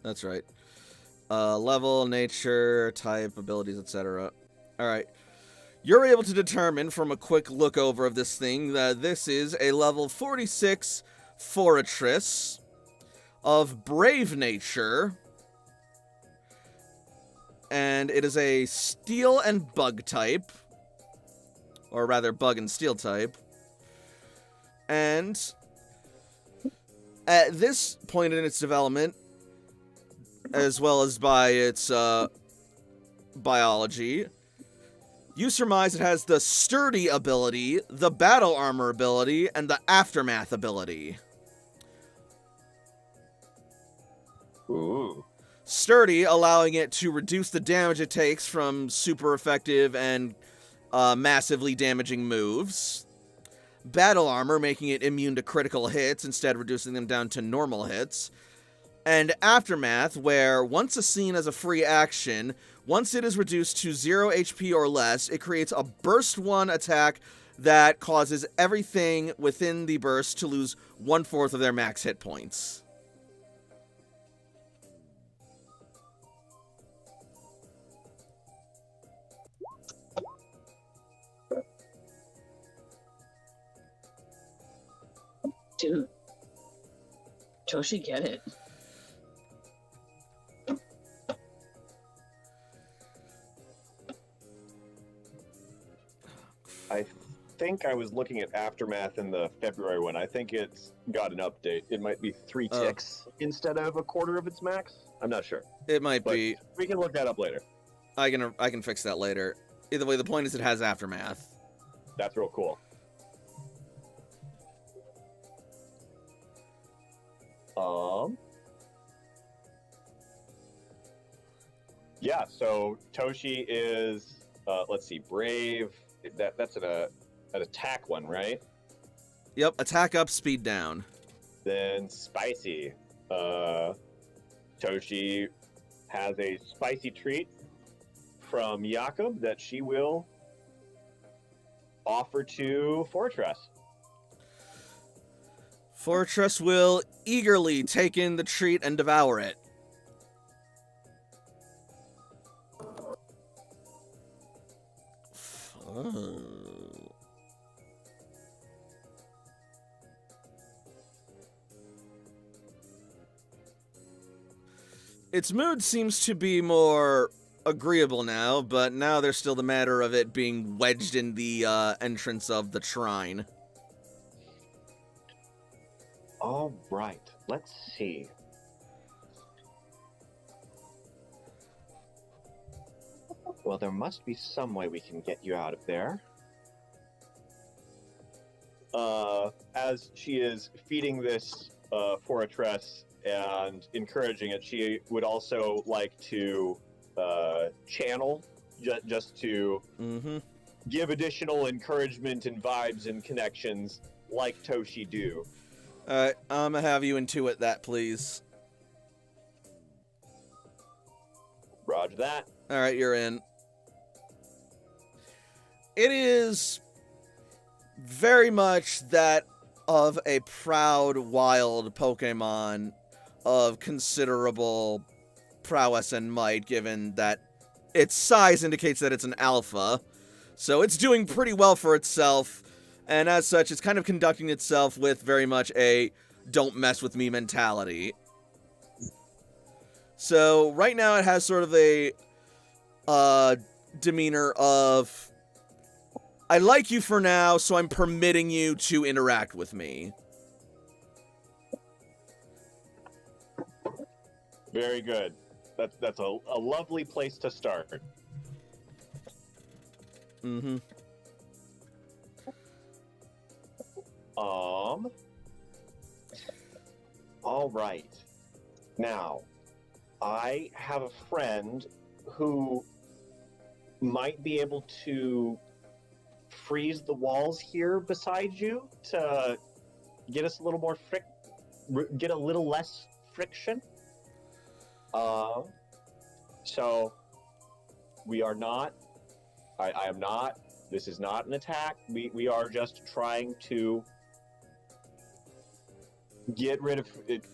That's right. Level, nature, type, abilities, etc. Alright. You're able to determine from a quick look over of this thing that this is a level 46 Fortress of Brave Nature. And it is a Steel and Bug type. Or rather, Bug and Steel type. And at this point in its development, as well as by its biology, you surmise it has the Sturdy ability, the Battle Armor ability, and the Aftermath ability. Ooh. Sturdy, allowing it to reduce the damage it takes from super effective and massively damaging moves. Battle Armor, making it immune to critical hits, instead reducing them down to normal hits. And Aftermath, where once a scene as a free action, once it is reduced to 0 HP or less, it creates a Burst 1 attack that causes everything within the burst to lose 1/4 of their max hit points. Dude, Toshi, get it. I think I was looking at Aftermath in the February one. I think it's got an update. It might be 3 ticks instead of 1/4 of its max. I'm not sure. It might But be. we can look that up later. I can fix that later. Either way, the point is it has Aftermath. That's real cool. Yeah, so Toshi is, let's see, Brave. That's an attack one, right? Yep, attack up, speed down. Then Spicy. Toshi has a spicy treat from Jakob that she will offer to Fortress. Fortress will eagerly take in the treat and devour it. Its mood seems to be more agreeable now, but now there's still the matter of it being wedged in the entrance of the shrine. All right, let's see. Well, there must be some way we can get you out of there. As she is feeding this fortress and encouraging it, she would also like to channel just to give additional encouragement and vibes and connections like Toshi do. Alright, I'm gonna have you intuit that, please. Roger that. Alright, you're in. It is very much that of a proud, wild Pokemon of considerable prowess and might, given that its size indicates that it's an alpha. So it's doing pretty well for itself, and as such, it's kind of conducting itself with very much a don't mess with me mentality. So right now it has sort of a demeanor of, I like you for now, so I'm permitting you to interact with me. Very good. That's a lovely place to start. Mm-hmm. All right. Now, I have a friend who might be able to freeze the walls here beside you to get us a little more get a little less friction. So we are not. I am not. This is not an attack. We are just trying to get rid of it.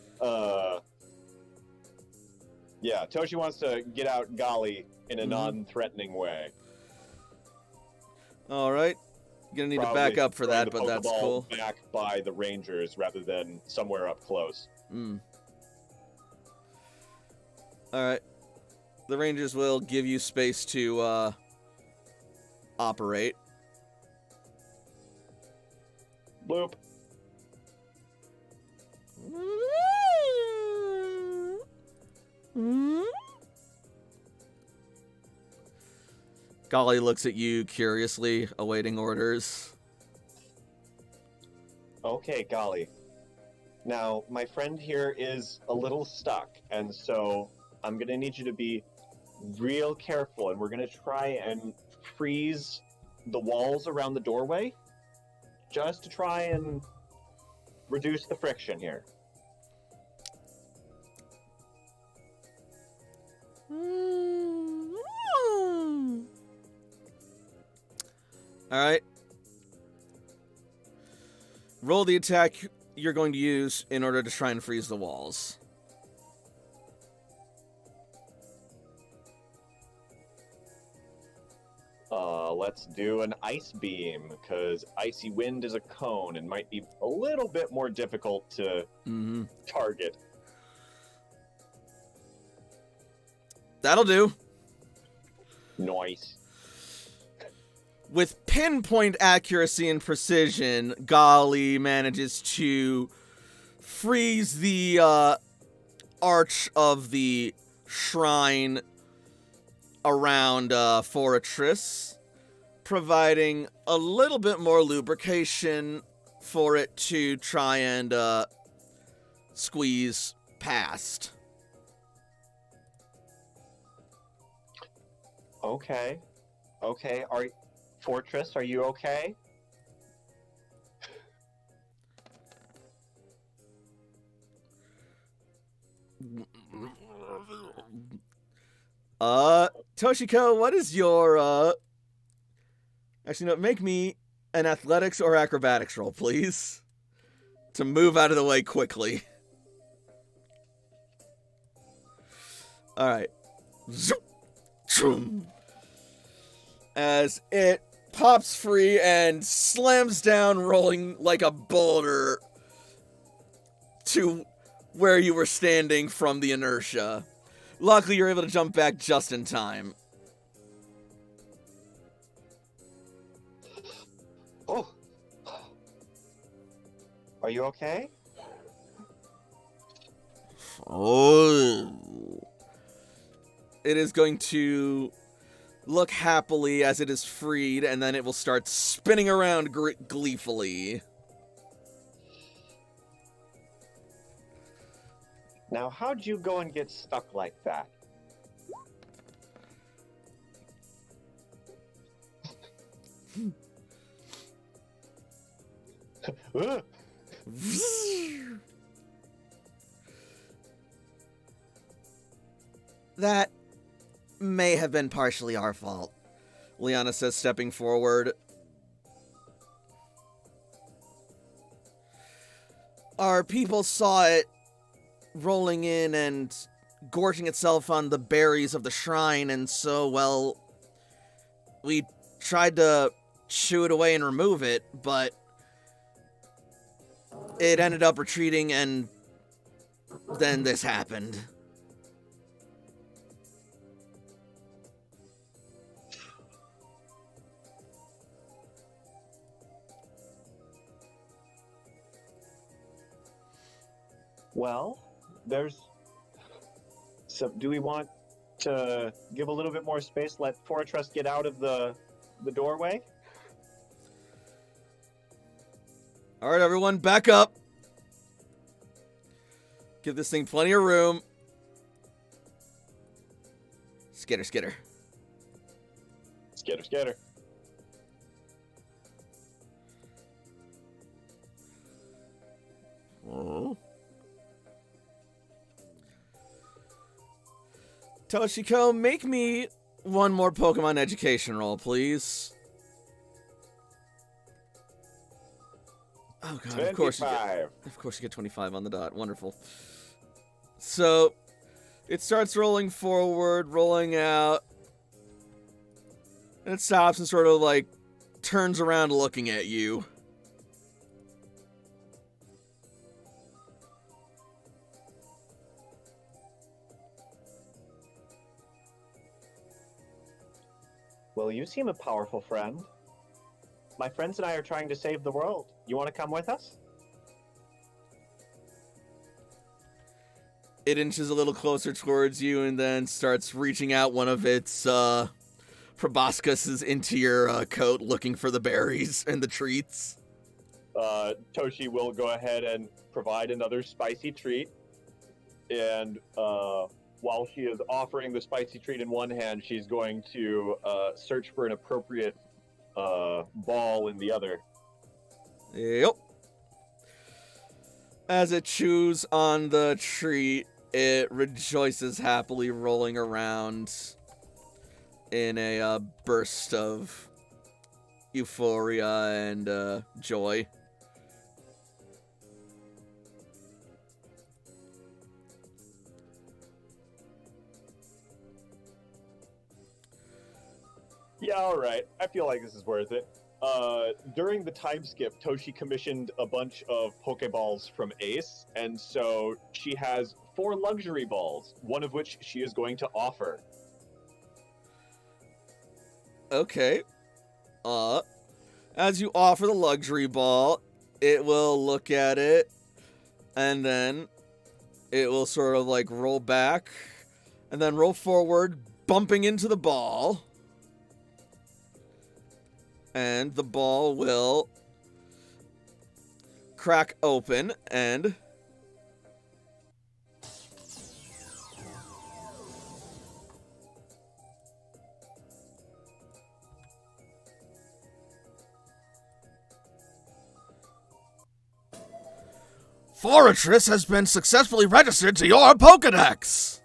Yeah, Toshi wants to get out Gali in a non-threatening way. Alright. You're gonna need to back up for that, but that's cool. Back by the Rangers rather than somewhere up close. Alright. The Rangers will give you space to operate. Bloop. Golly looks at you curiously, awaiting orders. Okay, Golly. Now, my friend here is a little stuck, and so I'm gonna need you to be real careful, and we're gonna try and freeze the walls around the doorway, just to try and reduce the friction here. Alright. Roll the attack you're going to use in order to try and freeze the walls. Let's do an ice beam, because icy wind is a cone and might be a little bit more difficult to target. That'll do. Nice. With pinpoint accuracy and precision, Gali manages to freeze the arch of the shrine around Fortress, providing a little bit more lubrication for it to try and squeeze past. Okay. Okay. Fortress, are you okay? Toshiko, what is your, actually, no, make me an athletics or acrobatics roll, please. To move out of the way quickly. Alright. As it pops free and slams down, rolling like a boulder to where you were standing from the inertia. Luckily, you're able to jump back just in time. Are you okay? Oh. It is going to look happily as it is freed, and then it will start spinning around gleefully. Now, how'd you go and get stuck like that? That may have been partially our fault, Liana says, stepping forward. Our people saw it rolling in and gorging itself on the berries of the shrine, and so, well, we tried to shoo it away and remove it, but it ended up retreating, and then this happened. Well, so do we want to give a little bit more space, let Fortress get out of the doorway? All right, everyone, back up. Give this thing plenty of room. Skitter, skitter. Skitter, skitter. Oh. Toshiko, make me one more Pokemon education roll, please. Oh god, 25. Of course you get 25 on the dot. Wonderful. So, it starts rolling forward, rolling out, and it stops and sort of like turns around looking at you. Well, you seem a powerful friend. My friends and I are trying to save the world. You want to come with us? It inches a little closer towards you and then starts reaching out one of its proboscises into your coat looking for the berries and the treats. Toshi will go ahead and provide another spicy treat. And while she is offering the spicy treat in one hand, she's going to search for an appropriate ball in the other. Yep. As it chews on the treat, it rejoices happily, rolling around in a burst of euphoria and joy. Yeah, all right. I feel like this is worth it. During the time skip, Toshi commissioned a bunch of Pokeballs from Ace, and so she has 4 luxury balls, one of which she is going to offer. Okay. As you offer the luxury ball, it will look at it, and then it will sort of like roll back, and then roll forward, bumping into the ball. And the ball will crack open and Fortress has been successfully registered to your Pokedex.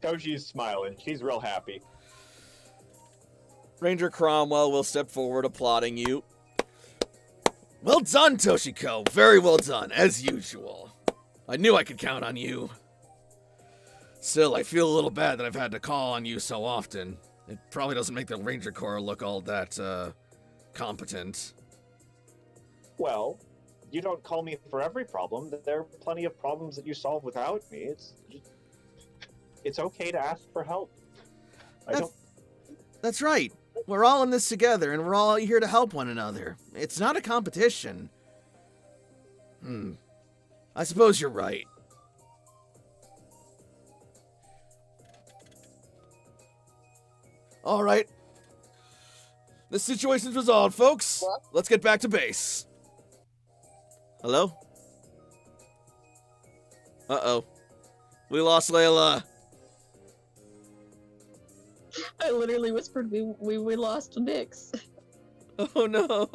Toshi's smiling. She's real happy. Ranger Cromwell will step forward, applauding you. Well done, Toshiko. Very well done, as usual. I knew I could count on you. Still, I feel a little bad that I've had to call on you so often. It probably doesn't make the Ranger Corps look all that, competent. Well, you don't call me for every problem. There are plenty of problems that you solve without me. It's just... it's okay to ask for help. That's right. We're all in this together, and we're all here to help one another. It's not a competition. I suppose you're right. All right. The situation's resolved, folks. What? Let's get back to base. Hello? Uh-oh. We lost Layla. I literally whispered we lost Nyx. Oh, no.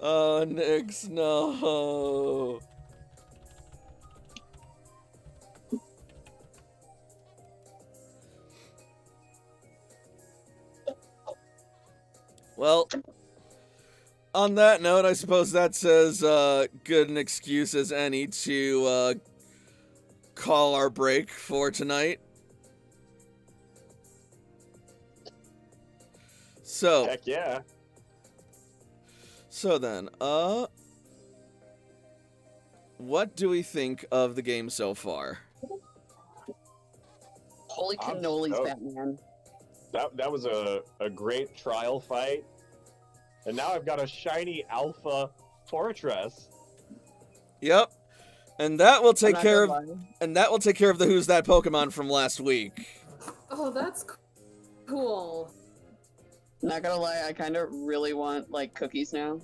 Oh, Nyx, no. Well, on that note, I suppose that's as good an excuse as any to call our break for tonight. So, Heck yeah. so then, what do we think of the game so far? Holy I'm cannolis, stoked. Batman. That was a great trial fight. And now I've got a shiny alpha fortress. Yep. And that will take I'm not care of gonna lie. the Who's That Pokemon from last week. Oh, that's cool. Not gonna lie, I kind of really want like cookies now.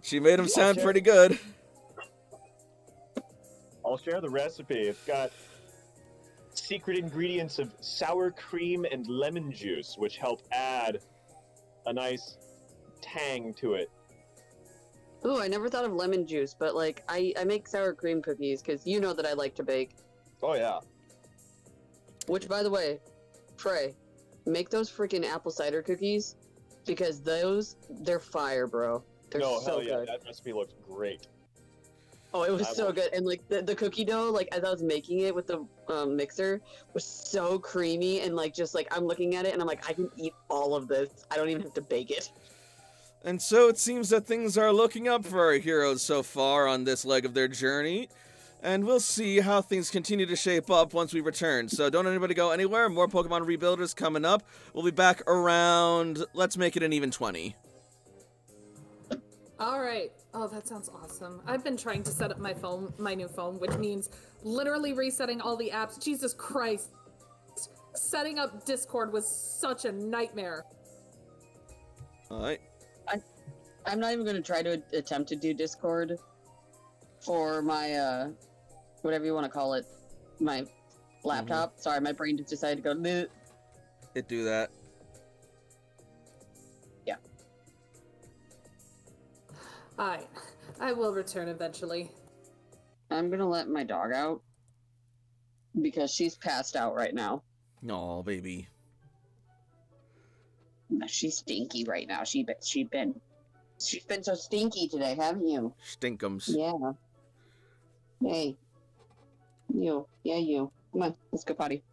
She made them sound Okay. pretty good. I'll share the recipe. It's got secret ingredients of sour cream and lemon juice, which help add a nice tang to it. Ooh, I never thought of lemon juice, but like I make sour cream cookies because you know that I like to bake. Oh yeah. Which, by the way, Trey, make those freaking apple cider cookies because they're fire, bro. They're No, so hell yeah, good. that recipe looks great. Oh, it was I so will- good, and like the cookie dough, like as I was making it with the mixer, was so creamy, and like just like I'm looking at it, and I'm like, I can eat all of this. I don't even have to bake it. And so it seems that things are looking up for our heroes so far on this leg of their journey. And we'll see how things continue to shape up once we return. So don't anybody go anywhere. More Pokemon Rebuilders coming up. We'll be back around, let's make it an even 20. All right. Oh, that sounds awesome. I've been trying to set up my new phone, which means literally resetting all the apps. Jesus Christ. Setting up Discord was such a nightmare. Alright. I'm not even going to try to attempt to do Discord for my whatever you want to call it, my laptop. Sorry, my brain just decided to go. Bleh. It do that. I will return eventually. I'm gonna let my dog out because she's passed out right now. Aw, baby. She's stinky right now. She's been so stinky today, haven't you? Stinkums. Yeah. Hey. You. Yeah, you. Come on, let's go potty.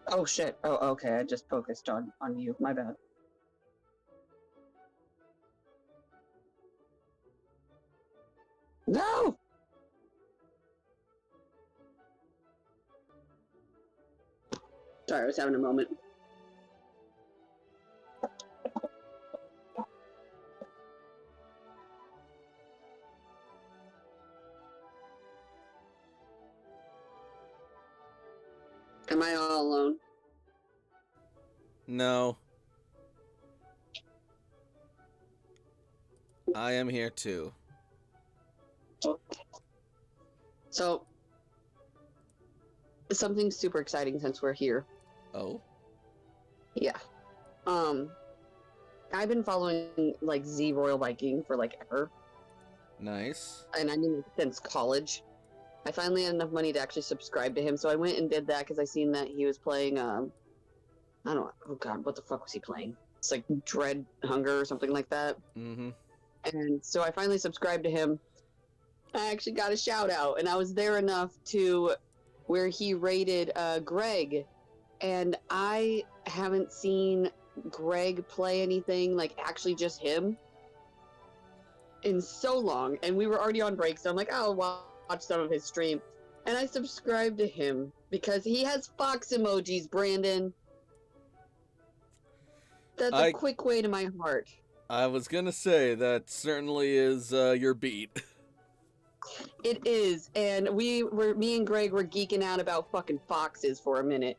Oh shit. Oh, okay. I just focused on you. My bad. No! Sorry, I was having a moment. Am I all alone? No. I am here too. So, something super exciting since we're here. Oh? Yeah. I've been following like Z Royal Viking for like ever, and I mean since college. I finally had enough money to actually subscribe to him, so I went and did that because I seen that he was playing. I don't know. Oh God, what the fuck was he playing? It's like Dread Hunger or something like that. Mm-hmm. And so I finally subscribed to him. I actually got a shout out, and I was there enough to where he rated Greg, and I haven't seen Greg play anything like actually just him in so long, and we were already on break, so I'm like, I'll watch some of his stream, and I subscribed to him because he has fox emojis. Brandon, that's a quick way to my heart. I was gonna say that certainly is your beat. It is, and me and Greg were geeking out about fucking foxes for a minute,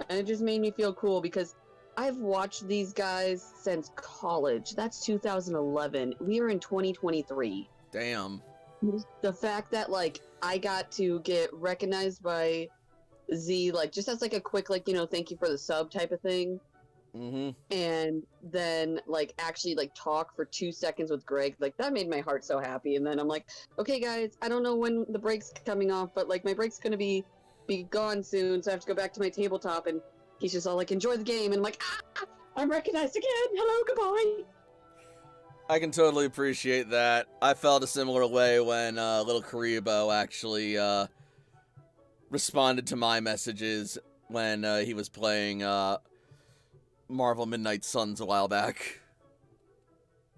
and it just made me feel cool because I've watched these guys since college. That's 2011. We are in 2023. Damn. The fact that like I got to get recognized by Z, like just as like a quick like thank you for the sub type of thing, Mm-hmm. and then like actually like talk for 2 seconds with Greg, like that made my heart so happy. And then I'm like, okay guys, I don't know when the break's coming off, but like my break's gonna be gone soon, so I have to go back to my tabletop. And he's just all like, enjoy the game, and I'm like, I'm recognized again. Hello, goodbye. I can totally appreciate that. I felt a similar way when little Karibo actually responded to my messages when he was playing Marvel Midnight Suns a while back.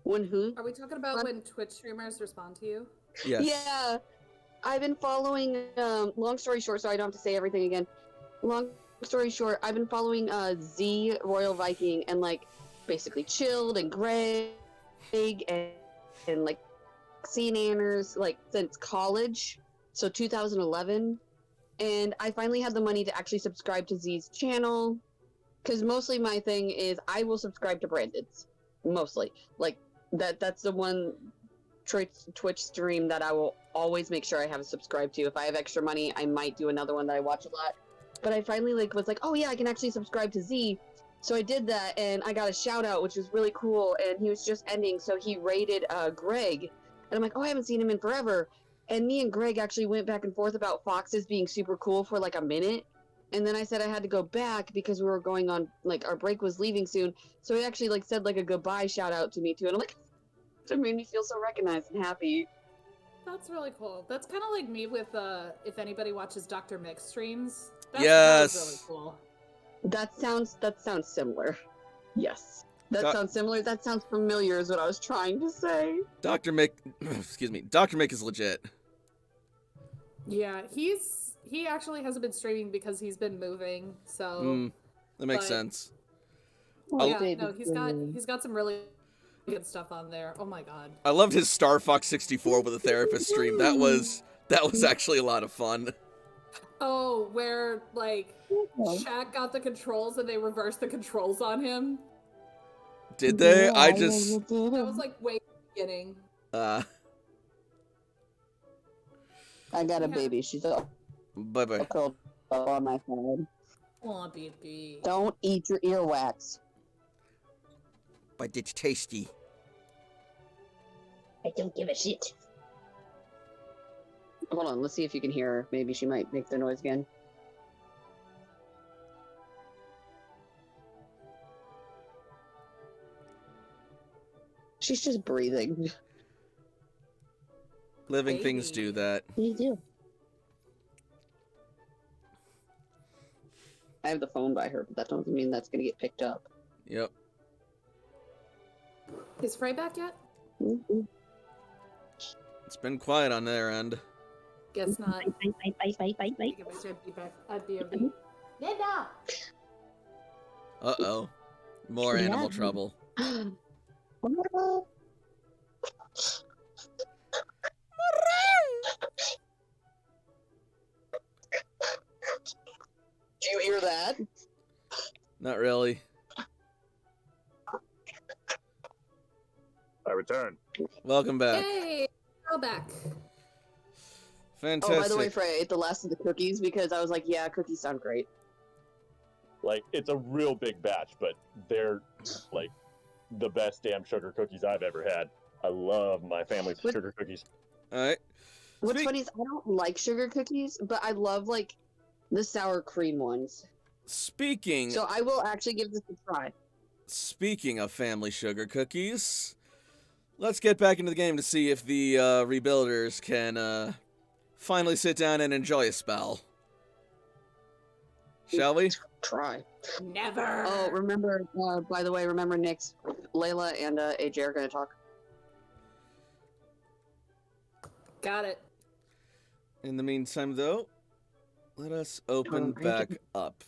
When who? Are we talking about when Twitch streamers respond to you? Yes. Yeah, I've been following. Long story short, so I don't have to say everything again. Long story short, I've been following Z Royal Viking and like basically Chilled and Greg and like CNNers like since college, so 2011. And I finally had the money to actually subscribe to Z's channel, because mostly my thing is I will subscribe to Brandon's. Mostly. Like, that's the one Twitch stream that I will always make sure I have subscribed to. If I have extra money, I might do another one that I watch a lot. But I finally was like, oh yeah, I can actually subscribe to Z. So I did that, and I got a shout out, which was really cool, and he was just ending, so he rated Greg. And I'm like, oh, I haven't seen him in forever. And me and Greg actually went back and forth about foxes being super cool for like a minute. And then I said I had to go back because we were going on, like, our break was leaving soon. So he actually, like, said, like, a goodbye shout out to me, too. And I'm like, it made me feel so recognized and happy. That's really cool. That's kind of like me with, if anybody watches Dr. Mix streams. That Yes. was really cool. That sounds similar. Yes. That sounds similar. That sounds familiar is what I was trying to say. Dr. Mick, excuse me, Dr. Mick is legit. Yeah, he actually hasn't been streaming because he's been moving, so that makes sense. Yeah, no, he's got some really good stuff on there. Oh my god. I loved his Star Fox 64 with a therapist stream. That was actually a lot of fun. Oh, where like Shaq got the controls and they reversed the controls on him. Did they? Yeah, That was like way beginning. I got a baby. She's all Bye-bye. curled up on my side. Aw, baby. Don't eat your earwax. But it's tasty. I don't give a shit. Hold on, let's see if you can hear her. Maybe she might make the noise again. She's just breathing. Living things do that. You do. I have the phone by her, but that doesn't mean that's gonna get picked up. Yep. Is Frey back yet? Mm-hmm. It's been quiet on their end. Guess not. Bye. I wish I'd be back. I'd be Linda! Uh-oh. More Yeah. animal trouble. Do you hear that? Not really. I return. Welcome back. Hey! Girl back. Fantastic. Oh, by the way, Frey, I ate the last of the cookies because I was like, yeah, cookies sound great. Like, it's a real big batch, but they're, like, the best damn sugar cookies I've ever had. I love my family's What- sugar cookies. Alright. What's funny is I don't like sugar cookies, but I love, like, the sour cream ones. Speaking So I will actually give this a try. Speaking of family sugar cookies, let's get back into the game to see if the rebuilders can finally sit down and enjoy a spell. Shall we? Try. Never! Oh, remember, by the way, remember Nick's, Layla and AJ are going to talk. Got it. In the meantime, though, let us open back up.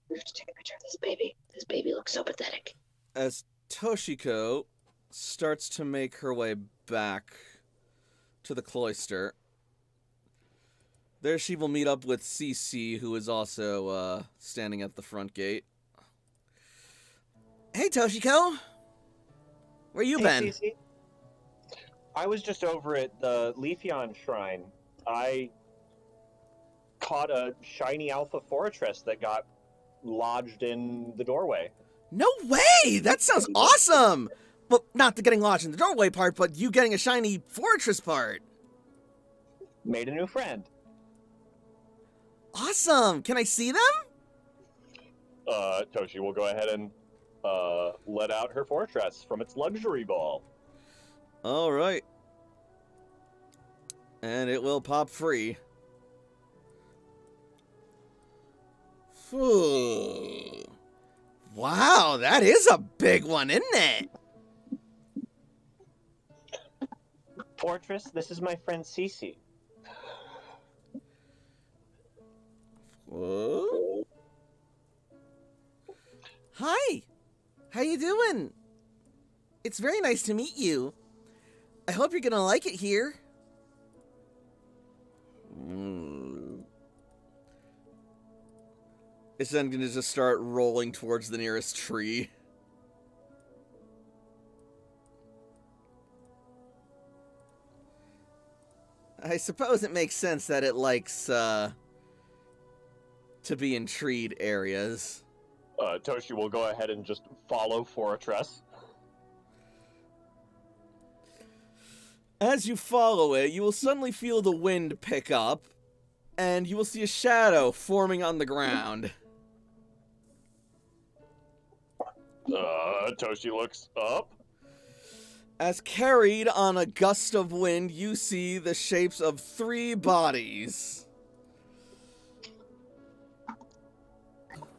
We have to take a picture of this baby. This baby looks so pathetic. As Toshiko starts to make her way back to the cloister, there she will meet up with Cece, who is also standing at the front gate. Hey, Toshiko! Where you been? Cece. I was just over at the Leafeon Shrine. I caught a shiny alpha fortress that got lodged in the doorway. No way! That sounds awesome! Well, not the getting lodged in the doorway part, but you getting a shiny fortress part. Made a new friend. Awesome! Can I see them? Toshi will go ahead and let out her fortress from its luxury ball. Alright. And it will pop free. Phew. Wow, that is a big one, isn't it? Fortress, this is my friend Cece. Whoa. Hi. How you doing? It's very nice to meet you. I hope you're gonna like it here. It's then gonna just start rolling towards the nearest tree. I suppose it makes sense that it likes, to be in treed areas. Toshi will go ahead and just follow Fortress. As you follow it, you will suddenly feel the wind pick up, and you will see a shadow forming on the ground. Toshi looks up. As carried on a gust of wind, you see the shapes of 3 bodies.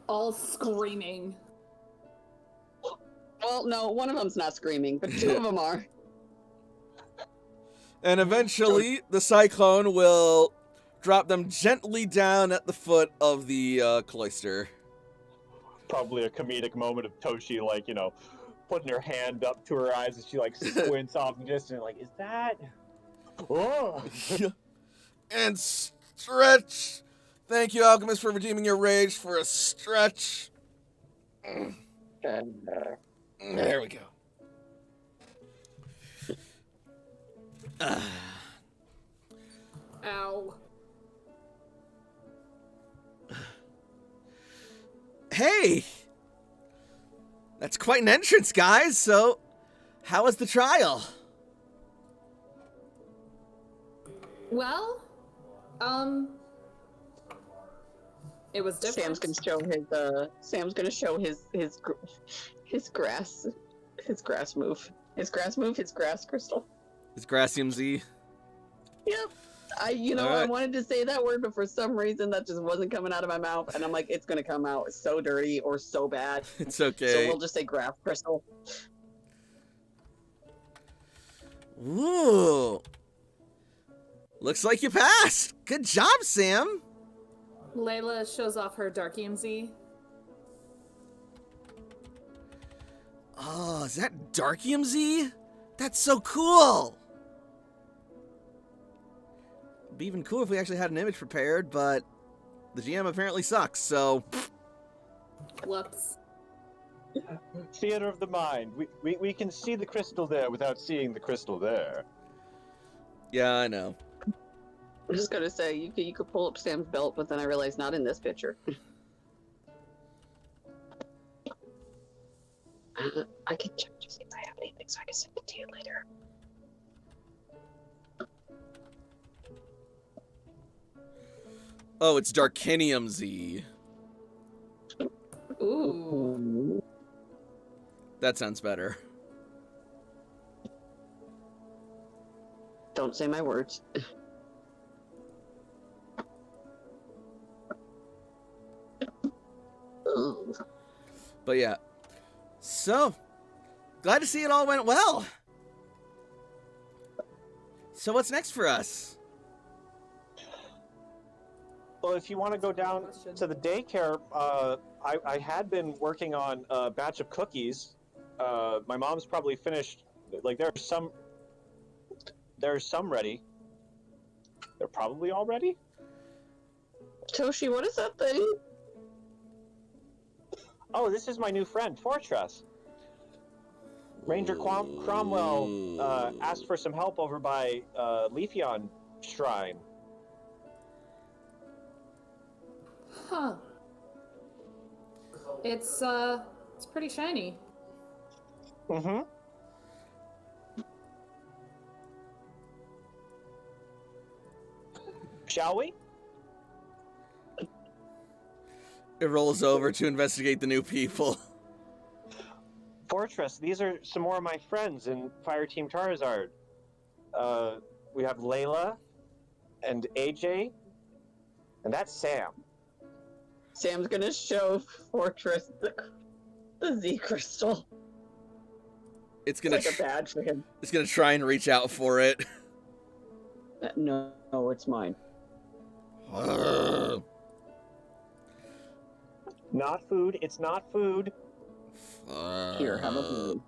All screaming. Well, no, one of them's not screaming, but 2 of them are. And eventually, the cyclone will drop them gently down at the foot of the cloister. Probably a comedic moment of Toshi, like, you know, putting her hand up to her eyes as she, like, squints off and just, like, is that? Oh! And stretch! Thank you, Alchemist, for redeeming your rage for a stretch. There we go. Ow. Hey! That's quite an entrance, guys, so how was the trial? Well, it was different. Sam's gonna show his grass move. His grass crystal. Is Grassium Z? Yep. I All right. wanted to say that word, but for some reason that just wasn't coming out of my mouth, and I'm like, it's gonna come out so dirty or so bad. It's So okay. we'll just say graph crystal. Ooh. Looks like you passed. Good job, Sam. Layla shows off her Dark EMZ. Oh, is that Dark EMZ? That's so cool. It'd be even cool if we actually had an image prepared, but the GM apparently sucks, so... Whoops. Theater of the mind. We can see the crystal there without seeing the crystal there. Yeah, I know. I'm just gonna say you could pull up Sam's belt, but then I realized not in this picture. I can check to see if I have anything, so I can send it to you later. Oh, it's Darkinium Z. Ooh. That sounds better. Don't say my words. But yeah. So, glad to see it all went well. So what's next for us? Well, if you want to go down to the daycare, I had been working on a batch of cookies. My mom's probably finished. Like there's some ready. They're probably all ready. Toshi, what is that thing? Oh, this is my new friend, Fortress. Ranger Cromwell asked for some help over by Leafeon Shrine. Huh. It's pretty shiny. Mm-hmm. Shall we? It rolls over to investigate the new people. Fortress, these are some more of my friends in Fire Team Charizard. We have Layla and AJ, and that's Sam. Sam's gonna show Fortress the Z crystal. It's gonna It's like a badge for him. it's gonna try and reach out for it. No, it's mine. Not food. It's not food. Here, have a balloon.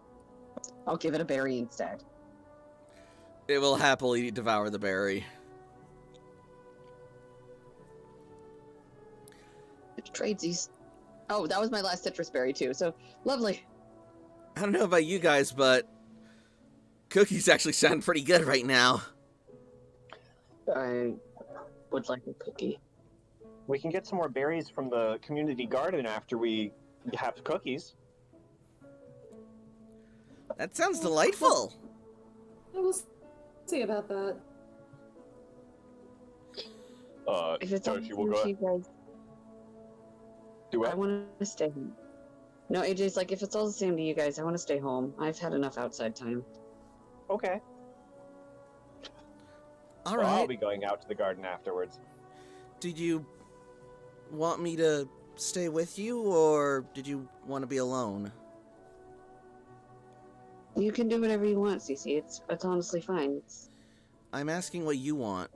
I'll give it a berry instead. It will happily devour the berry. Tradesies. Oh, that was my last citrus berry too, so lovely. I don't know about you guys, but cookies actually sound pretty good right now. I would like a cookie. We can get some more berries from the community garden after we have cookies. That sounds delightful. We'll see about that. If it's all Toshi, we'll go. you guys, Do I what? want to stay home. No, AJ's like, if it's all the same to you guys, I want to stay home. I've had enough outside time. Okay. All Well, I'll right. be going out to the garden afterwards. Did you want me to stay with you, or did you want to be alone? You can do whatever you want, Cece. It's honestly fine. I'm asking what you want.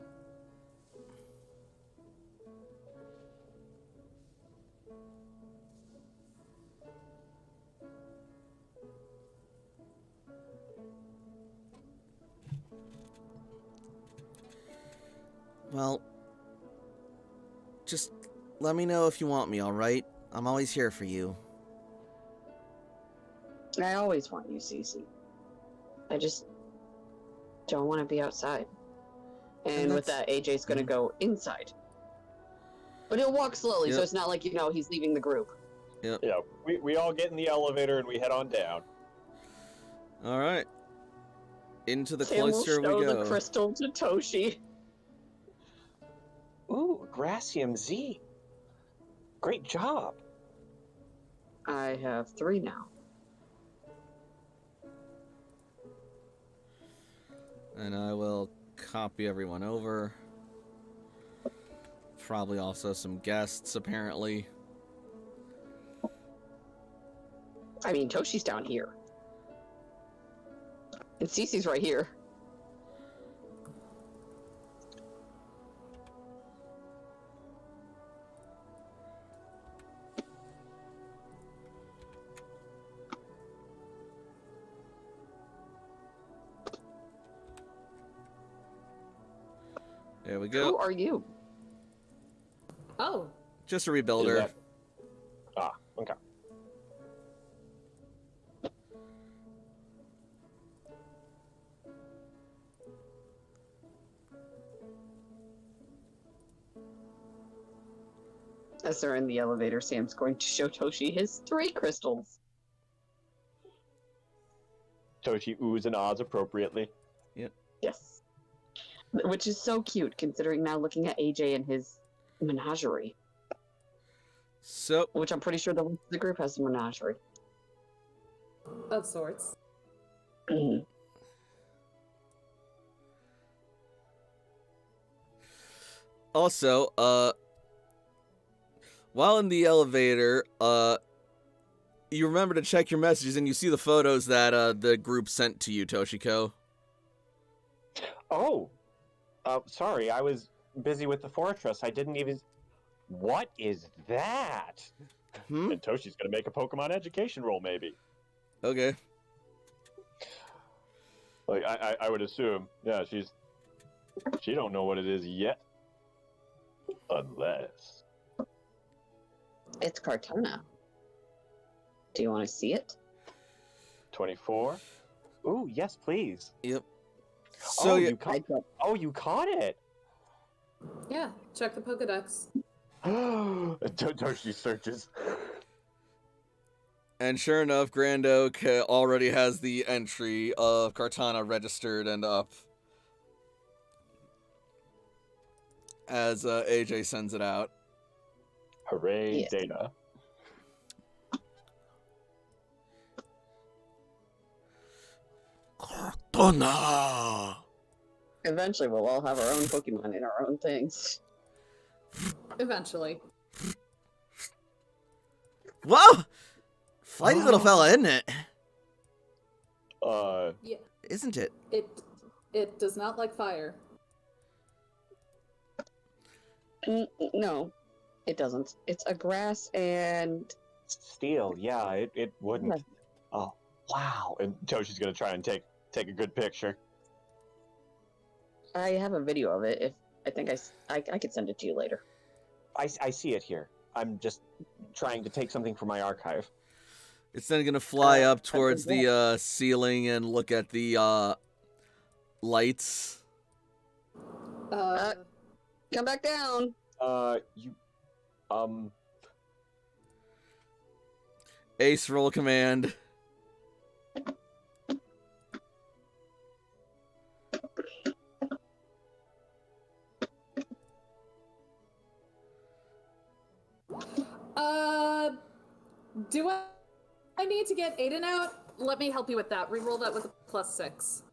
Well, just let me know if you want me, alright? I'm always here for you. I always want you, Cece. I just don't want to be outside. And with that, AJ's gonna go inside. But he'll walk slowly, so Yep. it's not like, he's leaving the group. Yep. Yeah, we all get in the elevator and we head on down. Alright. Into the Sam will cloister show we the go. crystal to Toshi. Ooh, Gracium Z. Great job. I have 3 now. And I will copy everyone over. Probably also some guests, apparently. I mean, Toshi's down here. And Cece's right here. There we Who go. are you? Oh, Just a Is rebuilder. that- Ah, okay. As they're in the elevator, Sam's going to show Toshi his 3 crystals. Toshi oohs and ahs appropriately. Yes. Which is so cute, considering now looking at AJ and his menagerie. So, Which I'm pretty sure the group has a menagerie. of sorts. also, while in the elevator, you remember to check your messages and you see the photos that the group sent to you, Toshiko. Oh, sorry, I was busy with the fortress. I didn't even. What is that? Hmm? And Toshi's gonna make a Pokemon education roll, maybe. Okay. Like I would assume, yeah, she don't know what it is yet, unless. It's Kartana. Do you want to see it? 24. Ooh, yes, please. Yep. Oh, So, you caught it. Yeah, check the Pokedex. Toshi searches. and sure enough, Grand Oak already has the entry of Kartana registered and up. As AJ sends it out. Hooray, Yes. data. Kartana! Eventually, we'll all have our own Pokemon and our own things. Eventually. Whoa! Flighty little fella, isn't it? Yeah, Isn't it? it does not like fire. No, it doesn't. It's a grass and Steel, yeah, it wouldn't. Yeah. Oh, wow. And Toshi's gonna try and take a good picture. I have a video of it. If I think I could send it to you later. I see it here. I'm just trying to take something from my archive. It's then gonna fly up that's towards a the ceiling and look at the lights. Come back down. You, Ace roll command. Do I need to get Aiden out? Let me help you with that. Reroll that with a +6.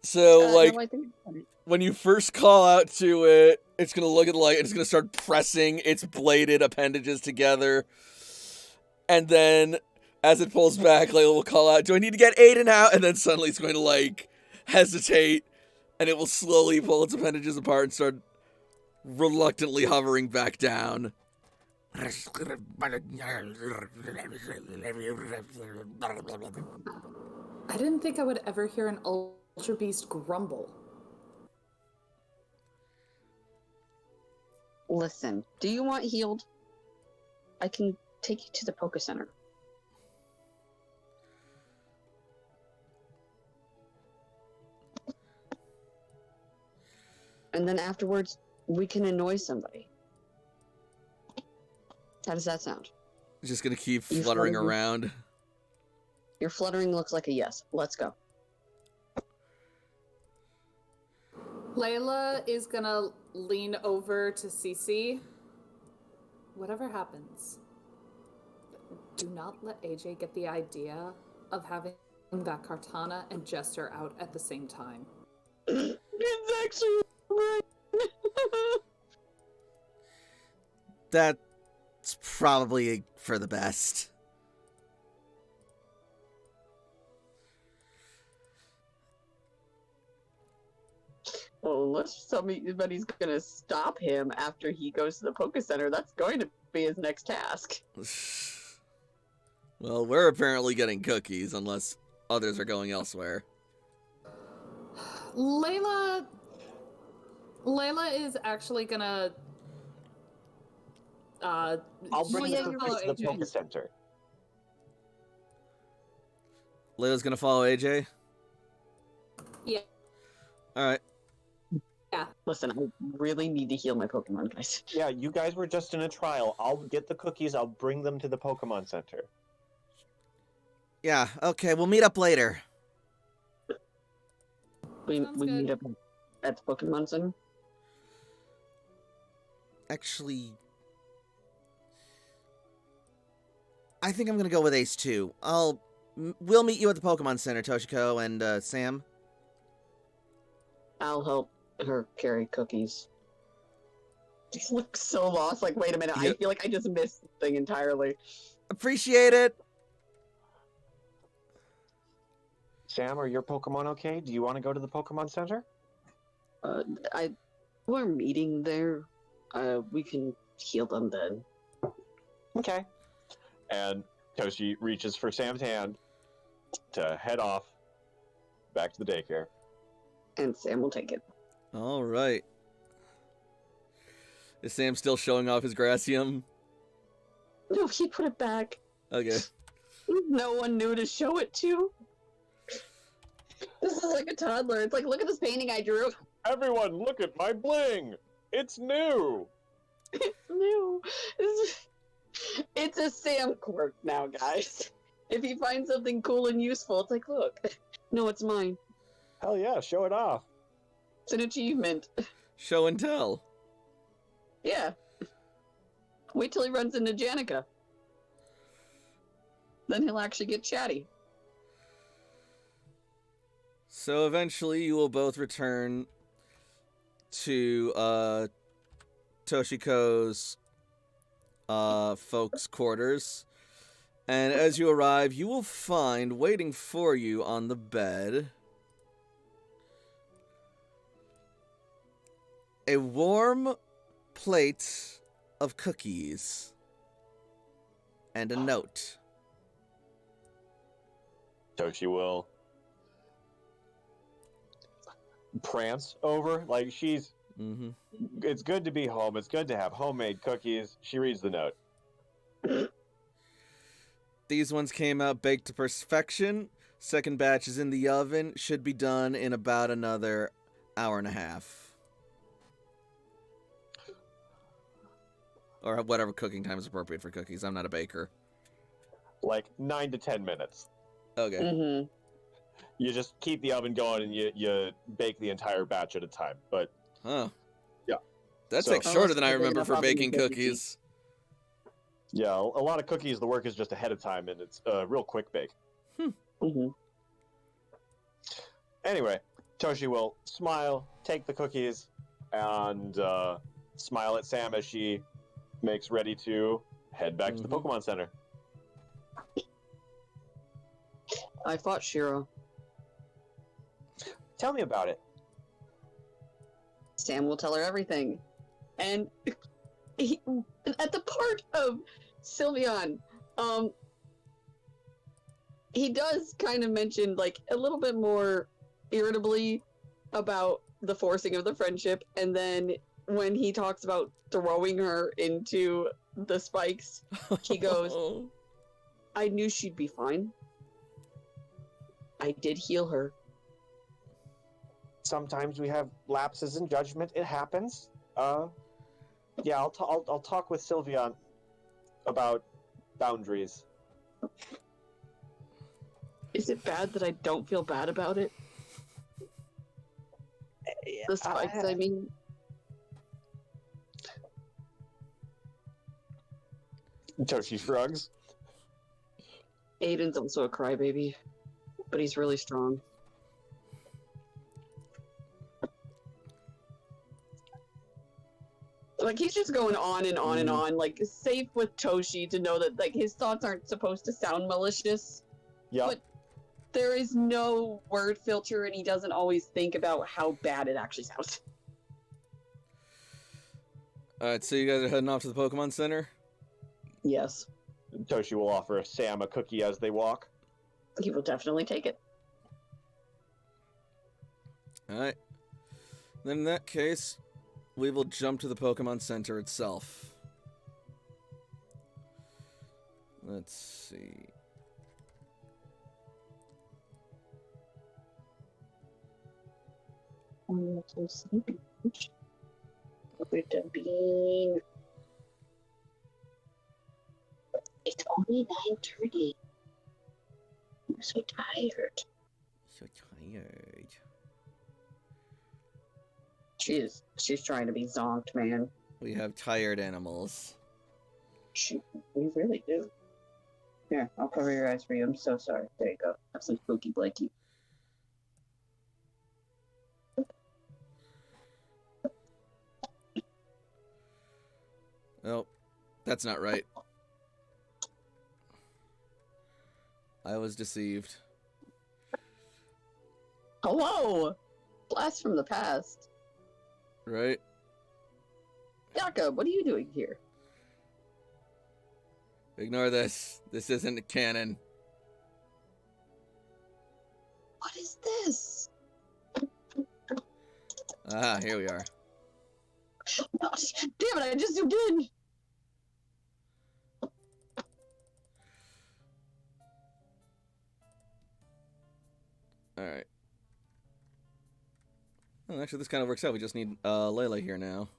So, like, no, I think about it. when you first call out to it, it's gonna look at the light and it's gonna start pressing its bladed appendages together. And then, as it pulls back, Layla will call out, "Do I need to get Aiden out?" And then suddenly it's going to, like, hesitate, and it will slowly pull its appendages apart and start reluctantly hovering back down. I didn't think I would ever hear an Ultra Beast grumble. Listen, do you want healed? I can take you to the Poke Center. And then afterwards, we can annoy somebody. How does that sound? It's just gonna keep You fluttering flutter. around. Your fluttering looks like a yes. Let's go. Layla is gonna lean over to Cece whatever happens, do not let AJ get the idea of having that Kartana and Jester out at the same time. It's actually right. That's probably for the best. Well, unless somebody's gonna stop him after he goes to the Poké Center, that's going to be his next task. Well, we're apparently getting cookies, unless others are going elsewhere. Layla is actually gonna I'll bring yeah, the you're cookies right, to the AJ. Poké Center. Layla's gonna follow AJ? Yeah. Alright. Listen, I really need to heal my Pokemon, guys. Yeah, you guys were just in a trial. I'll get the cookies. I'll bring them to the Pokemon Center. Yeah, okay, we'll meet up later. We Sounds we good. meet up at the Pokemon Center. Actually, I think I'm gonna go with Ace too. We'll meet you at the Pokemon Center, Toshiko and Sam. I'll help her carry cookies. She looks so lost. Like, wait a minute. I Yep. feel like I just missed the thing entirely. Appreciate it. Sam, are your Pokemon okay? Do you want to go to the Pokemon Center? We're meeting there. We can heal them then. Okay. And Toshi reaches for Sam's hand to head off back to the daycare. And Sam will take it. All right. Is Sam still showing off his Gracium? No, he put it back. Okay. No one knew to show it to. This is like a toddler. It's like, look at this painting I drew. Everyone, look at my bling! It's new! It's new. It's a Sam quirk now, guys. If he finds something cool and useful, it's like, look. No, it's mine. Hell yeah, show it off. It's an achievement. Show and tell. Yeah. Wait till he runs into Janica. Then he'll actually get chatty. So eventually you will both return to Toshiko's folks' quarters. And as you arrive, you will find waiting for you on the bed a warm plate of cookies and a note. Toshi will prance over, like she's... Mm-hmm. It's good to be home. It's good to have homemade cookies. She reads the note. These ones came out baked to perfection. Second batch is in the oven. Should be done in about another hour and a half. Or whatever cooking time is appropriate for cookies. I'm not a baker. Like 9 to 10 minutes. Okay. Mm-hmm. You just keep the oven going and you bake the entire batch at a time. But Huh. Yeah. That's So- like shorter than I Big remember enough for oven to baking bake cookies. yeah, a lot of cookies, the work is just ahead of time and it's a real quick bake. Mm-hmm. Anyway, Toshi will smile, take the cookies, and smile at Sam as she makes ready to head back to the Mhm. Pokemon Center. I fought Shiro. Tell me about it. Sam will tell her everything. And at the part of Sylveon, he does kind of mention, like, a little bit more irritably about the forcing of the friendship, and then when he talks about throwing her into the spikes, he goes, I knew she'd be fine. I did heal her. Sometimes we have lapses in judgment. It happens. Yeah, I'll talk with Sylveon about boundaries. Is it bad that I don't feel bad about it? The spikes, I mean. Toshi shrugs. Aiden's also a crybaby, but he's really strong. Like, he's just going on and on and on, like, safe with Toshi to know that, like, his thoughts aren't supposed to sound malicious. Yep. But there is no word filter, and he doesn't always think about how bad it actually sounds. Alright, so you guys are heading off to the Pokemon Center? Yes. Toshi will offer Sam a cookie as they walk. He will definitely take it. Alright. Then in that case, we will jump to the Pokemon Center itself. Let's see. So sleepy. With the bean. It's only 9:30. I'm so tired. So tired. She's trying to be zonked, man. We have tired animals. We really do. Here, I'll cover your eyes for you. I'm so sorry. There you go. Have some spooky blankie. Oh, that's not right. I was deceived. Hello! Blast from the past. Right? Jakob, what are you doing here? Ignore this. This isn't canon. What is this? Ah, here we are. Oh, damn it, I just zoomed in! Alright. Well, actually, this kind of works out. We just need Layla here now.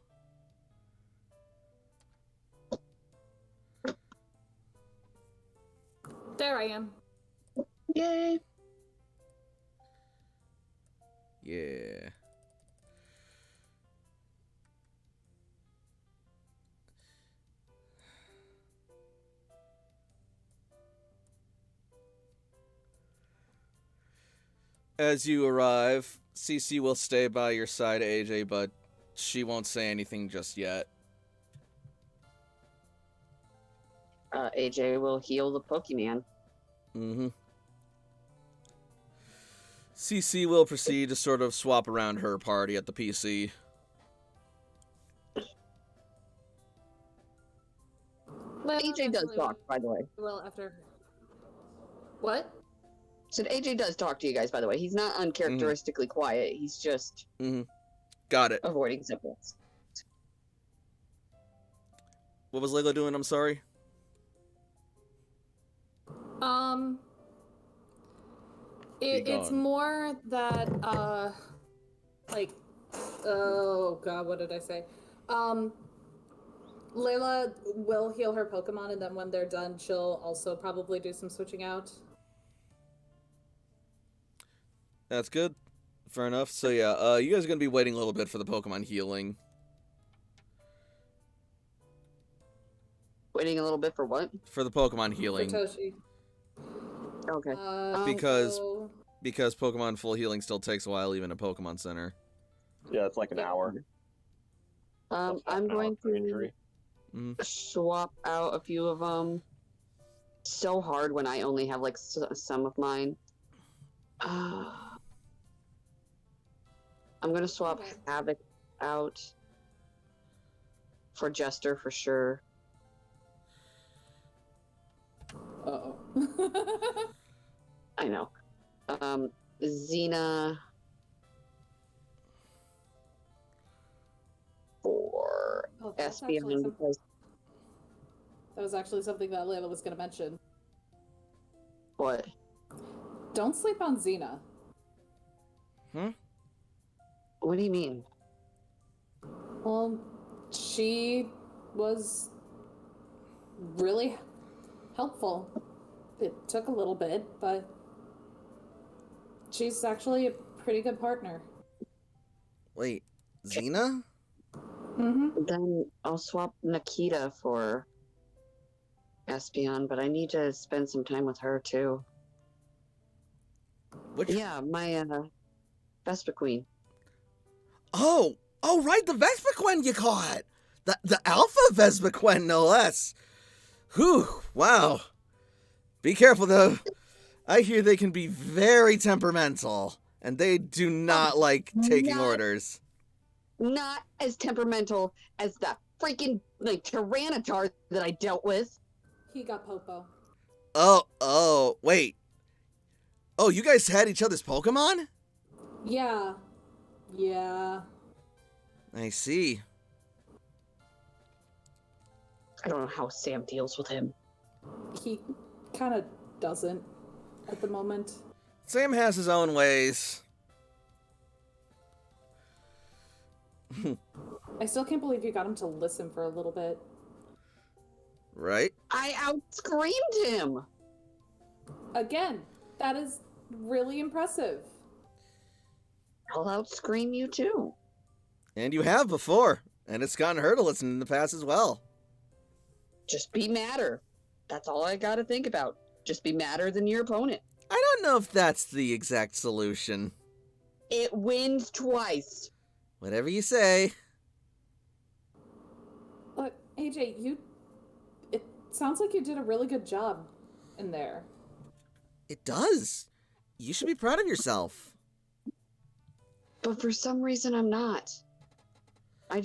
There I am. Yay! Yeah. As you arrive, Cece will stay by your side, AJ, but she won't say anything just yet. AJ will heal the Pokemon. Mm-hmm. CC will proceed to sort of swap around her party at the PC. Well, AJ does talk, by the way. Well, after. What? So AJ does talk to you guys, by the way. He's not uncharacteristically quiet. He's just Got it. avoiding symbols. What was Layla doing? I'm sorry. It's gone. more that like, oh god, what did I say? Layla will heal her Pokemon, and then when they're done, she'll also probably do some switching out. That's good. Fair enough. So yeah, you guys are gonna be waiting a little bit for the Pokemon healing. Waiting a little bit for what? For the Pokemon healing. For Toshi. Okay. Because So- because Pokemon full healing still takes a while, even at Pokemon Center. Yeah, it's like an hour. I'm An hour going for to injury. swap out a few of them. So hard when I only have like some of mine. I'm gonna swap Okay. Havoc out for Jester for sure. Uh-oh. I know. Xena for Oh, that's actually Espeon because that was actually something that Layla was going to mention. what? Don't sleep on Xena. What do you mean? Well, she was really helpful. It took a little bit, but she's actually a pretty good partner. Wait, Xena? Mm-hmm. Then I'll swap Nikita for Espeon, but I need to spend some time with her too. Which? Yeah, my Vespa Queen. Oh, right, the Vespaquen you caught. The Alpha Vespaquen, no less. Whew, wow. Be careful, though. I hear they can be very temperamental, and they do not like taking orders. Not as temperamental as that freaking Tyranitar that I dealt with. He got Popo. Oh, wait. Oh, you guys had each other's Pokemon? Yeah. I see. I don't know how Sam deals with him. He kind of doesn't at the moment. Sam has his own ways. I still can't believe you got him to listen for a little bit. Right? I outscreamed him. Again, that is really impressive. I'll outscream you too. And you have before, and it's gotten her to listen in the past as well. Just be madder. That's all I gotta think about. Just be madder than your opponent. I don't know if that's the exact solution. It wins twice. Whatever you say. Look, AJ, it sounds like you did a really good job in there. It does. You should be proud of yourself. But for some reason, I'm not. I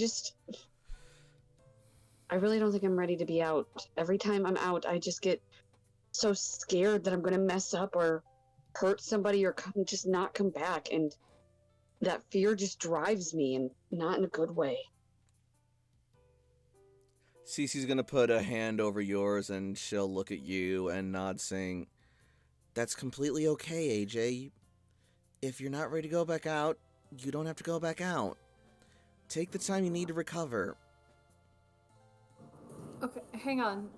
really don't think I'm ready to be out. Every time I'm out, I just get so scared that I'm going to mess up or hurt somebody or just not come back. And that fear just drives me, and not in a good way. Cece's gonna put a hand over yours and she'll look at you and nod, saying, "That's completely okay, AJ. If you're not ready to go back out, you don't have to go back out. Take the time you need to recover." Okay, hang on.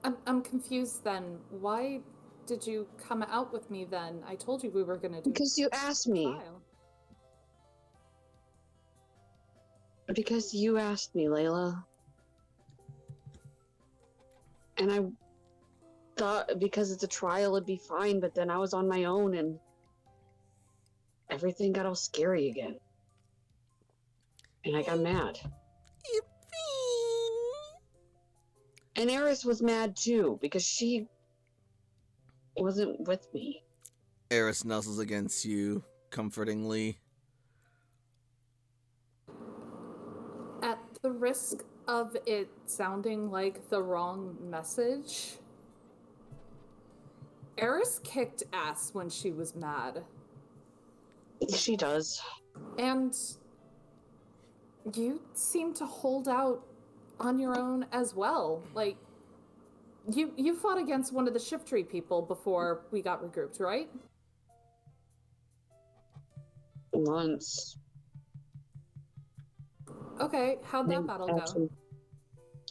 I'm confused then. Why did you come out with me then? I told you we were gonna do Because you asked me. trial. Because you asked me, Layla. And I thought because it's a trial it'd be fine, but then I was on my own and everything got all scary again. And I got mad. And Eris was mad too, because she wasn't with me. Eris nuzzles against you comfortingly. At the risk of it sounding like the wrong message, Eris kicked ass when she was mad. She does. And you seem to hold out on your own as well. Like, you fought against one of the Shiftry people before we got regrouped, right? Once. Okay, how'd that battle go?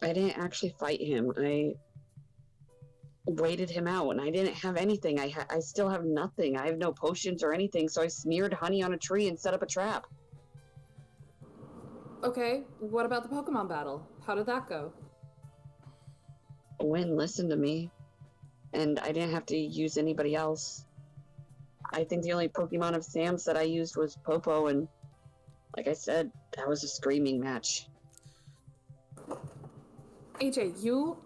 I didn't actually fight him. I waited him out, and I didn't have anything. I still have nothing. I have no potions or anything, so I smeared honey on a tree and set up a trap. Okay, what about the Pokemon battle? How did that go? Wynn listened to me, and I didn't have to use anybody else. I think the only Pokemon of Sam's that I used was Popo, and like I said, that was a screaming match. AJ, you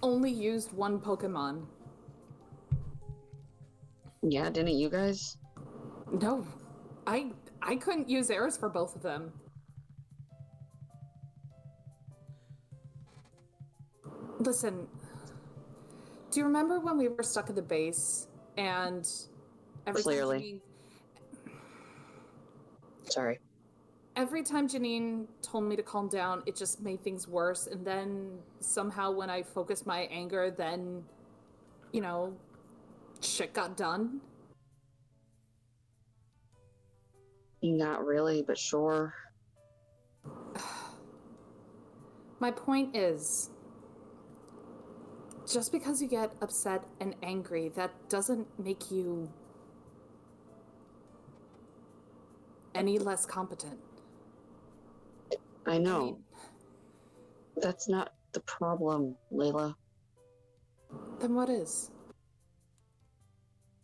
only used one Pokemon. Yeah, didn't you guys? No, I couldn't use Eris for both of them. Listen, do you remember when we were stuck at the base and Clearly. Sorry. Every time Janine told me to calm down, it just made things worse. And then somehow when I focused my anger, then, shit got done. Not really, but sure. My point is, just because you get upset and angry, that doesn't make you any less competent. I know. That's not the problem, Layla. Then what is?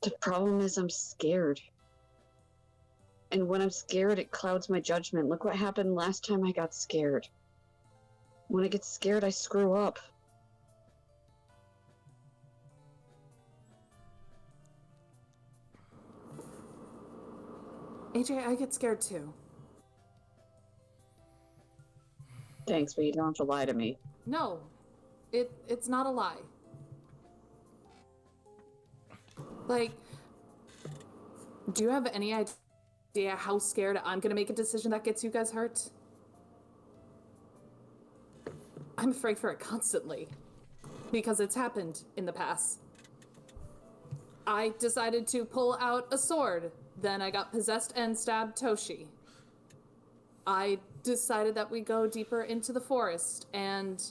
The problem is I'm scared. And when I'm scared, it clouds my judgment. Look what happened last time I got scared. When I get scared, I screw up. AJ, I get scared too. Thanks, but you don't have to lie to me. No, it's not a lie. Like, do you have any idea how scared I'm gonna make a decision that gets you guys hurt? I'm afraid for it constantly. Because it's happened in the past. I decided to pull out a sword. Then I got possessed and stabbed Toshi. I decided that we go deeper into the forest and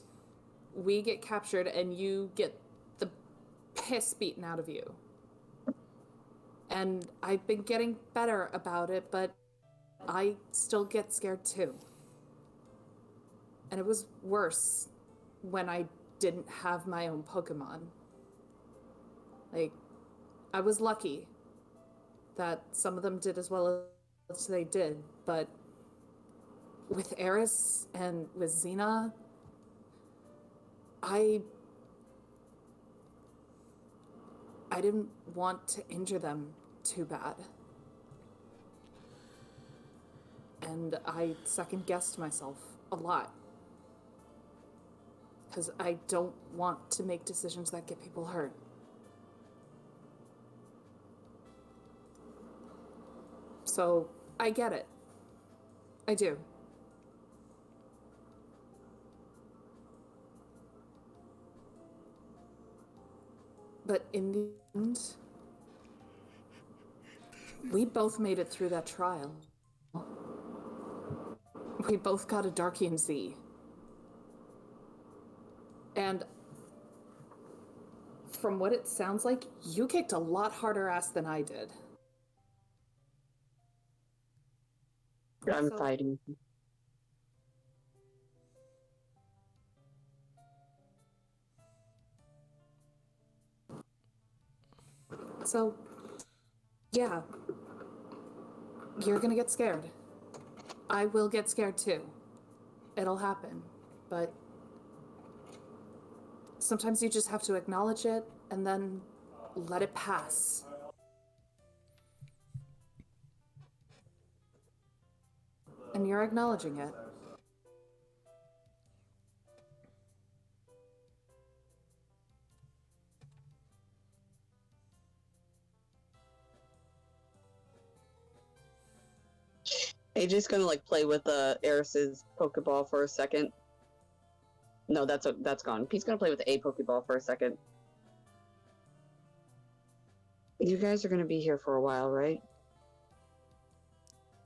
we get captured and you get the piss beaten out of you. And I've been getting better about it, but I still get scared too. And it was worse when I didn't have my own Pokemon. Like, I was lucky that some of them did as well as they did, but with Eris and with Xena, I didn't want to injure them too bad. And I second-guessed myself a lot. Because I don't want to make decisions that get people hurt. So, I get it. I do. But in the end, we both made it through that trial. We both got a Darkian Z. And from what it sounds like, you kicked a lot harder ass than I did. I'm fighting. So, yeah. You're gonna get scared. I will get scared too. It'll happen. But sometimes you just have to acknowledge it and then let it pass. And you're acknowledging it. AJ's gonna like play with Eris's Pokeball for a second. No, that's gone. He's gonna play with a Pokeball for a second. You guys are gonna be here for a while, right?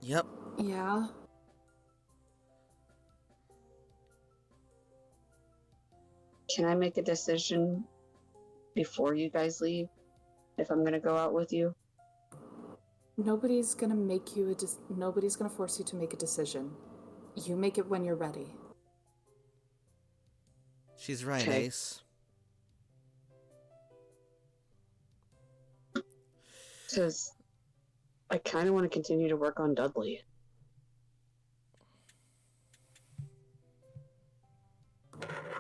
Yep. Yeah. Can I make a decision before you guys leave? If I'm gonna go out with you? Nobody's gonna make you nobody's gonna force you to make a decision. You make it when you're ready. She's right, Okay. Ace. Because I kind of want to continue to work on Dudley.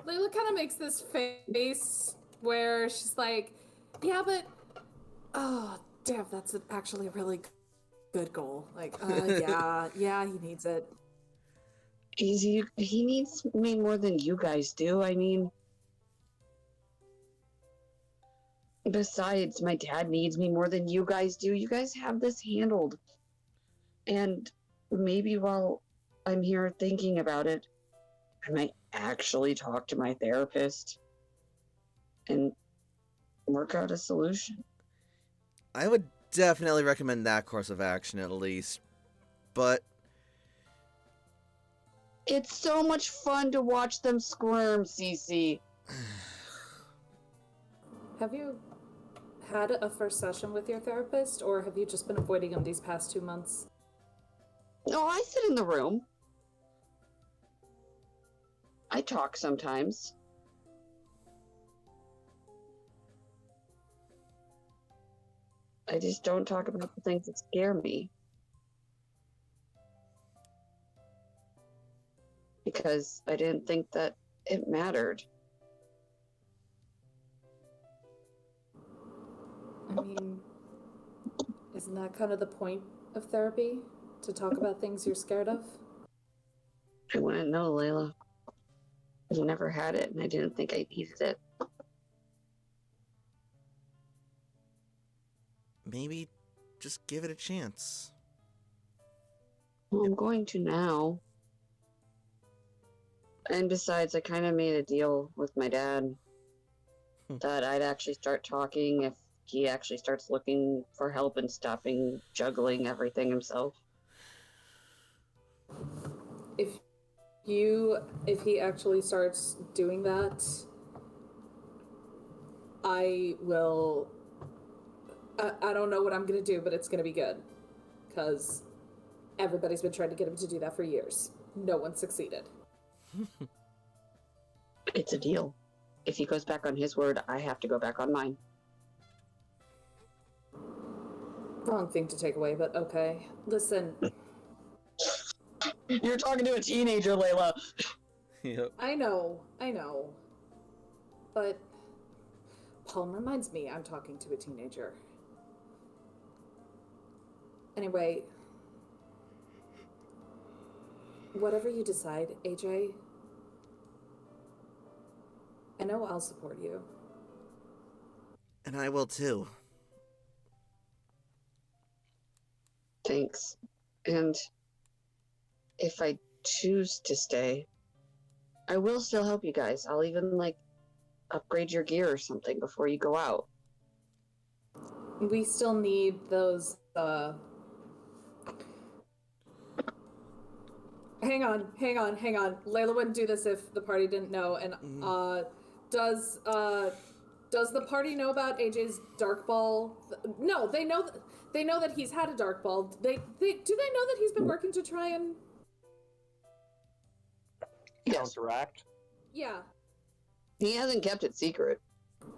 Layla kind of makes this face where she's like, yeah, but oh, damn, that's actually a really good goal. Like, yeah, he needs it. He needs me more than you guys do. I mean, besides, my dad needs me more than you guys do. You guys have this handled. And maybe while I'm here thinking about it, I might actually talk to my therapist and work out a solution. I would definitely recommend that course of action at least. But It's so much fun to watch them squirm, Cece. Have you had a first session with your therapist, or have you just been avoiding him these past 2 months? No, I sit in the room. I talk sometimes. I just don't talk about the things that scare me. Because I didn't think that it mattered. I mean, isn't that kind of the point of therapy? To talk about things you're scared of? I wouldn't know, Layla. I never had it, and I didn't think I needed it. Maybe just give it a chance. Well, I'm going to now. And besides, I kind of made a deal with my dad that I'd actually start talking if he actually starts looking for help and stopping juggling everything himself. If he actually starts doing that, I will. I don't know what I'm gonna do, but it's gonna be good, because everybody's been trying to get him to do that for years. No one succeeded. It's a deal. If he goes back on his word, I have to go back on mine. Wrong thing to take away, but okay. Listen, You're talking to a teenager, Layla. Yep. I know. But Palm reminds me I'm talking to a teenager. Anyway, whatever you decide, AJ, I know I'll support you. And I will too. Thanks. And if I choose to stay, I will still help you guys. I'll even, upgrade your gear or something before you go out. We still need those, Hang on. Layla wouldn't do this if the party didn't know. And does the party know about AJ's dark ball? No, they know that he's had a dark ball. Do they know that he's been working to try and Counteract. Yeah. He hasn't kept it secret.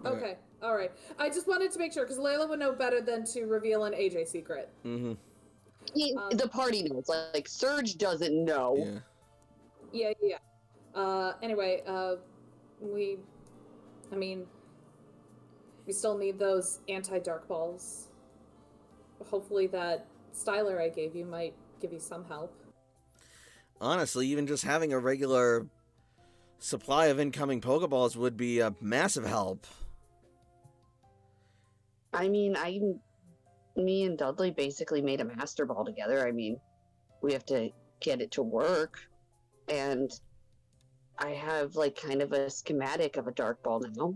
Okay. All right. I just wanted to make sure because Layla would know better than to reveal an AJ secret. Mm-hmm. The party knows. Like Surge doesn't know. Yeah. Yeah. Anyway, we still need those anti-dark balls. Hopefully that styler I gave you might give you some help. Honestly, even just having a regular supply of incoming Pokeballs would be a massive help. I mean, me and Dudley basically made a Master Ball together. I mean, we have to get it to work. And I have, kind of a schematic of a Dark Ball now.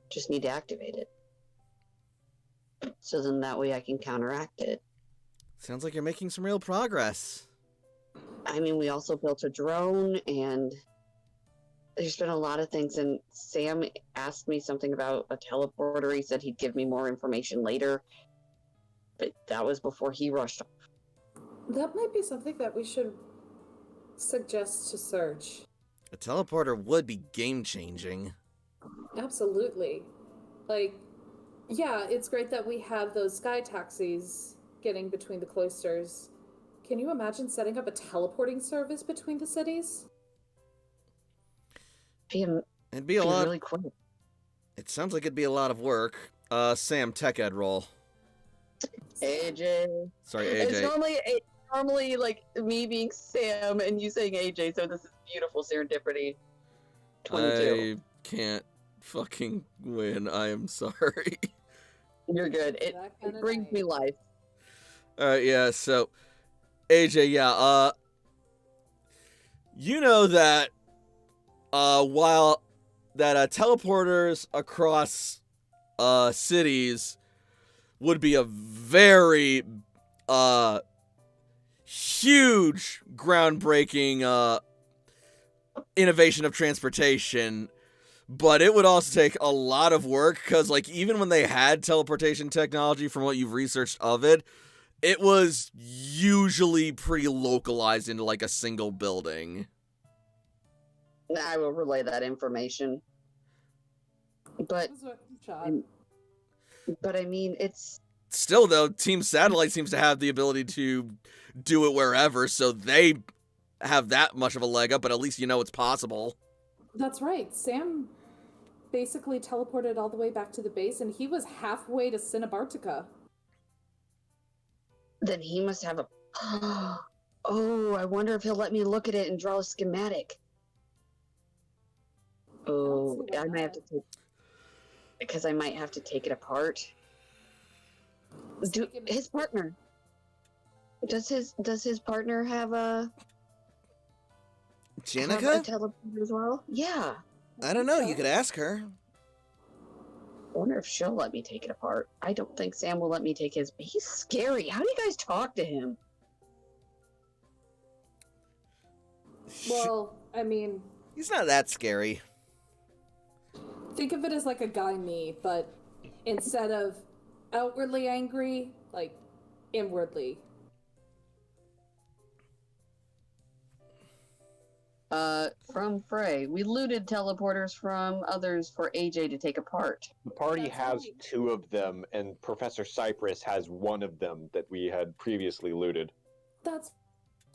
Just need to activate it. So then that way I can counteract it. Sounds like you're making some real progress. I mean, we also built a drone, and there's been a lot of things, and Sam asked me something about a teleporter. He said he'd give me more information later, but that was before he rushed off. That might be something that we should suggest to Surge. A teleporter would be game-changing. Absolutely. Yeah, it's great that we have those sky taxis getting between the cloisters. Can you imagine setting up a teleporting service between the cities? It'd be a lot. Really quick. It sounds like it'd be a lot of work. Sam, tech ed roll. AJ. Sorry, AJ. It's normally me being Sam and you saying AJ, so this is beautiful serendipity. 22. I can't fucking win. I am sorry. You're good. It brings me life. Alright, yeah, so AJ, yeah, you know that while that teleporters across cities would be a very huge groundbreaking innovation of transportation, but it would also take a lot of work because even when they had teleportation technology, from what you've researched of it, it was usually pretty localized into a single building. I will relay that information. But But I mean, it's Still, though, Team Satellite seems to have the ability to do it wherever, so they have that much of a leg up, but at least you know it's possible. That's right. Sam basically teleported all the way back to the base, and he was halfway to Cinnabartica. then he must have a. Oh, I wonder if he'll let me look at it and draw a schematic. Oh, see why I might have to take because I might have to take it apart. His partner. Does his partner have a Jenica? teleporter as well? Yeah. I don't know. You could ask her. I wonder if she'll let me take it apart. I don't think Sam will let me take his. He's scary. How do you guys talk to him? Well, I mean, He's not that scary. think of it as like a guy me, but instead of outwardly angry, like inwardly. From Frey, we looted teleporters from others for AJ to take apart. The party That's has right. 2 of them, and Professor Cypress has 1 of them that we had previously looted. That's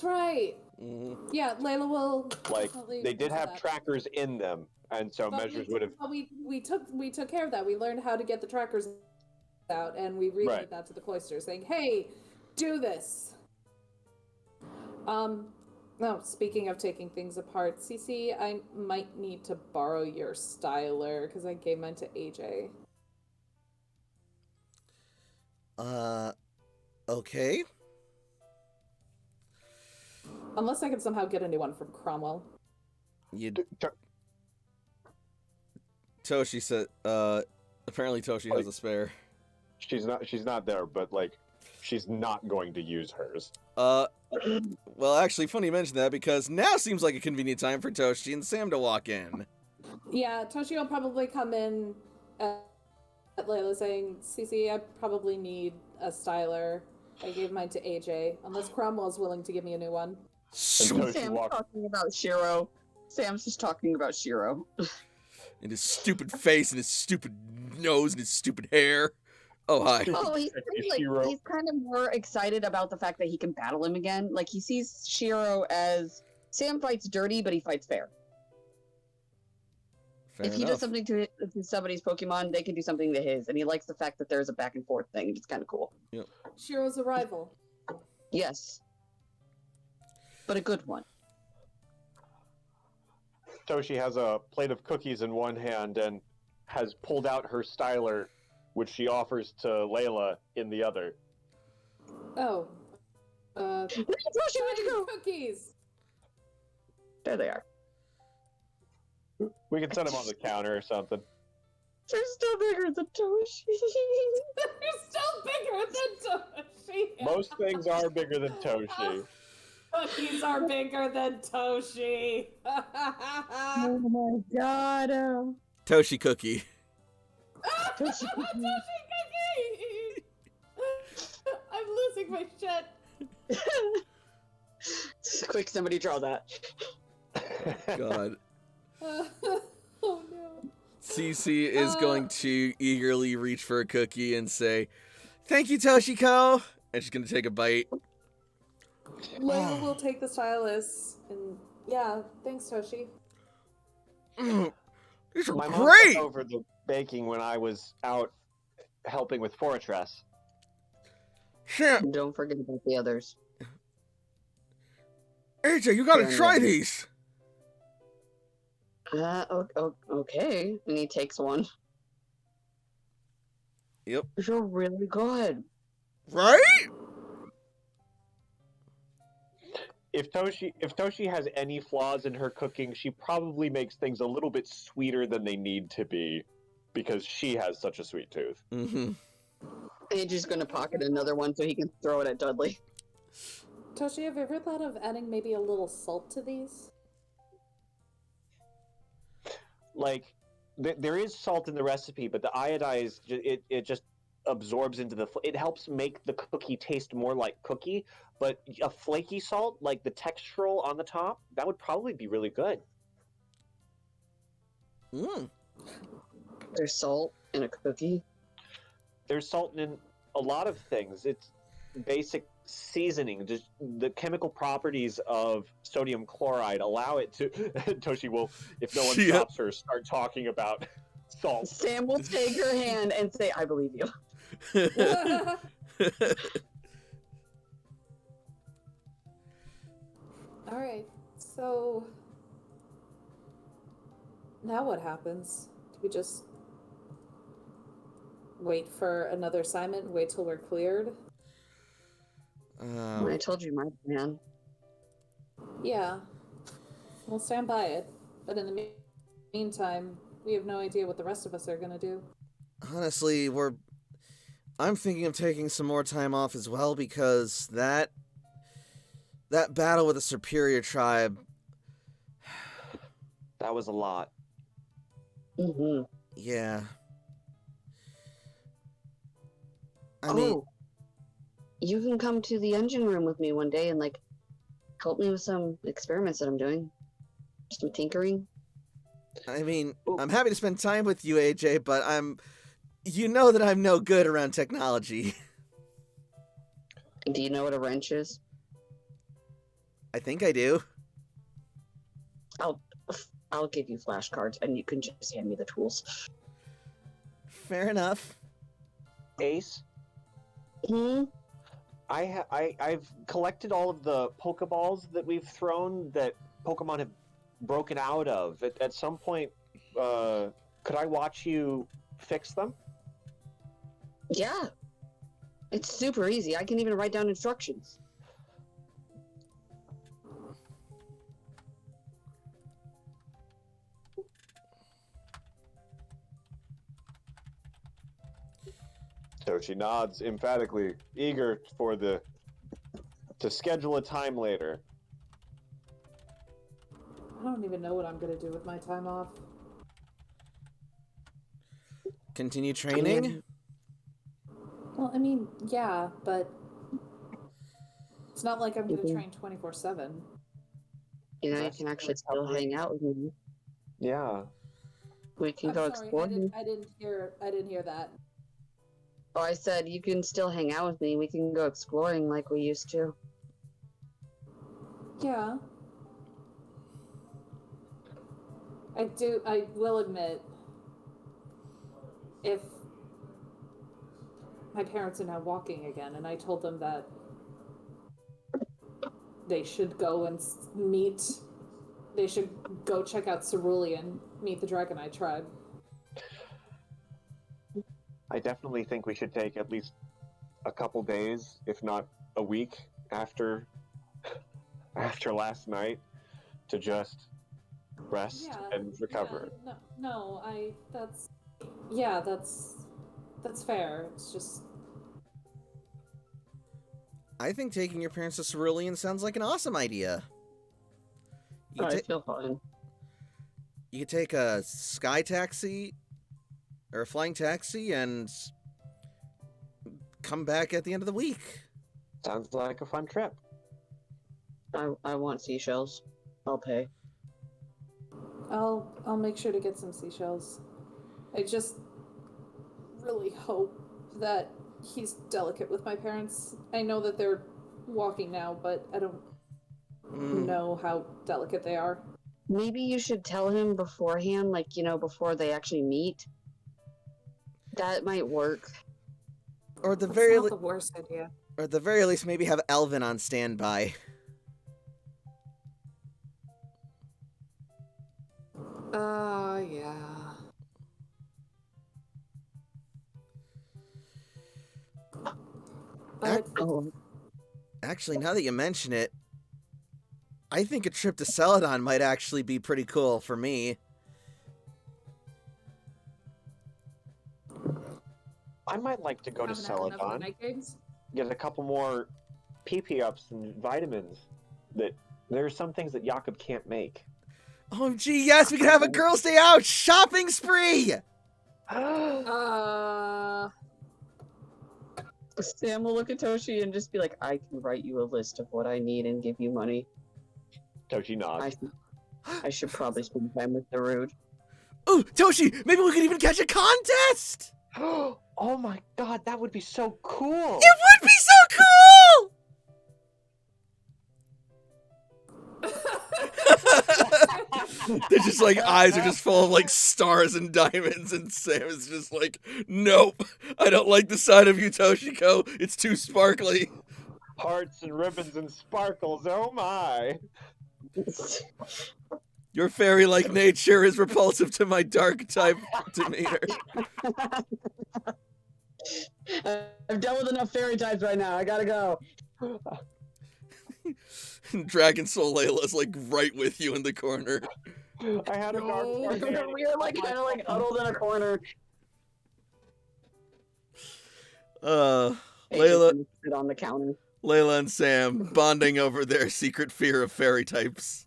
right. Mm-hmm. Yeah, Layla will. Like, definitely they did answer have that. trackers in them, and so But measures would have. But we took care of that. We learned how to get the trackers out, and we relayed Right. that to the cloister, saying, "Hey, do this." No, speaking of taking things apart, Cece, I might need to borrow your styler because I gave mine to AJ. Okay. Unless I can somehow get a new one from Cromwell. Toshi said, apparently Toshi has a spare. She's not there, but like, she's not going to use hers. Well, actually, funny you mention that because now seems like a convenient time for Toshi and Sam to walk in. Yeah, Toshi will probably come in at Layla saying, "Cece, I probably need a styler. I gave mine to AJ, unless Cromwell's willing to give me a new one." And Toshi Sam's walks. talking about Shiro. Sam's just talking about Shiro. And his stupid face and his stupid nose and his stupid hair. Oh, hi. Oh, he's Shiro. he's kind of more excited about the fact that he can battle him again. Like he sees Shiro as Sam fights dirty, but he fights fair. Fair If he enough. does something to somebody's Pokemon, they can do something to his, and he likes the fact that there's a back and forth thing. It's kind of cool. Shiro's a rival. Yes, but a good one. Toshi has a plate of cookies in one hand and has pulled out her styler, which she offers to Layla in the other. Oh. Toshi, where'd you go? Cookies! There they are. We can set them on the counter or something. They're still bigger than Toshi. They're still bigger than Toshi! Most things are bigger than Toshi. Cookies are bigger than Toshi! Oh my god. Toshi Cookie. Toshi. Cookie! I'm losing my shit. Quick, somebody draw that. God. Oh no. Cece is going to eagerly reach for a cookie and say, "Thank you, Toshiko." And she's going to take a bite. Layla will take the stylus, and yeah, thanks, Toshi. These are My mom great! took over the baking when I was out helping with Fortress. Shit. Don't forget about the others. AJ, you gotta Fair try enough. these! Okay. And he takes one. Yep. You're really good. Right? If Toshi has any flaws in her cooking, she probably makes things a little bit sweeter than they need to be, because she has such a sweet tooth. Mm-hmm. AJ's gonna pocket another one so he can throw it at Dudley. Toshi, have you ever thought of adding maybe a little salt to these? Like, there is salt in the recipe, but the iodized, it just absorbs into the. It helps make the cookie taste more like cookie, but a flaky salt, like the textural on the top, that would probably be really good. Mm. There's salt in a cookie. there's salt in a lot of things. It's basic seasoning. Just the chemical properties of sodium chloride allow it to. Toshi will, if no one Yep. stops her, start talking about salt. Sam will take her hand and say, "I believe you." All right. So now what happens? Do we just wait for another assignment? Wait till we're cleared? I told you my plan. Yeah. We'll stand by it. But in the meantime, we have no idea what the rest of us are gonna do. Honestly, I'm thinking of taking some more time off as well, because that battle with the superior tribe, That was a lot. Mm-hmm. yeah. I mean, You can come to the engine room with me one day and like help me with some experiments that I'm doing. Some tinkering. I'm happy to spend time with you, AJ, but you know that I'm no good around technology. Do you know what a wrench is? I think I do. I'll give you flashcards and you can just hand me the tools. Fair enough. Ace, Hmm? I've collected all of the Pokeballs that we've thrown that Pokemon have broken out of. At some point, could I watch you fix them? Yeah. It's super easy. I can even write down instructions. Toshi nods emphatically, eager to schedule a time later. I don't even know what I'm gonna do with my time off. Continue training? Well, I mean, yeah, but it's not like I'm gonna train 24/7. You know, you Rest can and actually still recovery. hang out with me. Yeah. We can I'm go sorry, exploring. I didn't hear that. Oh, I said you can still hang out with me. We can go exploring like we used to. Yeah. I will admit, if my parents are now walking again, and I told them that they should go and they should go check out Cerulean, meet the Dragonite tribe. I definitely think we should take at least a couple days, if not a week, after last night, to just rest and recover. Yeah, that's fair. It's just I think taking your parents to Cerulean sounds like an awesome idea. I feel fine. You could take a sky taxi or a flying taxi and come back at the end of the week. Sounds like a fun trip. I want seashells. I'll pay. I'll make sure to get some seashells. I just really hope that he's delicate with my parents. I know that they're walking now, but I don't know how delicate they are. Maybe you should tell him beforehand, like, you know, before they actually meet. That might work. Or at the That's very not the worst idea. or at the very least, maybe have Elvin on standby. Yeah. But Actually, now that you mention it, I think a trip to Celadon might actually be pretty cool for me. I might like to go to haven't had enough of the Celadon, night games. get a couple more PP ups and vitamins. That there are some things that Jakob can't make. OMG, yes, we can have a girls' day out shopping spree! Sam will look at Toshi and just be like, I can write you a list of what I need and give you money. Toshi nods. I should probably spend time with Darude. Ooh, Toshi, maybe we could even catch a contest! Oh my god, that would be so cool! It would be so cool! They're just like, eyes are just full of like stars and diamonds, and Sam is just like, nope, I don't like the side of you, Toshiko. It's too sparkly. Hearts and ribbons and sparkles, oh my! Your fairy-like nature is repulsive to my dark type demeanor. I've dealt with enough fairy types right now. I gotta go. Dragon Soul Layla's like right with you in the corner. I had a dark organic. We're like kind of like huddled in a corner. Layla, Sit on the counter. Layla and Sam bonding over their secret fear of fairy types.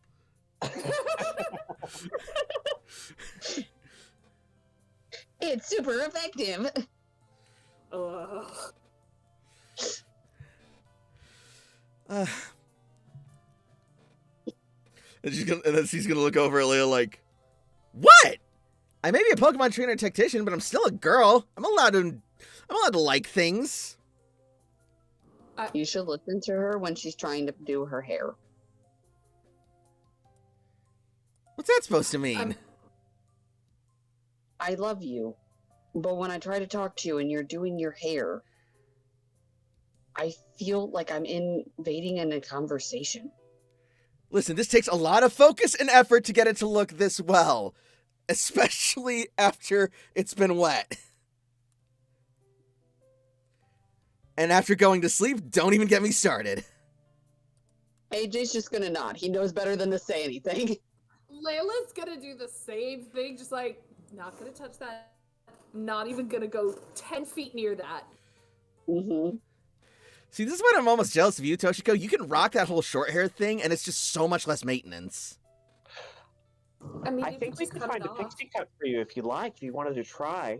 It's super effective. Ugh. And then she's gonna look over at Layla like, what? I may be a Pokemon trainer tactician, but I'm still a girl. I'm allowed to like things. You should listen to her when she's trying to do her hair. What's that supposed to mean? I love you, but when I try to talk to you and you're doing your hair, I feel like I'm invading in a conversation. Listen, this takes a lot of focus and effort to get it to look this well, especially after it's been wet. And after going to sleep, don't even get me started. AJ's just gonna nod. He knows better than to say anything. Layla's gonna do the same thing, just like, not gonna touch that. Not even gonna go 10 feet near that. Mm-hmm. See, this is why I'm almost jealous of you, Toshiko. You can rock that whole short hair thing, and it's just so much less maintenance. I mean, I think we could find a pixie cut for you if you like, if you wanted to try.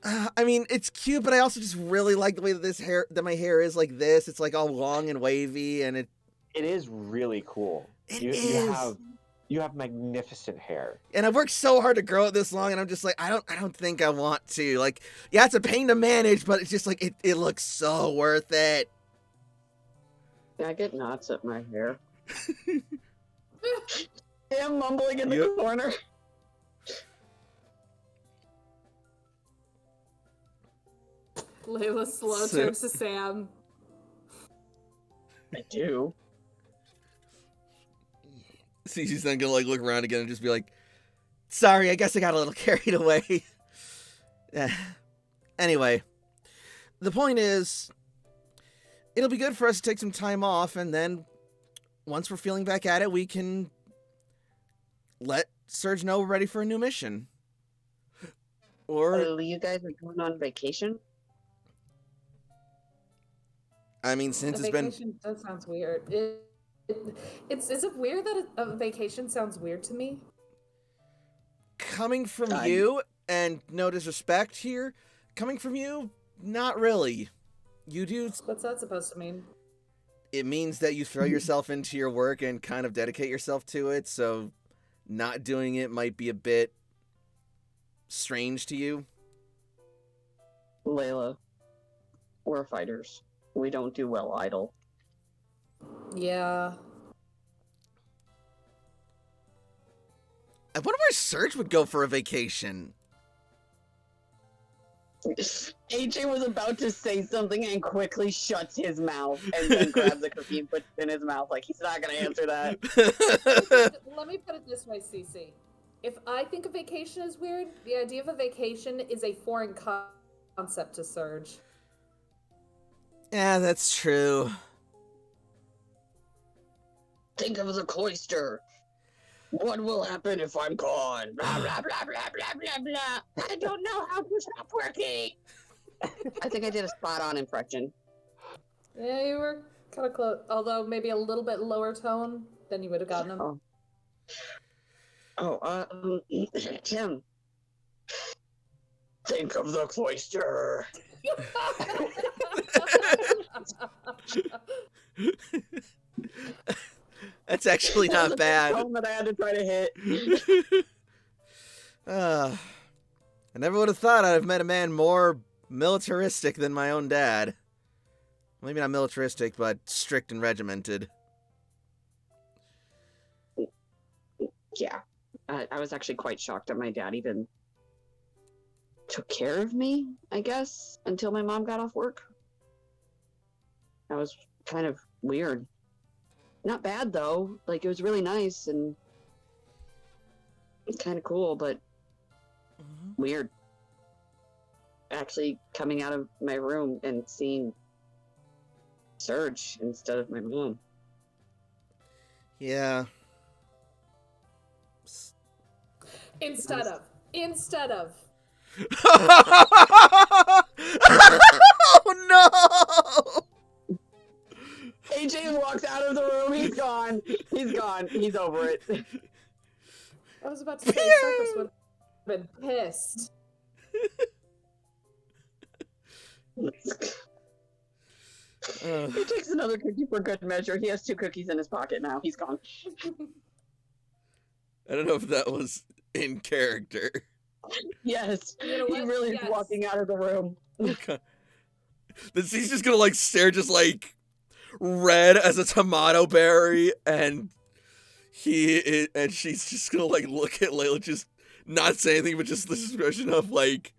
I mean, it's cute, but I also just really like the way that my hair is like this. It's like all long and wavy, and it is really cool. You have magnificent hair. And I've worked so hard to grow it this long, and I'm just like, I don't think I want to. Like, yeah, it's a pain to manage, but it's just like it looks so worth it. I get knots at my hair. I'm mumbling in the corner. Layla slow turns to Sam. I do. See, she's then gonna like look around again and just be like, sorry, I guess I got a little carried away. Anyway, the point is, it'll be good for us to take some time off, and then once we're feeling back at it, we can let Surge know we're ready for a new mission. Or you guys are going on vacation? I mean, since A it's been... vacation sounds weird. Is it weird that a vacation sounds weird to me? Coming from you, and no disrespect here, coming from you, not really. You do... What's that supposed to mean? It means that you throw yourself into your work and kind of dedicate yourself to it, so not doing it might be a bit strange to you. Layla, we're fighters. We don't do well idle. Yeah. I wonder where Surge would go for a vacation. AJ was about to say something and quickly shuts his mouth and then grabs a cookie and puts it in his mouth like he's not going to answer that. Let me put it this way, Cece. If I think a vacation is weird, the idea of a vacation is a foreign concept to Surge. Yeah, that's true. Think of the cloister. What will happen if I'm gone? Blah, blah, blah, blah, blah, blah, blah. I don't know how to stop working. I think I did a spot-on impression. Yeah, you were kind of close. Although maybe a little bit lower tone than you would have gotten him. Tim. Think of the cloister. That's actually not bad. Tone that I had to try to hit. I never would have thought I'd have met a man more militaristic than my own dad. Maybe not militaristic, but strict and regimented. Yeah. I was actually quite shocked that my dad even took care of me, I guess, until my mom got off work. That was kind of weird. Not bad, though. Like, it was really nice and kind of cool, but weird. Actually coming out of my room and seeing Serge instead of my mom. Yeah. Instead of. Oh no! AJ walks out of the room. He's gone. He's gone. He's over it. I was about to say, Circus would have been pissed. He takes another cookie for good measure. He has 2 cookies in his pocket now. He's gone. I don't know if that was in character. Yes. You know He what? really Yes. is walking out of the room. Okay. He's just gonna like stare just like red as a tomato berry, and she's just gonna like look at Layla, just not say anything, but just this expression of like,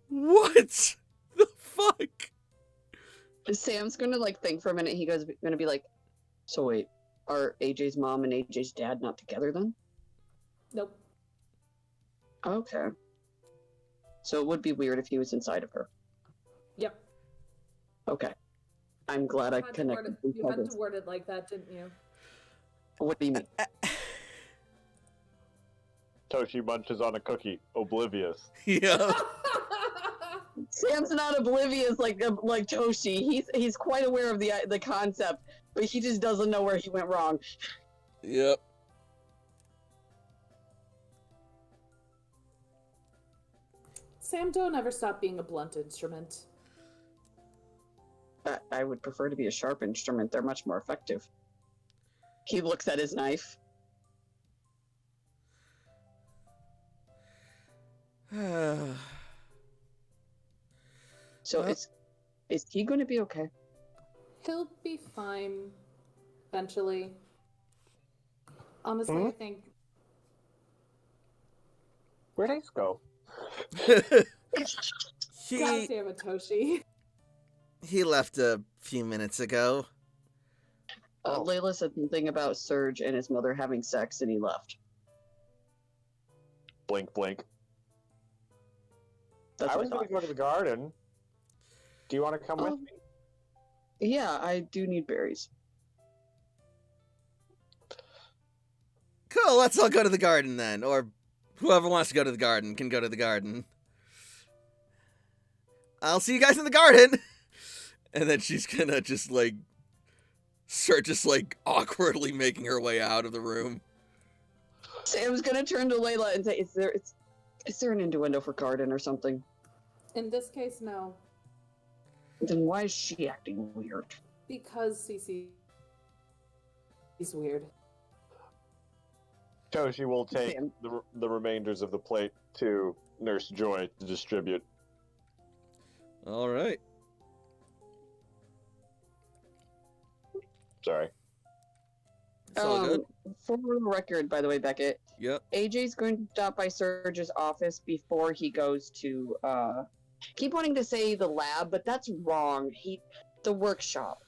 what the fuck? Sam's gonna like think for a minute. He gonna be like, so wait, are AJ's mom and AJ's dad not together then? Nope. Okay. So it would be weird if he was inside of her. Yep. Okay. I'm glad I You had to connected. you had to word it like that, didn't you? What do you mean? Toshi munches on a cookie, oblivious. Yeah. Sam's not oblivious like Toshi. He's quite aware of the concept, but he just doesn't know where he went wrong. Yep. Sam, don't ever stop being a blunt instrument. I would prefer to be a sharp instrument. They're much more effective. He looks at his knife. So Well- is he going to be okay? He'll be fine eventually. Honestly, I think Where'd Ace go? God he damn it, Toshi. he left a few minutes ago. Layla said something about Serge and his mother having sex, and he left. Blink, blink. That's I what was I going thought. to go to the garden. Do you want to come with Oh. me? Yeah, I do need berries. Cool, let's all go to the garden then. Or whoever wants to go to the garden can go to the garden. I'll see you guys in the garden. And then she's gonna just like start just like awkwardly making her way out of the room. Sam's gonna turn to Layla and say, "Is there an innuendo for garden or something?" In this case, no. Then why is she acting weird? Because Cece is weird. Toshi will take Sam. the remainders of the plate to Nurse Joy to distribute. All right. Sorry. It's all good. For the record, by the way, Beckett, Yep. AJ's going to stop by Serge's office before he goes to, keep wanting to say the lab, but that's wrong. The workshop.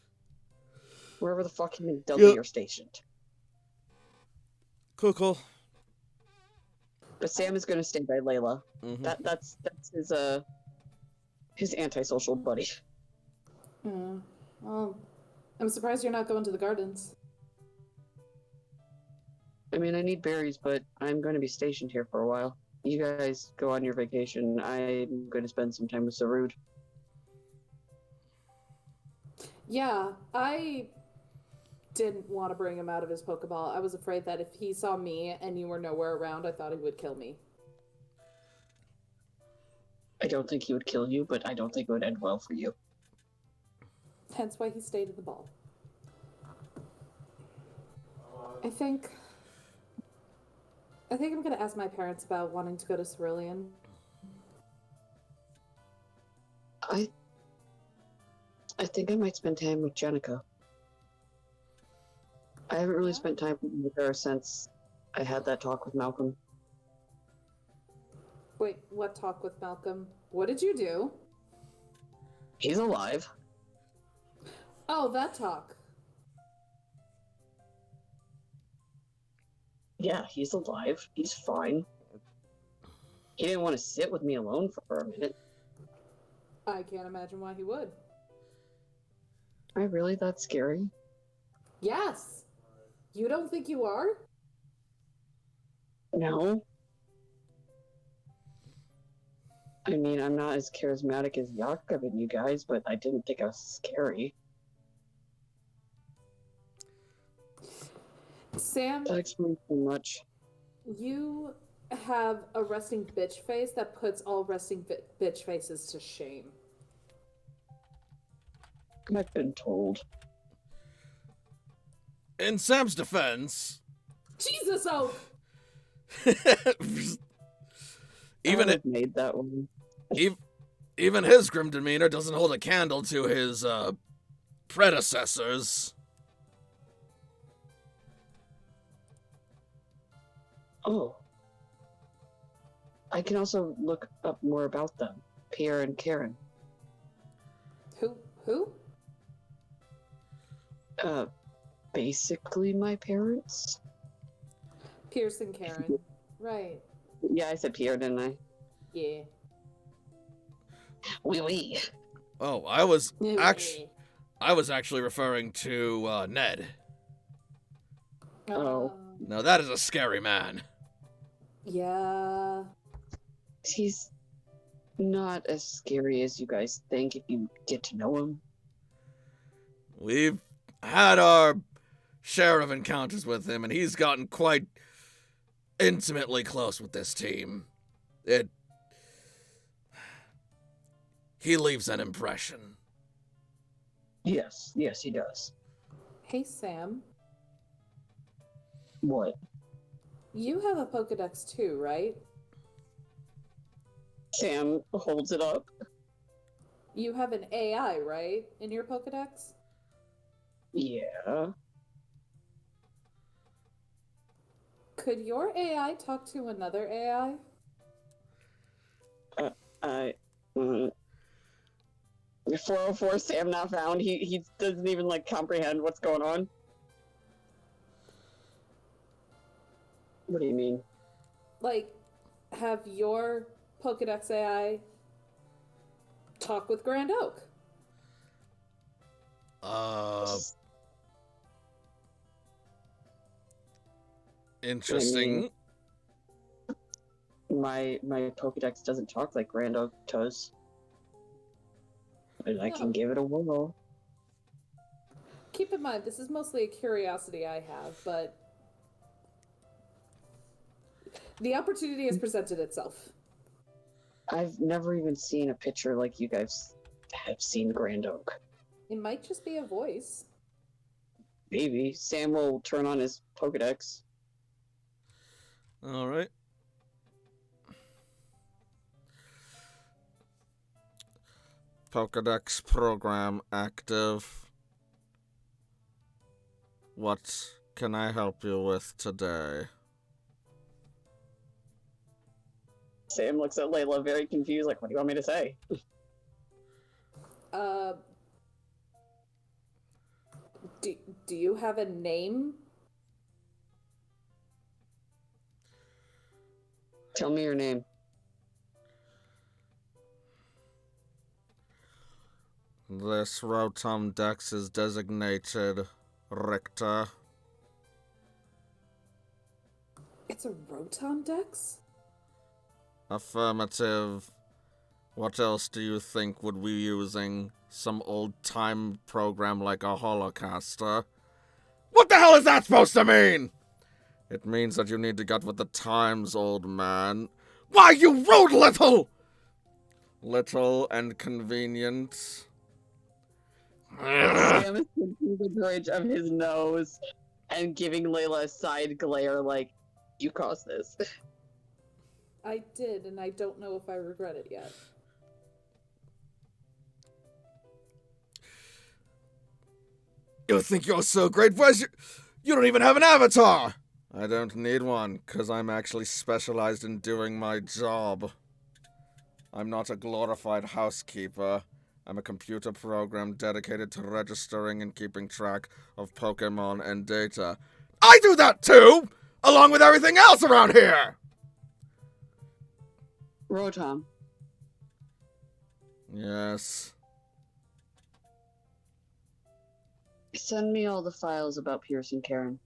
Wherever the fuck him and Dudley Yep. are stationed. Cool. But Sam is going to stay by Layla. Mhm. That's his antisocial buddy. Well, I'm surprised you're not going to the gardens. I mean, I need berries, but I'm going to be stationed here for a while. You guys go on your vacation. I'm going to spend some time with Sarud. Yeah, I didn't want to bring him out of his Pokeball. I was afraid that if he saw me and you were nowhere around, I thought he would kill me. I don't think he would kill you, but I don't think it would end well for you. Hence why he stayed at the ball. I think I'm gonna ask my parents about wanting to go to Cerulean. I think I might spend time with Jenica. I haven't really spent time with her since I had that talk with Malcolm. Wait, what talk with Malcolm? What did you do? He's alive. Oh, that talk. Yeah, he's alive. He's fine. He didn't want to sit with me alone for a minute. I can't imagine why he would. Am I really that scary? Yes! You don't think you are? No. I mean, I'm not as charismatic as Yakov and you guys, but I didn't think I was scary. Sam, That explains so much. you have a resting bitch face that puts all resting bitch faces to shame. I've been told. In Sam's defense, Jesus, Oak! even I it, made that one. even his grim demeanor doesn't hold a candle to his predecessors. Oh. I can also look up more about them. Pierre and Karen. Who? Basically my parents. Pierce and Karen. Right. Yeah, I said Pierre, didn't I? Yeah. Oui. Oh, I was actually referring to Ned. Oh. Now that is a scary man. Yeah. He's not as scary as you guys think if you get to know him. We've had our share of encounters with him, and he's gotten quite intimately close with this team. He leaves an impression. Yes, he does. Hey, Sam. What? You have a Pokedex too, right? Sam holds it up. You have an AI, right, in your Pokedex? Yeah. Could your AI talk to another AI? 404 Sam not found. He doesn't even like comprehend what's going on. What do you mean? Like, have your Pokedex AI talk with Grand Oak? Interesting. My Pokedex doesn't talk like Grand Oak does. But I can give it a whirl. Keep in mind, this is mostly a curiosity I have, but the opportunity has presented itself. I've never even seen a picture like you guys have seen Grand Oak. It might just be a voice. Maybe. Sam will turn on his Pokedex. All right. Pokedex program active. What can I help you with today? Sam looks at Layla very confused, like, what do you want me to say? Do you have a name? Tell me your name. This Rotom Dex is designated Richter. It's a Rotom Dex? Affirmative. What else do you think would we using? Some old-time program like a Holocaster? What the hell is that supposed to mean? It means that you need to get with the times, old man. Why, you rude little! Little and convenient. Sam is taking the bridge of his nose and giving Layla a side glare like, you caused this. I did, and I don't know if I regret it yet. You think you're so great, Wes? You don't even have an avatar! I don't need one, because I'm actually specialized in doing my job. I'm not a glorified housekeeper. I'm a computer program dedicated to registering and keeping track of Pokemon and data. I do that too! Along with everything else around here! Rotom, Yes. send me all the files about Pierce and Karen.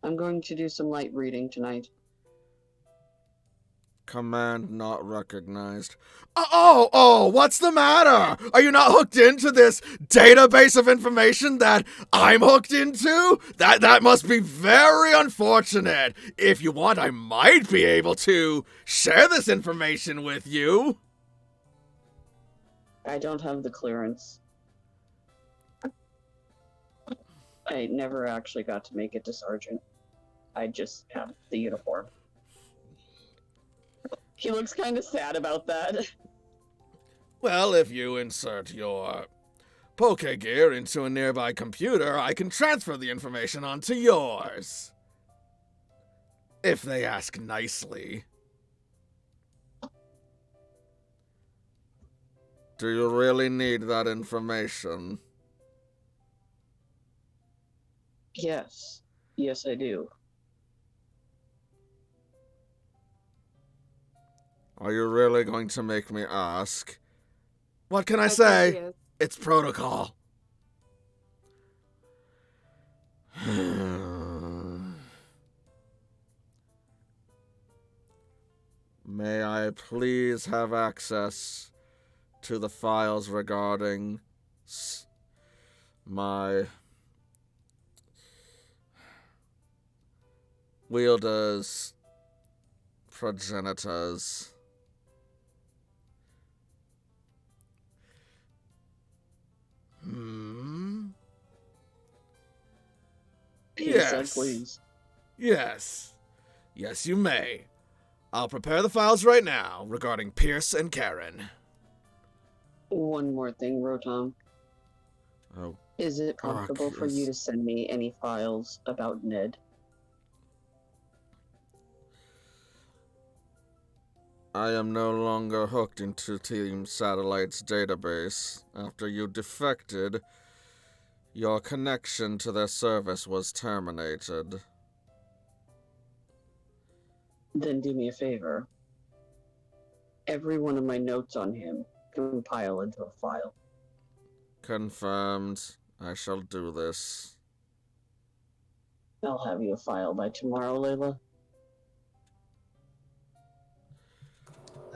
I'm going to do some light reading tonight. Command not recognized. Oh, what's the matter? Are you not hooked into this database of information that I'm hooked into? That must be very unfortunate. If you want, I might be able to share this information with you. I don't have the clearance. I never actually got to make it to Sergeant. I just have the uniform. He looks kind of sad about that. Well, if you insert your Pokegear into a nearby computer, I can transfer the information onto yours. If they ask nicely. Do you really need that information? Yes. Yes, I do. Are you really going to make me ask? What can I think he say? is. It's protocol. May I please have access to the files regarding my wielder's progenitors? He said, Yes. please. Yes. Yes, you may. I'll prepare the files right now regarding Pierce and Karen. One more thing, Rotom. Oh, Is it possible for you to send me any files about Ned? I am no longer hooked into Team Satellite's database. After you defected, your connection to their service was terminated. Then do me a favor. Every one of my notes on him compile into a file. Confirmed. I shall do this. I'll have you a file by tomorrow, Layla.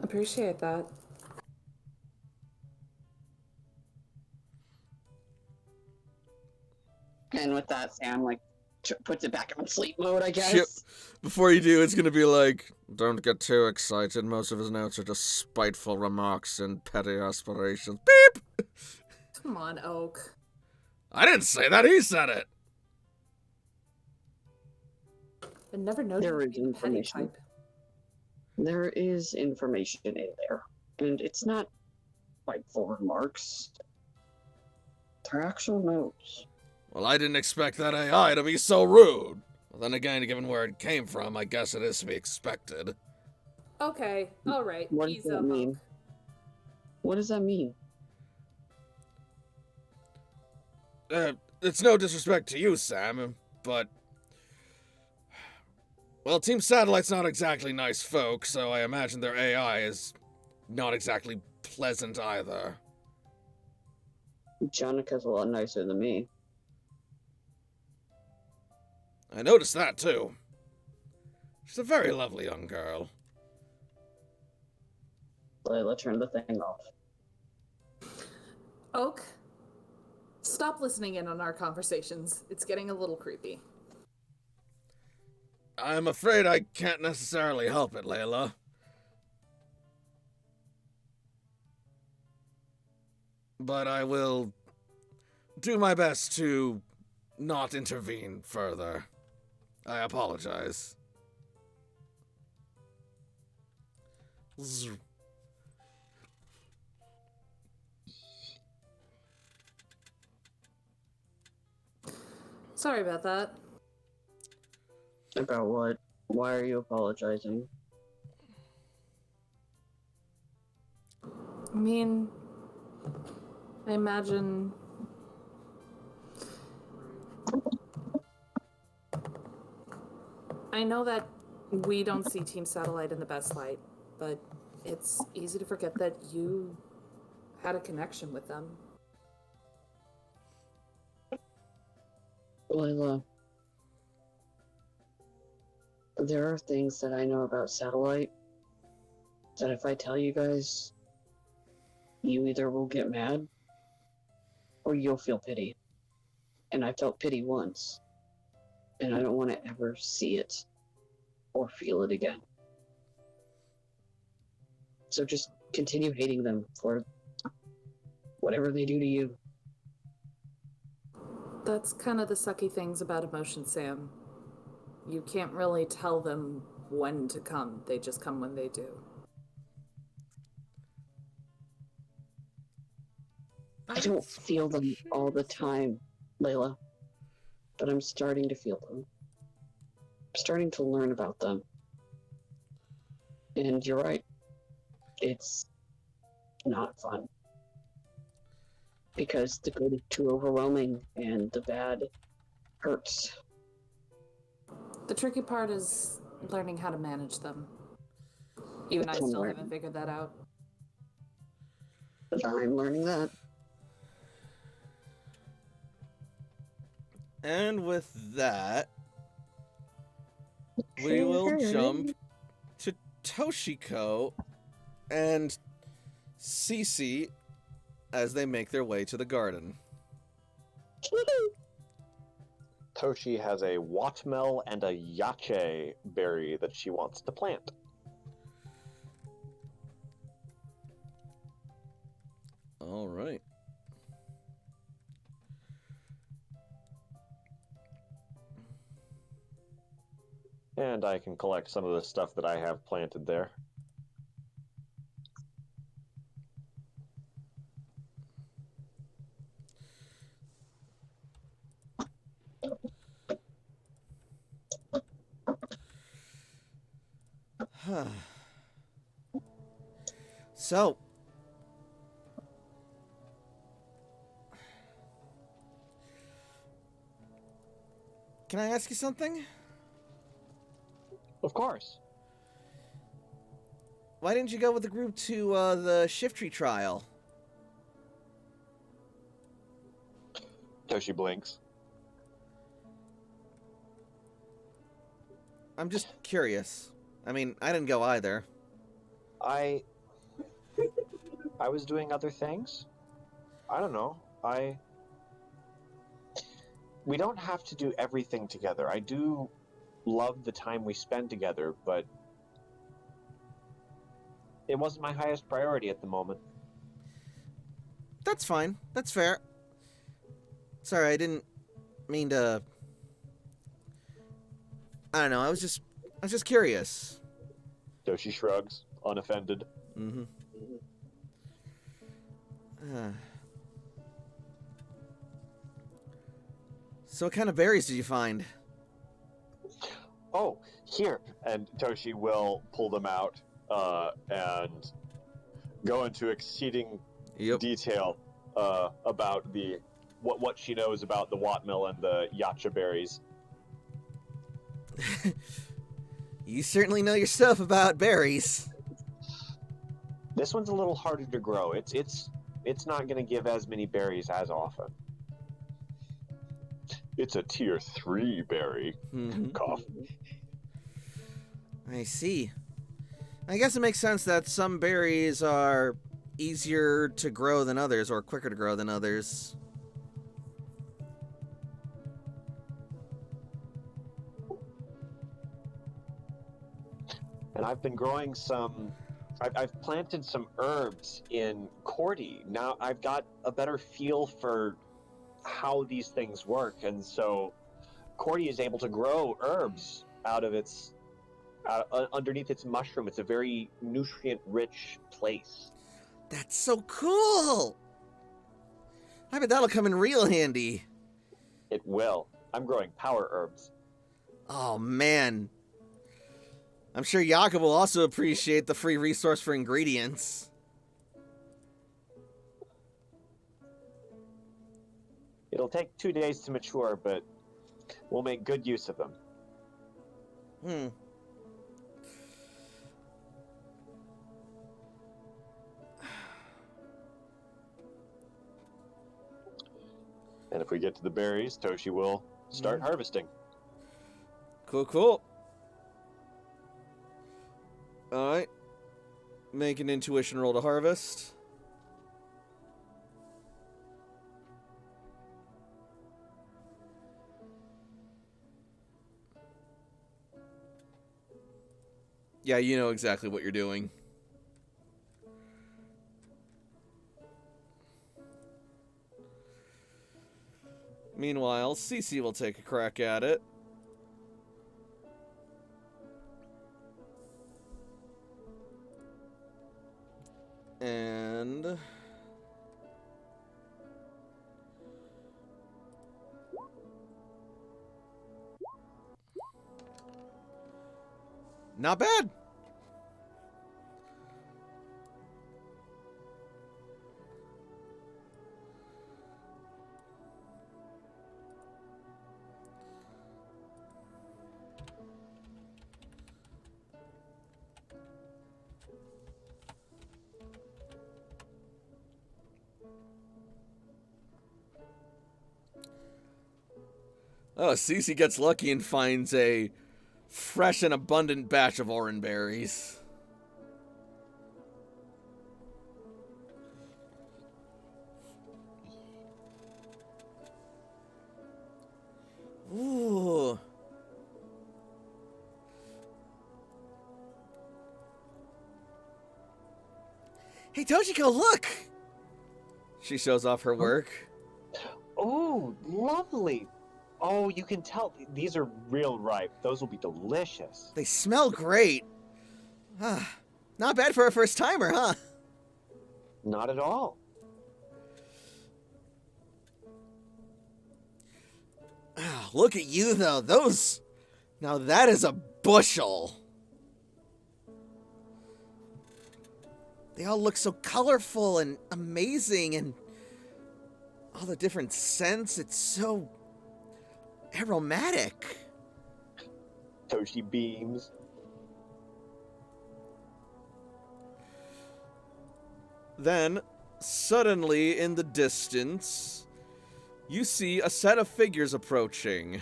Appreciate that. And with that, Sam puts it back on sleep mode, I guess. Yep. Before you do, it's gonna be like, don't get too excited. Most of his notes are just spiteful remarks and petty aspirations. Beep! Come on, Oak. I didn't say that, he said it! I never known There you is to be a petty information. type. There is information in there, and it's not spiteful remarks. They're actual notes. Well, I didn't expect that AI to be so rude. Well, then again, given where it came from, I guess it is to be expected. Okay, alright. What does Ease that up, mean? Oak. What does that mean? It's no disrespect to you, Sam, but... Well, Team Satellite's not exactly nice folk, so I imagine their AI is not exactly pleasant either. Jonica's a lot nicer than me. I noticed that, too. She's a very lovely young girl. Layla, turn the thing off. Oak, stop listening in on our conversations. It's getting a little creepy. I'm afraid I can't necessarily help it, Layla. But I will do my best to not intervene further. I apologize. Sorry about that. About what? Why are you apologizing? I mean, I imagine... I know that we don't see Team Satellite in the best light, but it's easy to forget that you had a connection with them. Layla, there are things that I know about Satellite that if I tell you guys, you either will get mad or you'll feel pity. And I felt pity once, and I don't want to ever see it or feel it again. So just continue hating them for whatever they do to you. That's kind of the sucky things about emotion, Sam. You can't really tell them when to come. They just come when they do. I don't feel them all the time, Layla, but I'm starting to feel them. I'm starting to learn about them. And you're right. It's not fun. Because the good is too overwhelming and the bad hurts. The tricky part is learning how to manage them. Even I still haven't figured that out. But I'm learning that. And with that, we will jump to Toshiko and Cece as they make their way to the garden. Toshi has a watmel and a yache berry that she wants to plant. All right. And I can collect some of the stuff that I have planted there. So, can I ask you something? Of course. Why didn't you go with the group to the Shiftry trial? Toshi blinks. I'm just curious. I mean, I didn't go either. I was doing other things. I don't know. We don't have to do everything together. I do love the time we spend together, but it wasn't my highest priority at the moment. That's fine. That's fair. Sorry, I didn't mean to... I don't know, I was just curious. Toshi shrugs, unoffended. Mm-hmm. So what kind of berries did you find? Oh, here. And Toshi will pull them out and go into exceeding detail about what she knows about the watmel and the yacha berries. You certainly know your stuff about berries. This one's a little harder to grow. It's not going to give as many berries as often. It's a tier 3 berry. Mm-hmm. Cough. I see. I guess it makes sense that some berries are easier to grow than others, or quicker to grow than others. And I've been growing some... I've planted some herbs in Cordy. Now I've got a better feel for how these things work, and so Cordy is able to grow herbs out of its... underneath its mushroom. It's a very nutrient-rich place. That's so cool! I bet that'll come in real handy. It will. I'm growing power herbs. Oh, man. I'm sure Jakob will also appreciate the free resource for ingredients. It'll take 2 days to mature, but we'll make good use of them. Hmm. And if we get to the berries, Toshi will start harvesting. Cool, cool. Alright. Make an intuition roll to harvest. Yeah, you know exactly what you're doing. Meanwhile, Cece will take a crack at it. And... not bad. Oh, Cece gets lucky and finds a fresh and abundant batch of orange berries. Ooh. Hey, Toshiko, look! She shows off her work. Oh, lovely. Oh, you can tell these are real ripe. Those will be delicious. They smell great. Ah, not bad for a first timer, huh? Not at all. Ah, look at you, though. Those... now that is a bushel. They all look so colorful and amazing, and all the different scents. It's so aromatic. Toshi beams. Then, suddenly, in the distance, you see a set of figures approaching.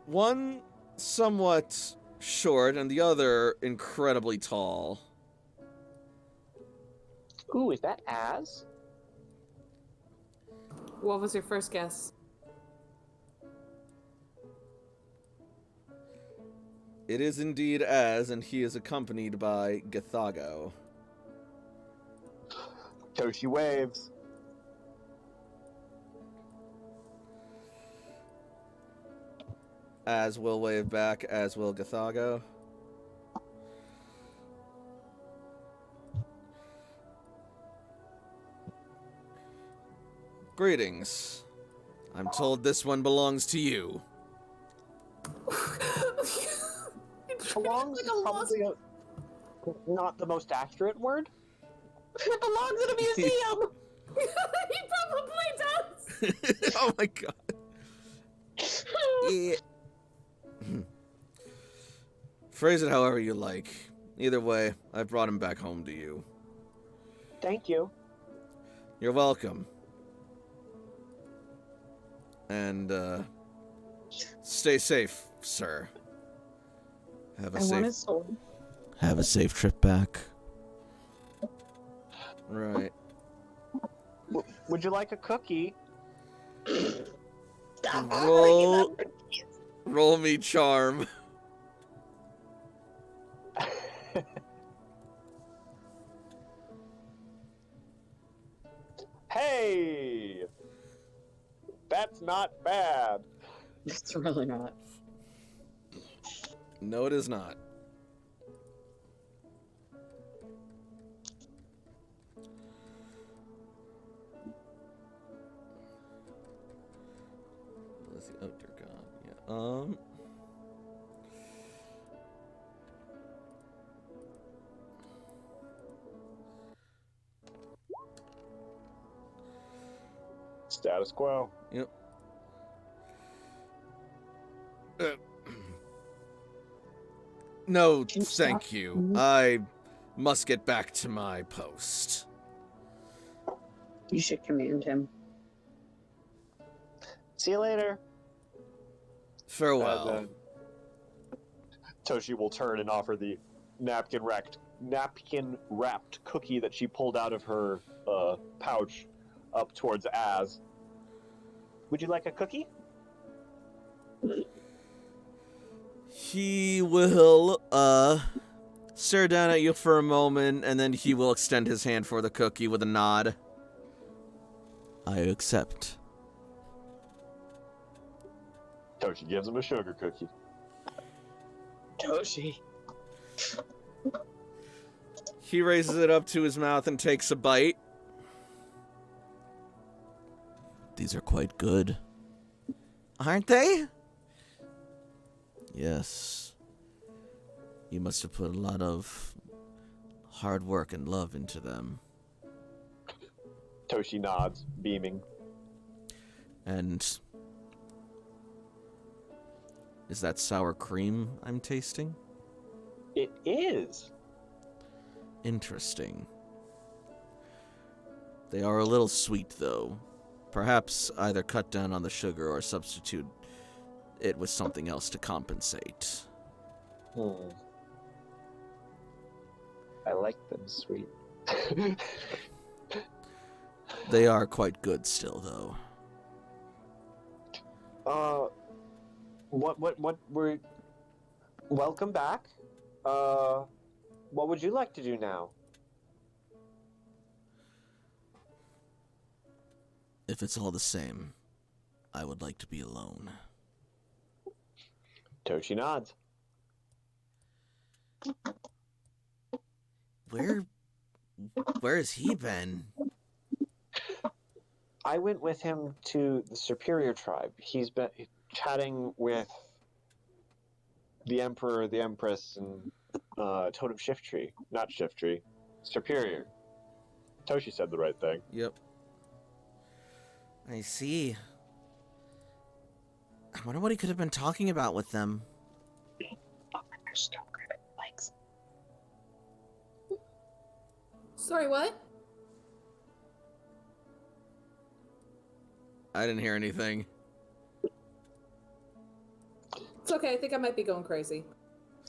One somewhat short, and the other incredibly tall. Ooh, is that Az? What was your first guess? It is indeed Az, and he is accompanied by Gathago. Toshi waves. Az will wave back, as will Gathago. Greetings. I'm told this one belongs to you. Belongs is probably not the most accurate word. It belongs in a museum. He probably does. Oh my god. Yeah. Phrase it however you like. Either way, I brought him back home to you. Thank you. You're welcome. And, stay safe, sir. Have a I want safe... his soul. have a safe trip back. Right. Would you like a cookie? Stop Roll... roll me charm. Hey! That's not bad. It's really not. No, it is not. let's see. Oh dear God. Yeah. Status quo. Yep. No, thank you. I must get back to my post. You should command him. See you later. Farewell. And then Toshi will turn and offer the napkin-wrapped cookie that she pulled out of her pouch up towards Az. Would you like a cookie? He will, stare down at you for a moment, and then he will extend his hand for the cookie with a nod. I accept. Toshi gives him a sugar cookie. Toshi. He raises it up to his mouth and takes a bite. These are quite good. Aren't they? Yes. You must have put a lot of hard work and love into them. Toshi nods, beaming. And is that sour cream I'm tasting? It is. Interesting. They are a little sweet, though. Perhaps either cut down on the sugar or substitute it with something else to compensate. I like them sweet. They are quite good still, though. Welcome back. What would you like to do now? If it's all the same, I would like to be alone. Toshi nods. Where has he been? I went with him to the Superior Tribe. He's been chatting with the Emperor, the Empress, and Totem Shiftry. Not Shiftry. Superior. Toshi said the right thing. Yep. I see. I wonder what he could have been talking about with them. Stop grabbing legs. Sorry, what? I didn't hear anything. It's okay. I think I might be going crazy.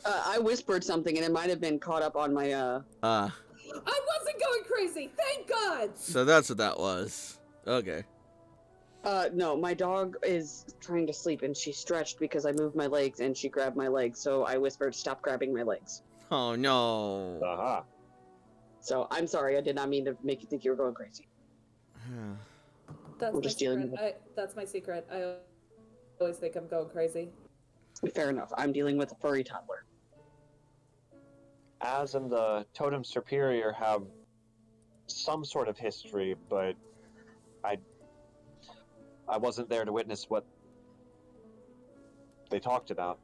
I whispered something and it might have been caught up on my I wasn't going crazy. Thank God. So that's what that was. Okay. No, my dog is trying to sleep and she stretched because I moved my legs and she grabbed my legs, so I whispered, "Stop grabbing my legs." Oh no. Aha. So I'm sorry, I did not mean to make you think you were going crazy. That's I'm my just dealing secret. That's my secret. I always think I'm going crazy. Fair enough. I'm dealing with a furry toddler. Az and the Totem Superior have some sort of history, but I wasn't there to witness what they talked about.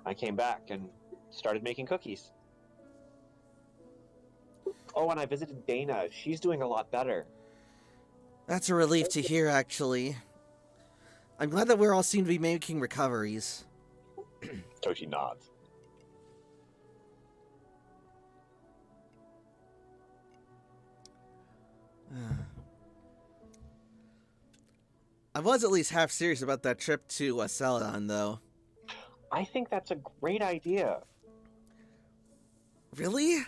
I came back and started making cookies. Oh, and I visited Dana. She's doing a lot better. That's a relief to hear, actually. I'm glad that we're all seem to be making recoveries. Toshi nods. I was at least half serious about that trip to Celadon, though. I think that's a great idea. Really?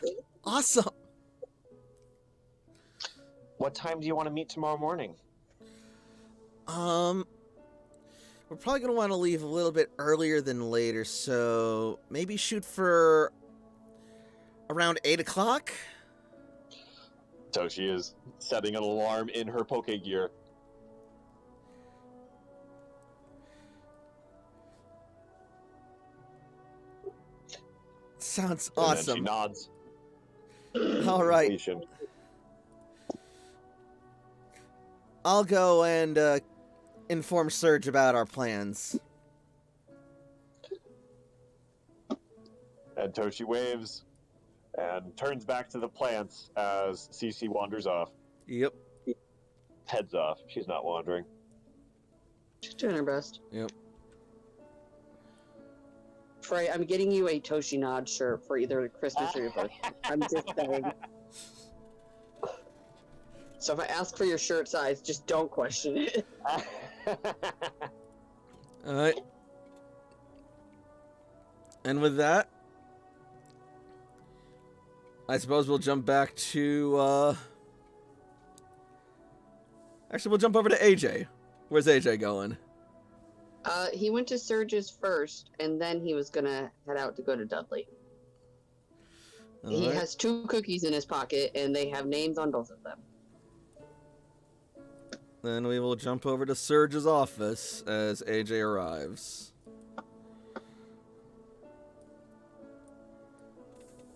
Awesome. What time do you want to meet tomorrow morning? We're probably going to want to leave a little bit earlier than later, so maybe shoot for around 8 o'clock? Toshi is setting an alarm in her Poke Gear. Sounds And then awesome. she nods. All right. Completion. I'll go and inform Surge about our plans. And Toshi waves and turns back to the plants as Cece wanders off. Yep. Heads off. She's not wandering. She's doing her best. Yep. Frey, I'm getting you a Toshi Nod shirt for either Christmas or your birthday. I'm just saying. So if I ask for your shirt size, just don't question it. Alright. And with that, I suppose we'll jump back to, Actually, we'll jump over to AJ. Where's AJ going? He went to Surge's first, and then he was gonna head out to go to Dudley. He Alright. has 2 cookies in his pocket, and they have names on both of them. Then we will jump over to Surge's office as AJ arrives.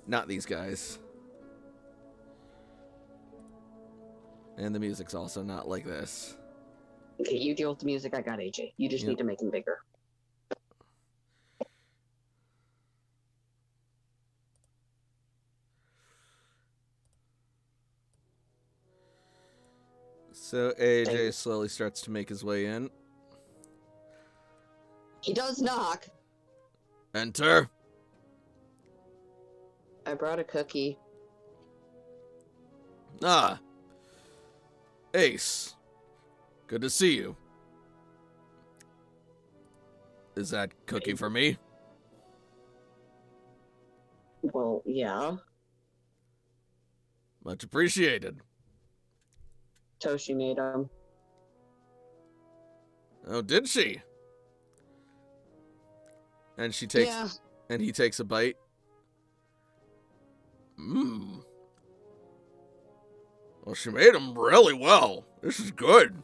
Not these guys. And the music's also not like this. Okay, you deal with the music. I got AJ. You just Yep. need to make him bigger. So AJ slowly starts to make his way in. He does knock. Enter. I brought a cookie. Ah. Ace. Good to see you. Is that cookie for me? Well, yeah. Much appreciated. Toshi made him. Oh, did she? And she takes Yeah. and he takes a bite. Mmm. Well, she made them really well. This is good.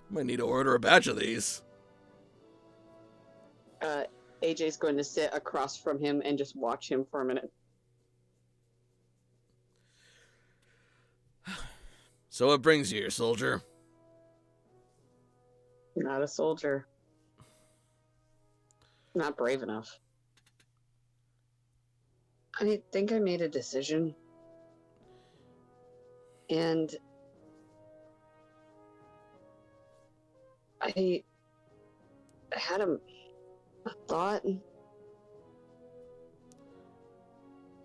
Might need to order a batch of these. AJ's going to sit across from him and just watch him for a minute. So what brings you here, soldier? Not a soldier. Not brave enough. I think I made a decision. And I had a thought.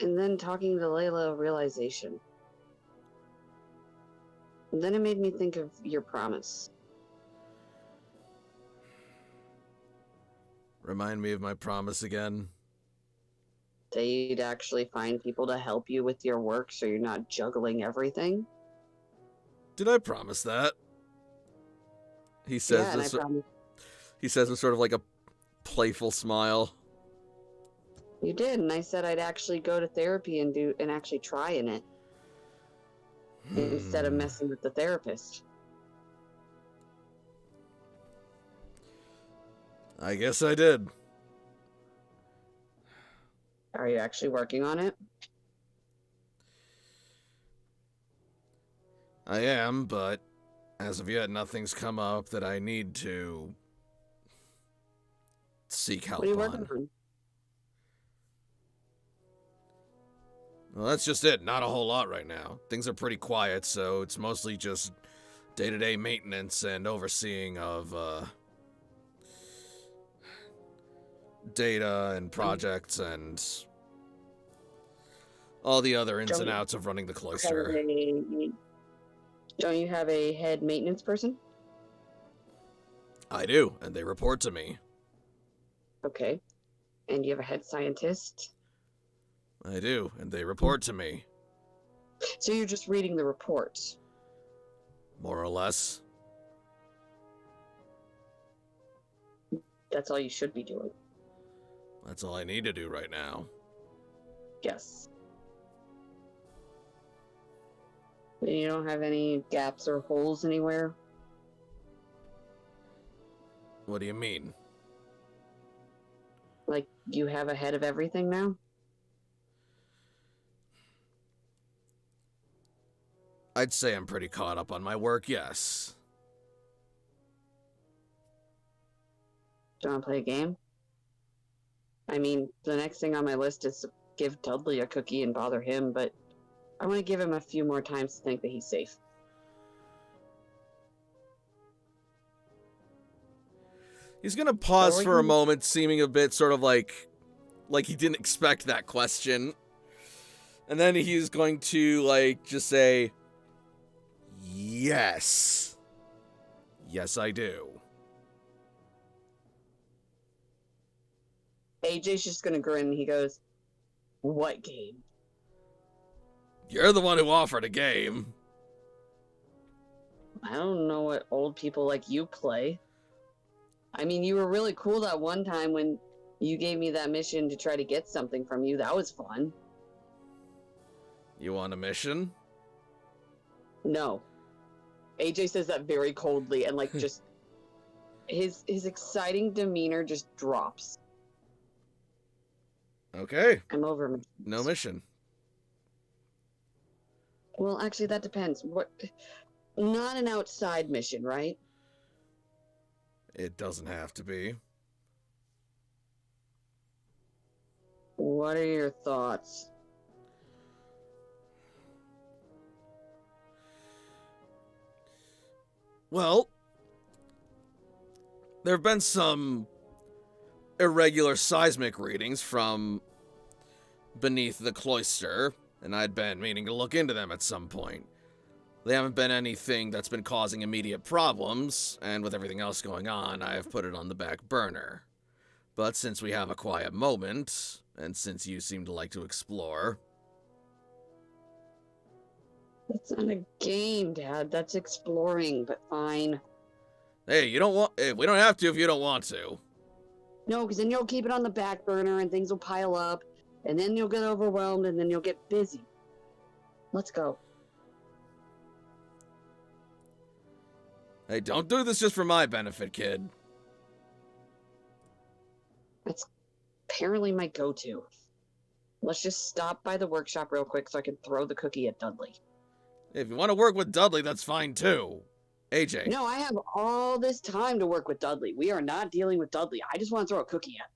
And then talking to Layla, a realization. And then it made me think of your promise. Remind me of my promise again. That you'd actually find people to help you with your work so you're not juggling everything. Did I promise that? He says Yeah, and I this. promise He says with sort of like a playful smile. you did, and I said I'd actually go to therapy and actually try in it. Instead of messing with the therapist. I guess I did. Are you actually working on it? I am, but as of yet, nothing's come up that I need to seek help What are you on. working on? Well, that's just it. Not a whole lot right now. Things are pretty quiet, so it's mostly just day-to-day maintenance and overseeing of data and projects and all the other ins and outs of running the cloister. Don't you have a head maintenance person? I do, and they report to me. Okay. And you have a head scientist? I do, and they report to me. So you're just reading the reports? More or less. That's all you should be doing. That's all I need to do right now. Yes. You don't have any gaps or holes anywhere? What do you mean? Like, you have a head of everything now? I'd say I'm pretty caught up on my work, yes. Do you want to play a game? I mean, the next thing on my list is to give Dudley a cookie and bother him, but I want to give him a few more times to think that he's safe. He's gonna pause for a moment, seeming a bit sort of like he didn't expect that question. And then he's going to, like, just say, yes. Yes, I do. AJ's just gonna grin. He goes, "What game?" You're the one who offered a game. I don't know what old people like you play. I mean, you were really cool that one time when you gave me that mission to try to get something from you. That was fun. You want a mission? No. AJ says that very coldly, and like just his exciting demeanor just drops. Okay. I'm over missions. No mission. Well, actually, that depends. What? Not an outside mission, right? It doesn't have to be. What are your thoughts? Well, there have been some irregular seismic readings from beneath the cloister, and I'd been meaning to look into them at some point. They haven't been anything that's been causing immediate problems, and with everything else going on, I have put it on the back burner. But since we have a quiet moment, and since you seem to like to explore... That's not a game, Dad. That's exploring, but fine. Hey, we don't have to if you don't want to. No, because then you'll keep it on the back burner and things will pile up, and then you'll get overwhelmed and then you'll get busy. Let's go. Hey, don't do this just for my benefit, kid. That's apparently my go-to. Let's just stop by the workshop real quick so I can throw the cookie at Dudley. If you want to work with Dudley, that's fine too. AJ. No, I have all this time to work with Dudley. We are not dealing with Dudley. I just want to throw a cookie at him.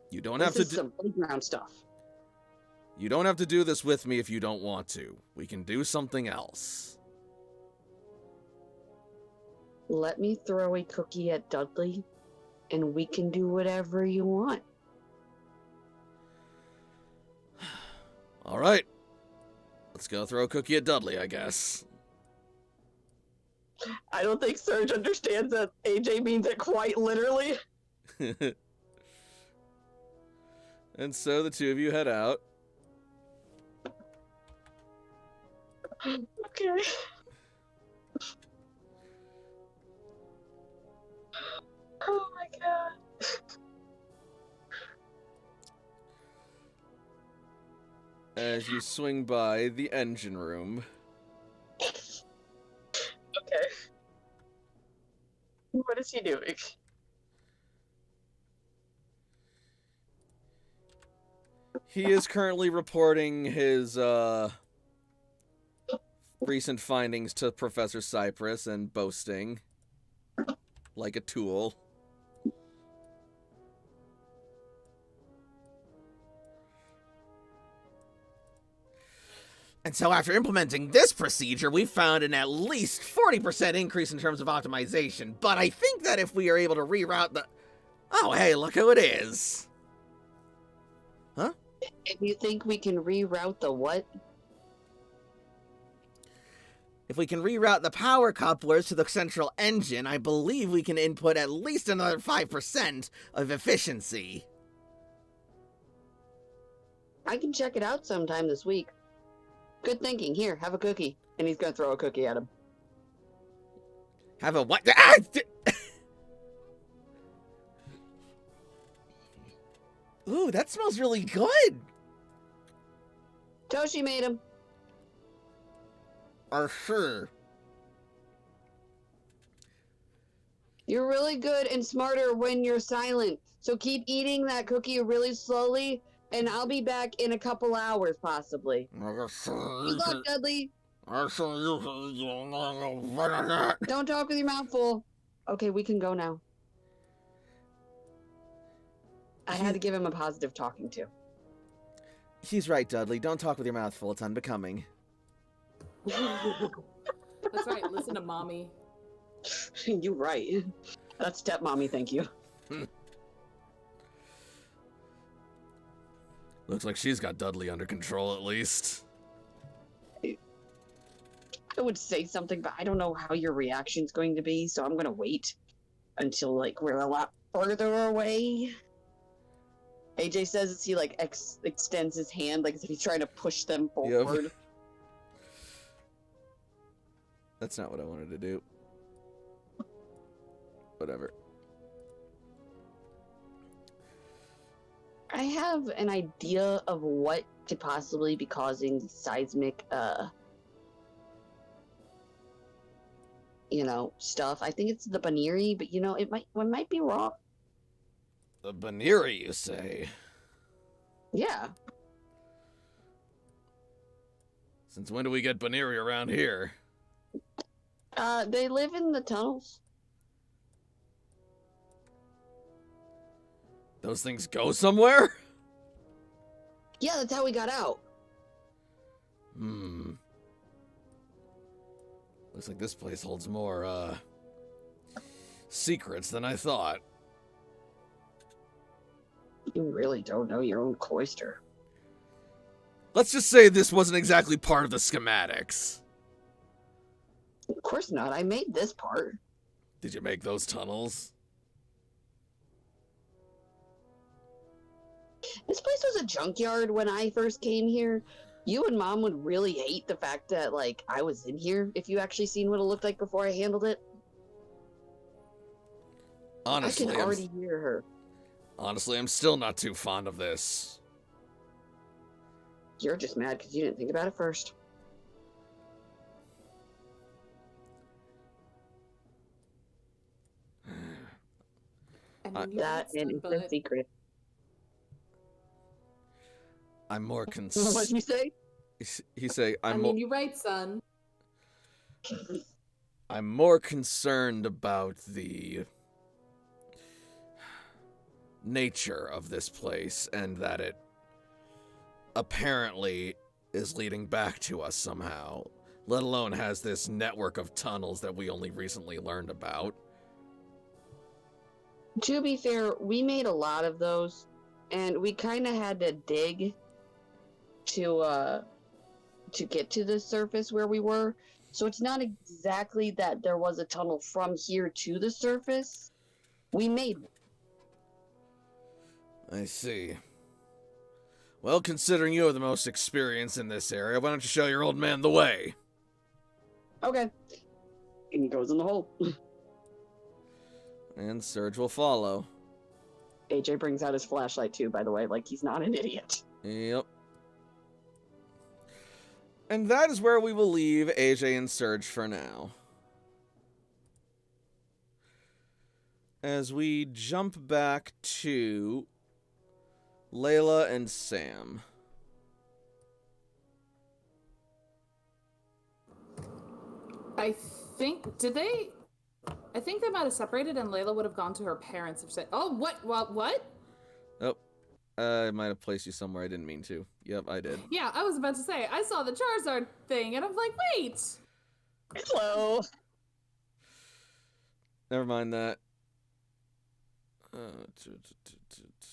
You don't have to This is some playground stuff. You don't have to do this with me if you don't want to. We can do something else. Let me throw a cookie at Dudley, and we can do whatever you want. All right. Let's go throw a cookie at Dudley, I guess. I don't think Serge understands that AJ means it quite literally. And so the two of you head out. Okay. Oh my god. As you swing by the engine room. Okay. What is he doing? He is currently reporting his recent findings to Professor Cypress and boasting like a tool. And so after implementing this procedure, we found an at least 40% increase in terms of optimization. But I think that if we are able to reroute the... Oh, hey, look who it is. Huh? If you think we can reroute the what? If we can reroute the power couplers to the central engine, I believe we can input at least another 5% of efficiency. I can check it out sometime this week. Good thinking. Here, have a cookie. And he's gonna throw a cookie at him. Have a what? Ah! Ooh, that smells really good. Toshi made him. Sure. You're really good and smarter when you're silent. So keep eating that cookie really slowly And I'll be back in a couple hours, possibly. Good luck, Dudley. Don't talk with your mouth full. Okay, we can go now. I had to give him a positive talking to. He's right, Dudley. Don't talk with your mouth full. It's unbecoming. That's right. Listen to mommy. You're right. That's stepmommy, thank you. Looks like she's got Dudley under control, at least. I would say something, but I don't know how your reaction's going to be, so I'm gonna wait until, like, we're a lot further away. AJ says as he, like, extends his hand, like, as if he's trying to push them forward. Yep. That's not what I wanted to do. Whatever. I have an idea of what could possibly be causing seismic, stuff. I think it's the Baniri, but, it might be wrong. The Baniri, you say? Yeah. Since when do we get Baniri around here? They live in the tunnels. Those things go somewhere? Yeah, that's how we got out. Looks like this place holds more, secrets than I thought. You really don't know your own cloister. Let's just say this wasn't exactly part of the schematics. Of course not. I made this part. Did you make those tunnels? This place was a junkyard when I first came here. You and Mom would really hate the fact that, like, I was in here if you actually seen what it looked like before I handled it. Honestly, I can already hear her. Honestly, I'm still not too fond of this. You're just mad because you didn't think about it first. I mean, That and it's a secret. I'm more What'd concerned. you say? He say, you're right, son. I'm more concerned about the nature of this place and that it apparently is leading back to us somehow, let alone has this network of tunnels that we only recently learned about. To be fair, we made a lot of those, and we kind of had to dig to get to the surface where we were. So it's not exactly that there was a tunnel from here to the surface. We made one. I see. Well, considering you have the most experience in this area, why don't you show your old man the way? Okay. And he goes in the hole. And Surge will follow. AJ brings out his flashlight too, by the way, like he's not an idiot. Yep. And that is where we will leave AJ and Surge for now. As we jump back to Layla and Sam. I think they might have separated, and Layla would have gone to her parents if said, "Oh, what? Oh, I might have placed you somewhere I didn't mean to. Yep, I did. Yeah, I was about to say, I saw the Charizard thing, and I'm like, wait. Hello. Never mind that.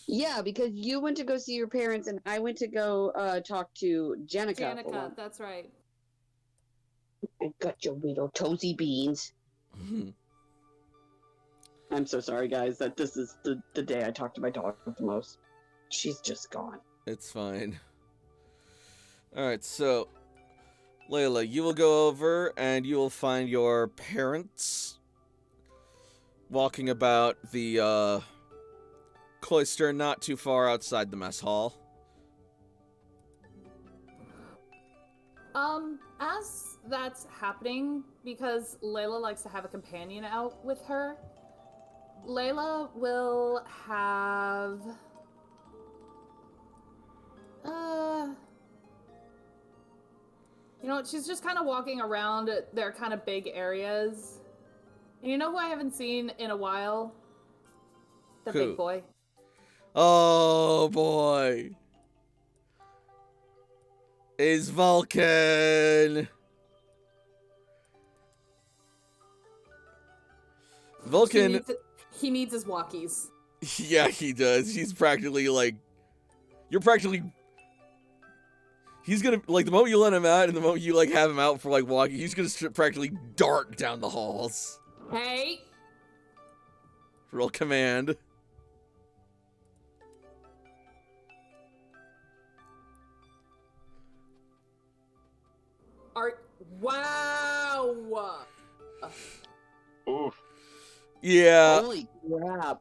Yeah, because you went to go see your parents, and I went to go talk to Janica. Janica, that's right. I got your little toasty beans. I'm so sorry, guys, that this is the day I talk to my dog the most. She's just gone. It's fine. Alright, so Layla, you will go over and you will find your parents walking about the cloister not too far outside the mess hall. As that's happening, because Layla likes to have a companion out with her, Layla will have You know, she's just kind of walking around their kind of big areas. And you know who I haven't seen in a while? The Who? big boy. Oh boy. Is Vulcan. Vulcan. He needs his walkies. Yeah, he does. He's practically like. You're practically. He's gonna, like, the moment you let him out and the moment you, like, have him out for, like, walking, he's gonna practically dart down the halls. Hey! Roll command. Wow! Oof. Yeah. Holy crap.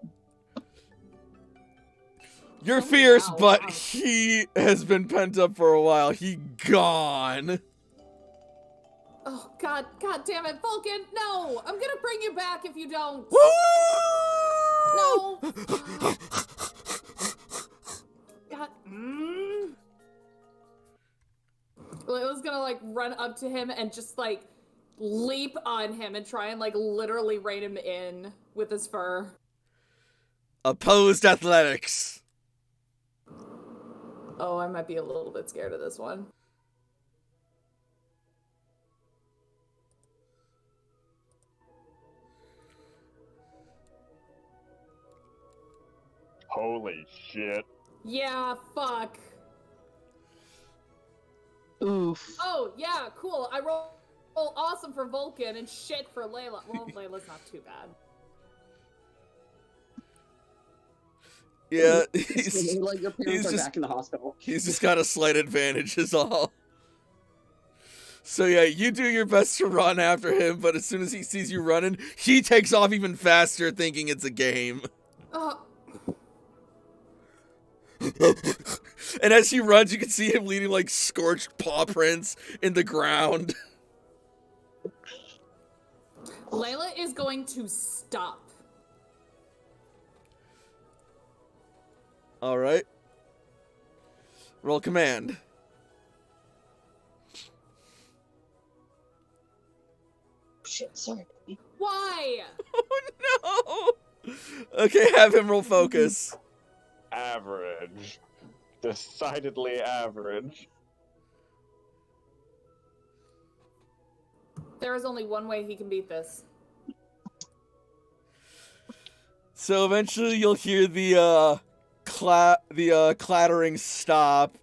You're Oh, fierce, wow, but wow. he has been pent up for a while. He gone. Oh, God damn it, Vulcan! No! I'm gonna bring you back if you don't! Woo! No! God. Layla's gonna, like, run up to him and just, like, leap on him and try and, like, literally rein him in with his fur. Opposed athletics. Oh, I might be a little bit scared of this one. Holy shit. Yeah, fuck. Oof. Oh, yeah, cool. I roll awesome for Vulcan and shit for Layla. Well, Layla's not too bad. Yeah, Like your parents are just- back in the hospital. he's just got a slight advantage is all. So yeah, you do your best to run after him, but as soon as he sees you running, he takes off even faster thinking it's a game. And as he runs, you can see him leaving like scorched paw prints in the ground. Layla is going to stop. All right. Roll command. Shit, sorry. Why? Oh no! Okay, have him roll focus. Average. Decidedly average. There is only one way he can beat this. So eventually you'll hear the clattering stop,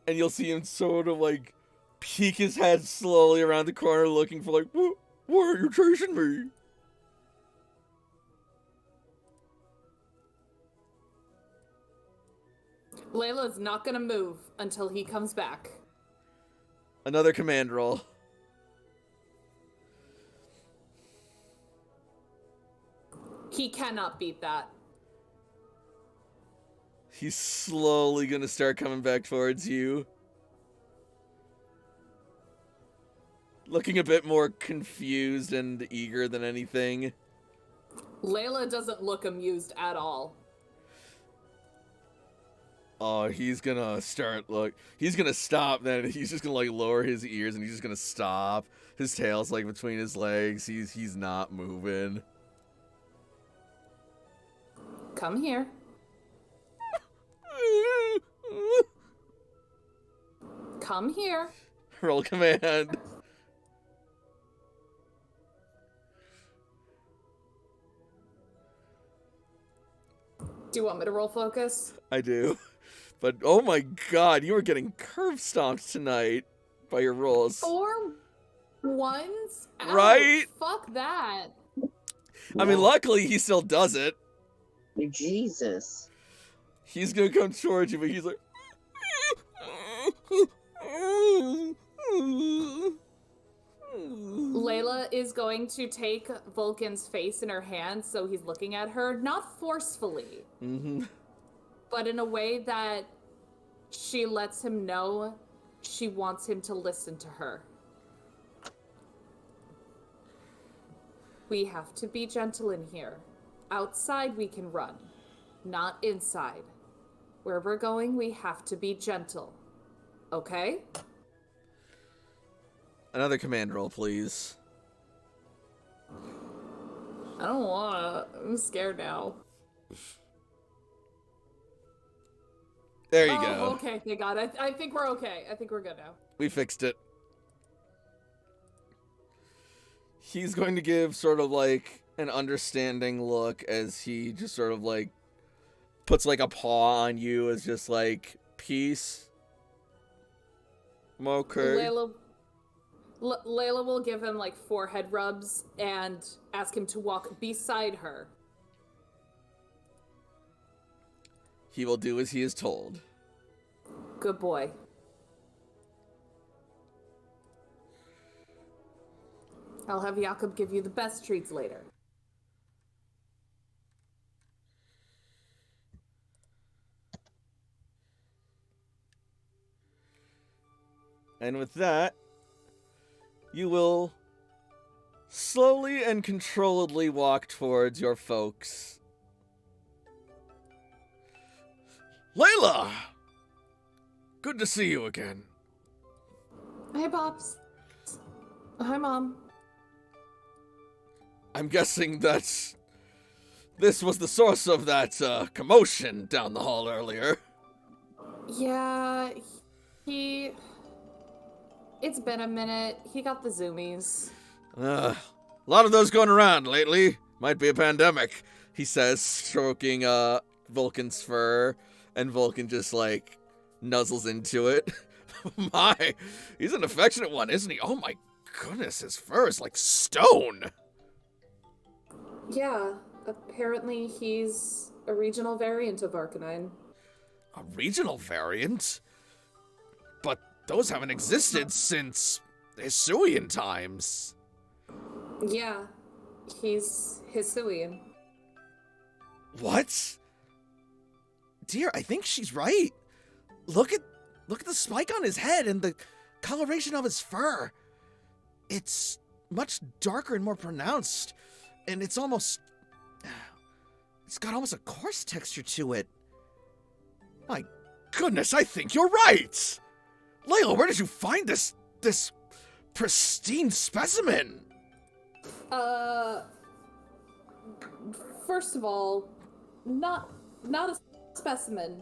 and you'll see him sort of like peek his head slowly around the corner looking for like, why are you chasing me? Layla's not gonna move until he comes back. Another command roll. He cannot beat that. He's slowly gonna start coming back towards you. Looking a bit more confused and eager than anything. Layla doesn't look amused at all. Oh, he's gonna he's gonna stop then. He's just gonna like lower his ears and he's just gonna stop. His tail's like between his legs. He's not moving. Come here. Come here. Roll command. Do you want me to roll focus? I do. But oh my god, you are getting curve stomped tonight by your rolls. 4 ones? Ouch, Right? Fuck that. I mean, luckily he still does it. Jesus. He's gonna come towards you, but he's like. Layla is going to take Vulcan's face in her hands, so he's looking at her, not forcefully, but in a way that she lets him know she wants him to listen to her. We have to be gentle in here. Outside we can run, not inside. Where we're going, we have to be gentle. Okay? Another command roll, please. I don't wanna. I'm scared now. There you Oh, go. okay, thank God. I think we're okay. I think we're good now. We fixed it. He's going to give sort of like an understanding look as he just sort of like puts like a paw on you as just like, peace. I'm okay. Layla will give him like 4 head rubs and ask him to walk beside her. He will do as he is told. Good boy. I'll have Jakob give you the best treats later. And with that, you will slowly and controlledly walk towards your folks. Layla! Good to see you again. Hey, Pops. Hi, Mom. I'm guessing that this was the source of that commotion down the hall earlier. Yeah, it's been a minute. He got the zoomies. A lot of those going around lately. Might be a pandemic, he says, stroking Vulcan's fur, and Vulcan just like nuzzles into it. My, he's an affectionate one, isn't he? Oh my goodness, his fur is like stone. Yeah, apparently he's a regional variant of Arcanine. A regional variant? But those haven't existed since Hisuian times. Yeah, he's Hisuian. What? Dear, I think she's right. Look at the spike on his head and the coloration of his fur. It's much darker and more pronounced, and it's got almost a coarse texture to it. My goodness, I think you're right. Layla, where did you find this pristine specimen? First of all, not a specimen.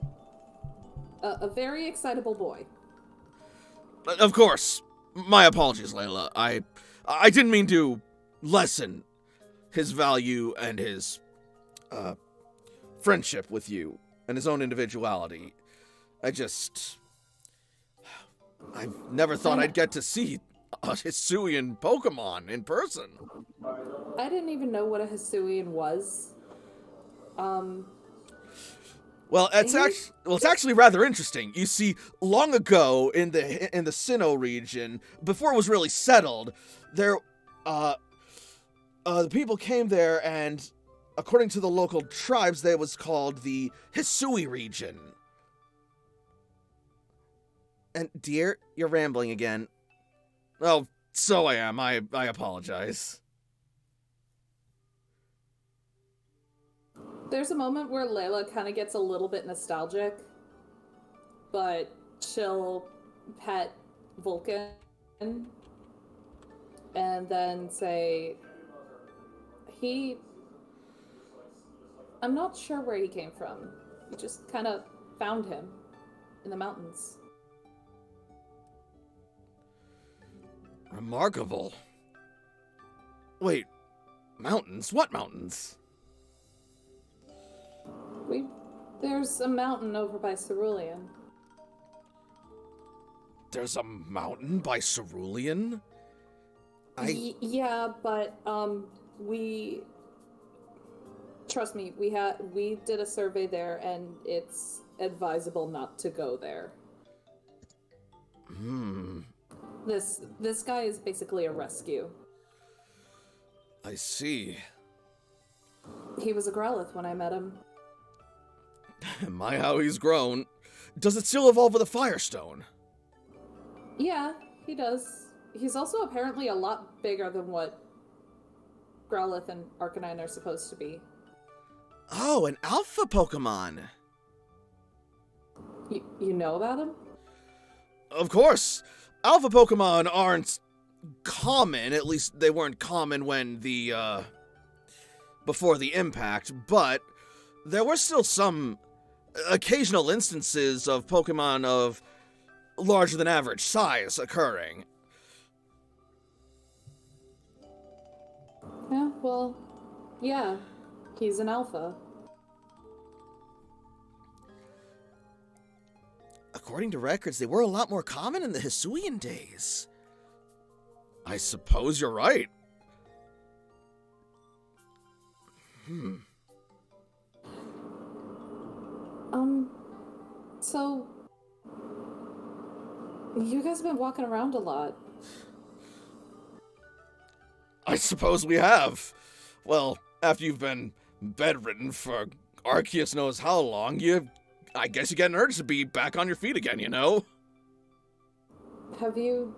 A very excitable boy. Of course. My apologies, Layla. I didn't mean to lessen his value and his friendship with you and his own individuality. I've never thought I'd get to see a Hisuian Pokemon in person. I didn't even know what a Hisuian was. Well, it's actually rather interesting. You see, long ago in the Sinnoh region, before it was really settled, there the people came there, and according to the local tribes, that was called the Hisui region. And dear, you're rambling again. Oh, so I am. I apologize. There's a moment where Layla kind of gets a little bit nostalgic, but she'll pet Vulcan and then say, I'm not sure where he came from. We just kind of found him in the mountains. Remarkable. Wait, mountains? What mountains? There's a mountain over by Cerulean. There's a mountain by Cerulean? Yeah, but trust me, we did a survey there, and it's advisable not to go there. This guy is basically a rescue. I see. He was a Growlithe when I met him. My, how he's grown. Does it still evolve with a Firestone? Yeah, he does. He's also apparently a lot bigger than what Growlithe and Arcanine are supposed to be. Oh, an alpha Pokemon. You know about him? Of course. Alpha Pokemon aren't common. At least they weren't common when the, before the impact, but there were still some occasional instances of Pokemon of larger than average size occurring. Yeah, well, yeah, he's an alpha. According to records, they were a lot more common in the Hisuian days. I suppose you're right. So you guys have been walking around a lot. I suppose we have. Well, after you've been bedridden for Arceus knows how long, I guess you get an urge to be back on your feet again, you know? You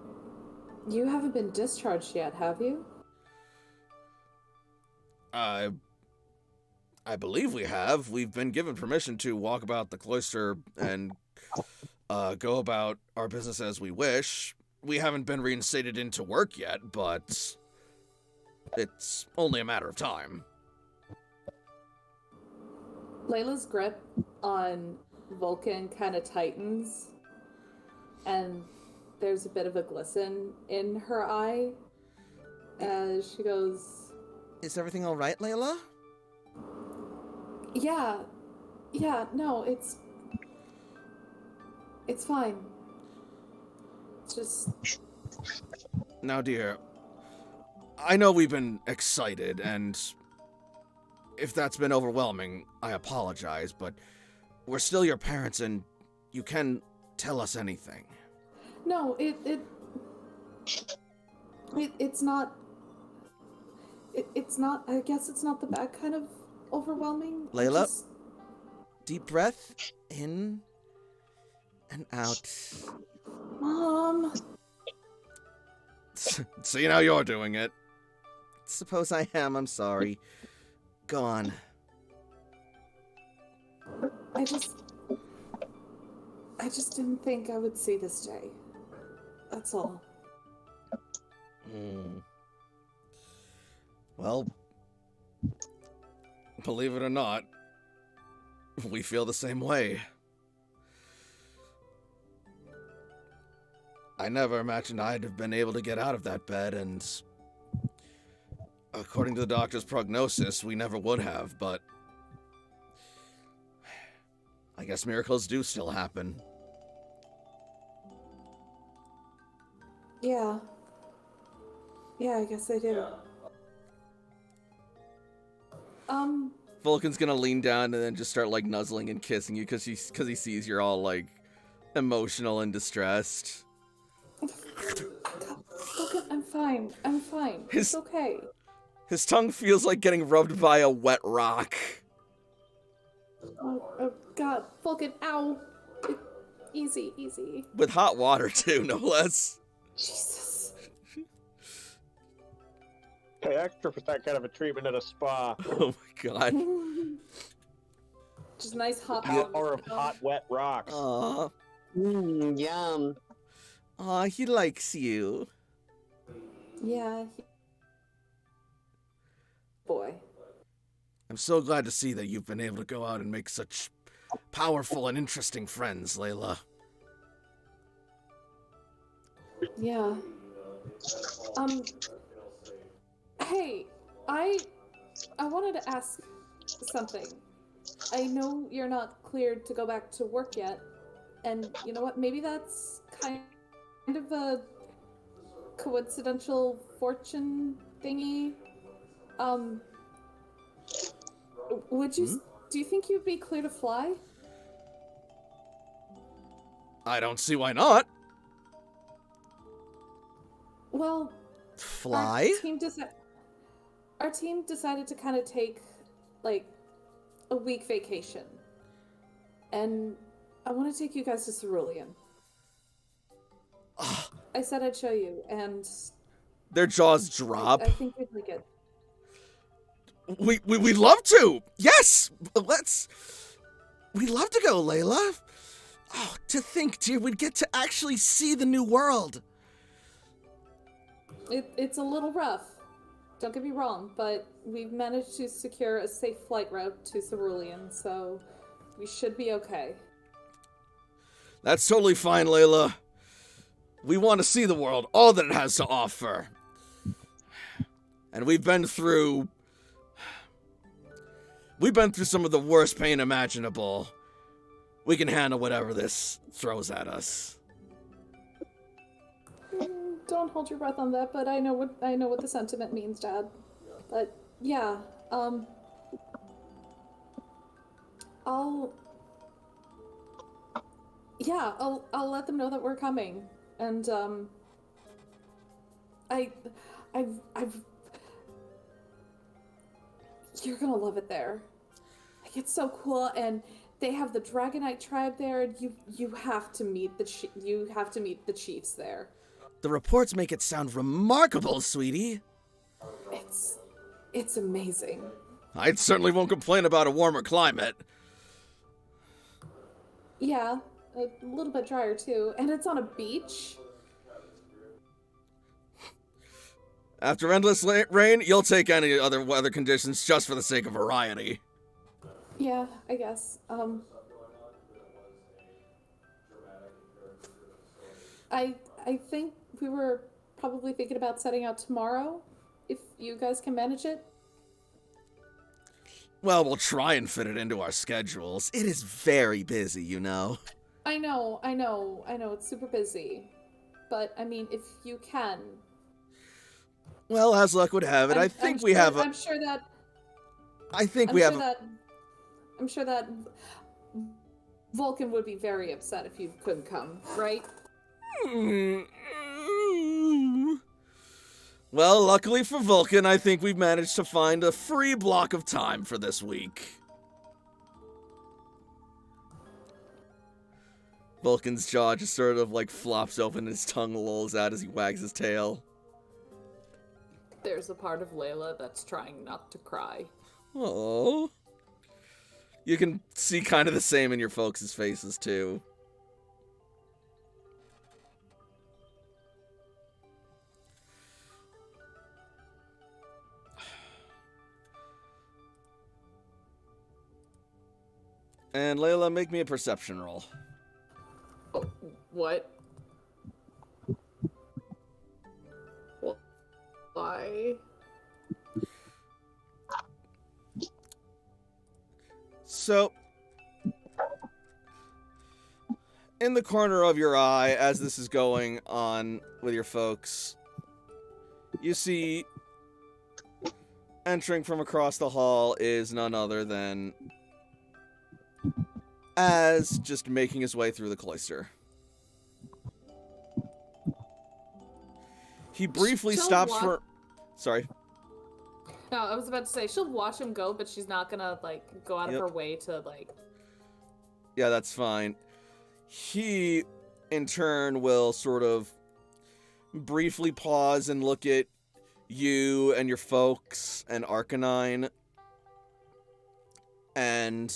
haven't been discharged yet, have you? I believe we have. We've been given permission to walk about the cloister and go about our business as we wish. We haven't been reinstated into work yet, but it's only a matter of time. Layla's grip on Vulcan kind of tightens, and there's a bit of a glisten in her eye as she goes, Is everything all right, Layla? Yeah, no, it's fine. It's just... Now, dear, I know we've been excited, and if that's been overwhelming, I apologize, but we're still your parents, and you can tell us anything. No, it's not... It's not, I guess it's not the bad kind of overwhelming. Layla, deep breath, in and out. Mom. See, now you're doing it. Suppose I am, I'm sorry. Go on. I just didn't think I would see this day. That's all. Well, believe it or not, we feel the same way. I never imagined I'd have been able to get out of that bed, and according to the doctor's prognosis, we never would have, but I guess miracles do still happen. Yeah, I guess they do. Vulcan's gonna lean down and then just start, like, nuzzling and kissing you because he sees you're all, like, emotional and distressed. Vulcan, I'm fine. It's okay. His tongue feels like getting rubbed by a wet rock. Oh God, Vulcan, ow. Easy. With hot water, too, no less. Jesus. Pay extra for that kind of a treatment at a spa. Oh my god. Just nice hot Power of hot, wet rocks. Aw. Yum. Aw, he likes you. Yeah. Boy. I'm so glad to see that you've been able to go out and make such powerful and interesting friends, Layla. Yeah. Hey, I wanted to ask something. I know you're not cleared to go back to work yet, and you know what? Maybe that's kind of a coincidental fortune thingy. Would you? Do you think you'd be clear to fly? I don't see why not. Well, Fly? Our team decided to kind of take, like, a week vacation. And I want to take you guys to Cerulean. I said I'd show you, and... Their jaws drop. I think we'd like it. We'd love to! Yes! We'd love to go, Layla. Oh, to think, dear, we'd get to actually see the new world. It's a little rough. Don't get me wrong, but we've managed to secure a safe flight route to Cerulean, so we should be okay. That's totally fine, Layla. We want to see the world, all that it has to offer. And we've been through some of the worst pain imaginable. We can handle whatever this throws at us. Don't hold your breath on that, but I know what the sentiment means, Dad. But yeah, I'll let them know that we're coming, and I've you're gonna love it there. Like, it's so cool, and they have the Dragonite tribe there. And you have to meet the chiefs there. The reports make it sound remarkable, sweetie. It's amazing. I certainly won't complain about a warmer climate. Yeah, a little bit drier too, and it's on a beach. After endless rain, you'll take any other weather conditions just for the sake of variety. Yeah, I guess. I think we were probably thinking about setting out tomorrow, if you guys can manage it. Well, we'll try and fit it into our schedules. It is very busy, you know. I know, it's super busy. But, I mean, if you can. Well, as luck would have it, I'm sure that Vulcan would be very upset if you couldn't come, right? Well, luckily for Vulcan, I think we've managed to find a free block of time for this week. Vulcan's jaw just sort of like flops open and his tongue lolls out as he wags his tail. There's a part of Layla that's trying not to cry. Oh. You can see kind of the same in your folks' faces, too. And Layla, make me a perception roll. Oh, what? Why? So, in the corner of your eye, as this is going on with your folks, you see entering from across the hall is none other than Az, just making his way through the cloister. He briefly stops for... Sorry. No, I was about to say, she'll watch him go, but she's not gonna, like, go out of her way to, like... Yeah, that's fine. He, in turn, will sort of briefly pause and look at you and your folks and Arcanine. And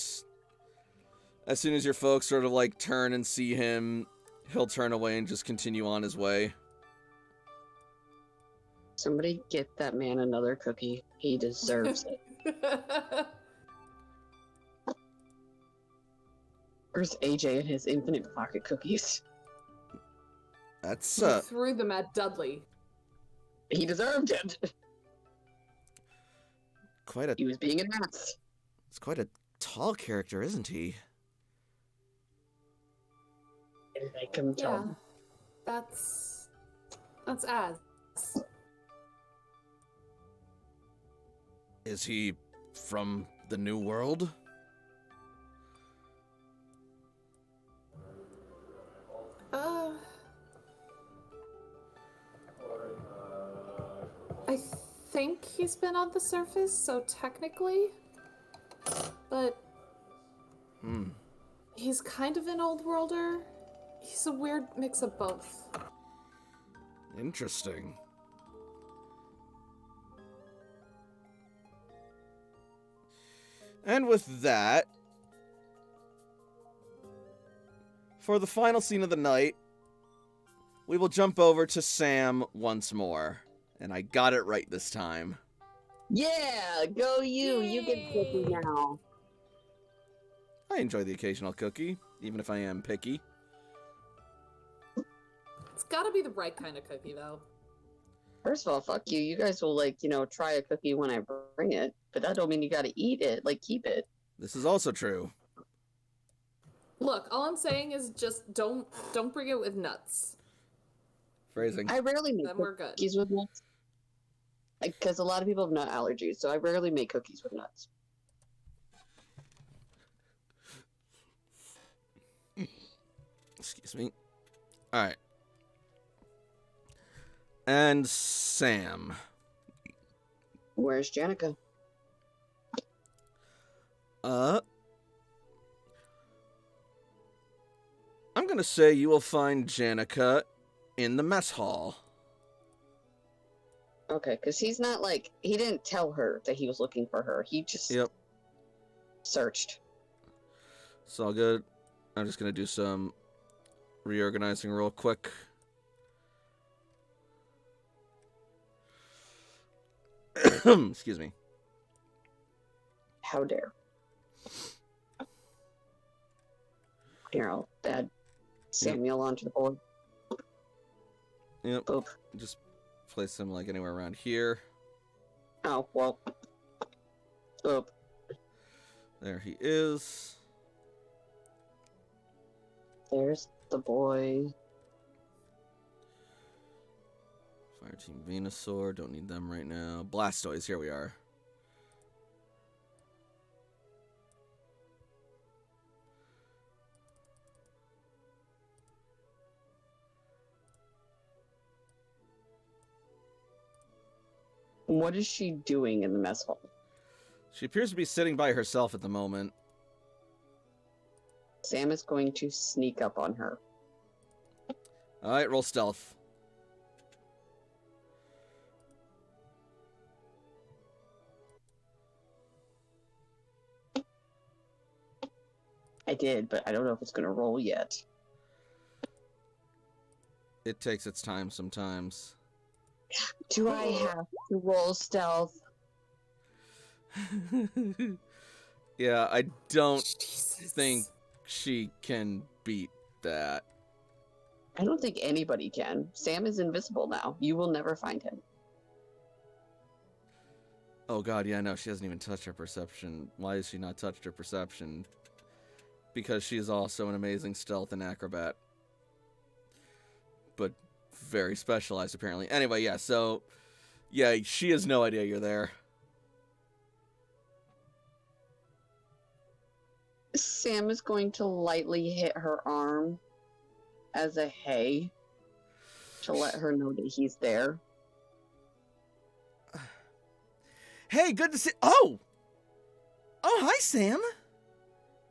as soon as your folks sort of, like, turn and see him, he'll turn away and just continue on his way. Somebody get that man another cookie. He deserves it. Where's AJ and his infinite pocket cookies? That's, He threw them at Dudley. He deserved it. He was being an ass. It's quite a tall character, isn't he? Didn't make him tall. Yeah. That's Az. Is he from the New World? I think he's been on the surface, so technically. But he's kind of an old worlder. He's a weird mix of both. Interesting. And with that, for the final scene of the night, we will jump over to Sam once more. And I got it right this time. Yeah, go you. You get cookie Yay. now. I enjoy the occasional cookie, even if I am picky. It's gotta be the right kind of cookie, though. First of all, fuck you. You guys will, like, try a cookie when I bring it, but that don't mean you gotta eat it. Like, keep it. This is also true. Look, all I'm saying is just don't bring it with nuts. Phrasing. I rarely make Then we're good. cookies with nuts. Because a lot of people have nut allergies, so I rarely make cookies with nuts. Excuse me. Alright. And Sam. Where's Janica? I'm gonna say you will find Janica in the mess hall. Okay, because he's not like, he didn't tell her that he was looking for her. He just Yep. searched. It's all good. I'm just gonna do some reorganizing real quick. Excuse me. How dare. Here, I'll add Samuel onto the board. Yep. Boop. Just place him like anywhere around here. Oh, well. Boop. There he is. There's the boy. Fire Team Venusaur. Don't need them right now. Blastoise. Here we are. What is she doing in the mess hall? She appears to be sitting by herself at the moment. Sam is going to sneak up on her. Alright, roll stealth. I did, but I don't know if it's going to roll yet. It takes its time sometimes. Do I have to roll stealth? Yeah, I don't Jesus. think she can beat that. I don't think anybody can. Sam is invisible now. You will never find him. Oh god, yeah, no, she hasn't even touched her perception. Why has she not touched her perception? Because she is also an amazing stealth and acrobat. But very specialized, apparently. Anyway, yeah, so... Yeah, she has no idea you're there. Sam is going to lightly hit her arm as a hey to let her know that he's there. Hey, good to see... Oh! Oh, hi, Sam!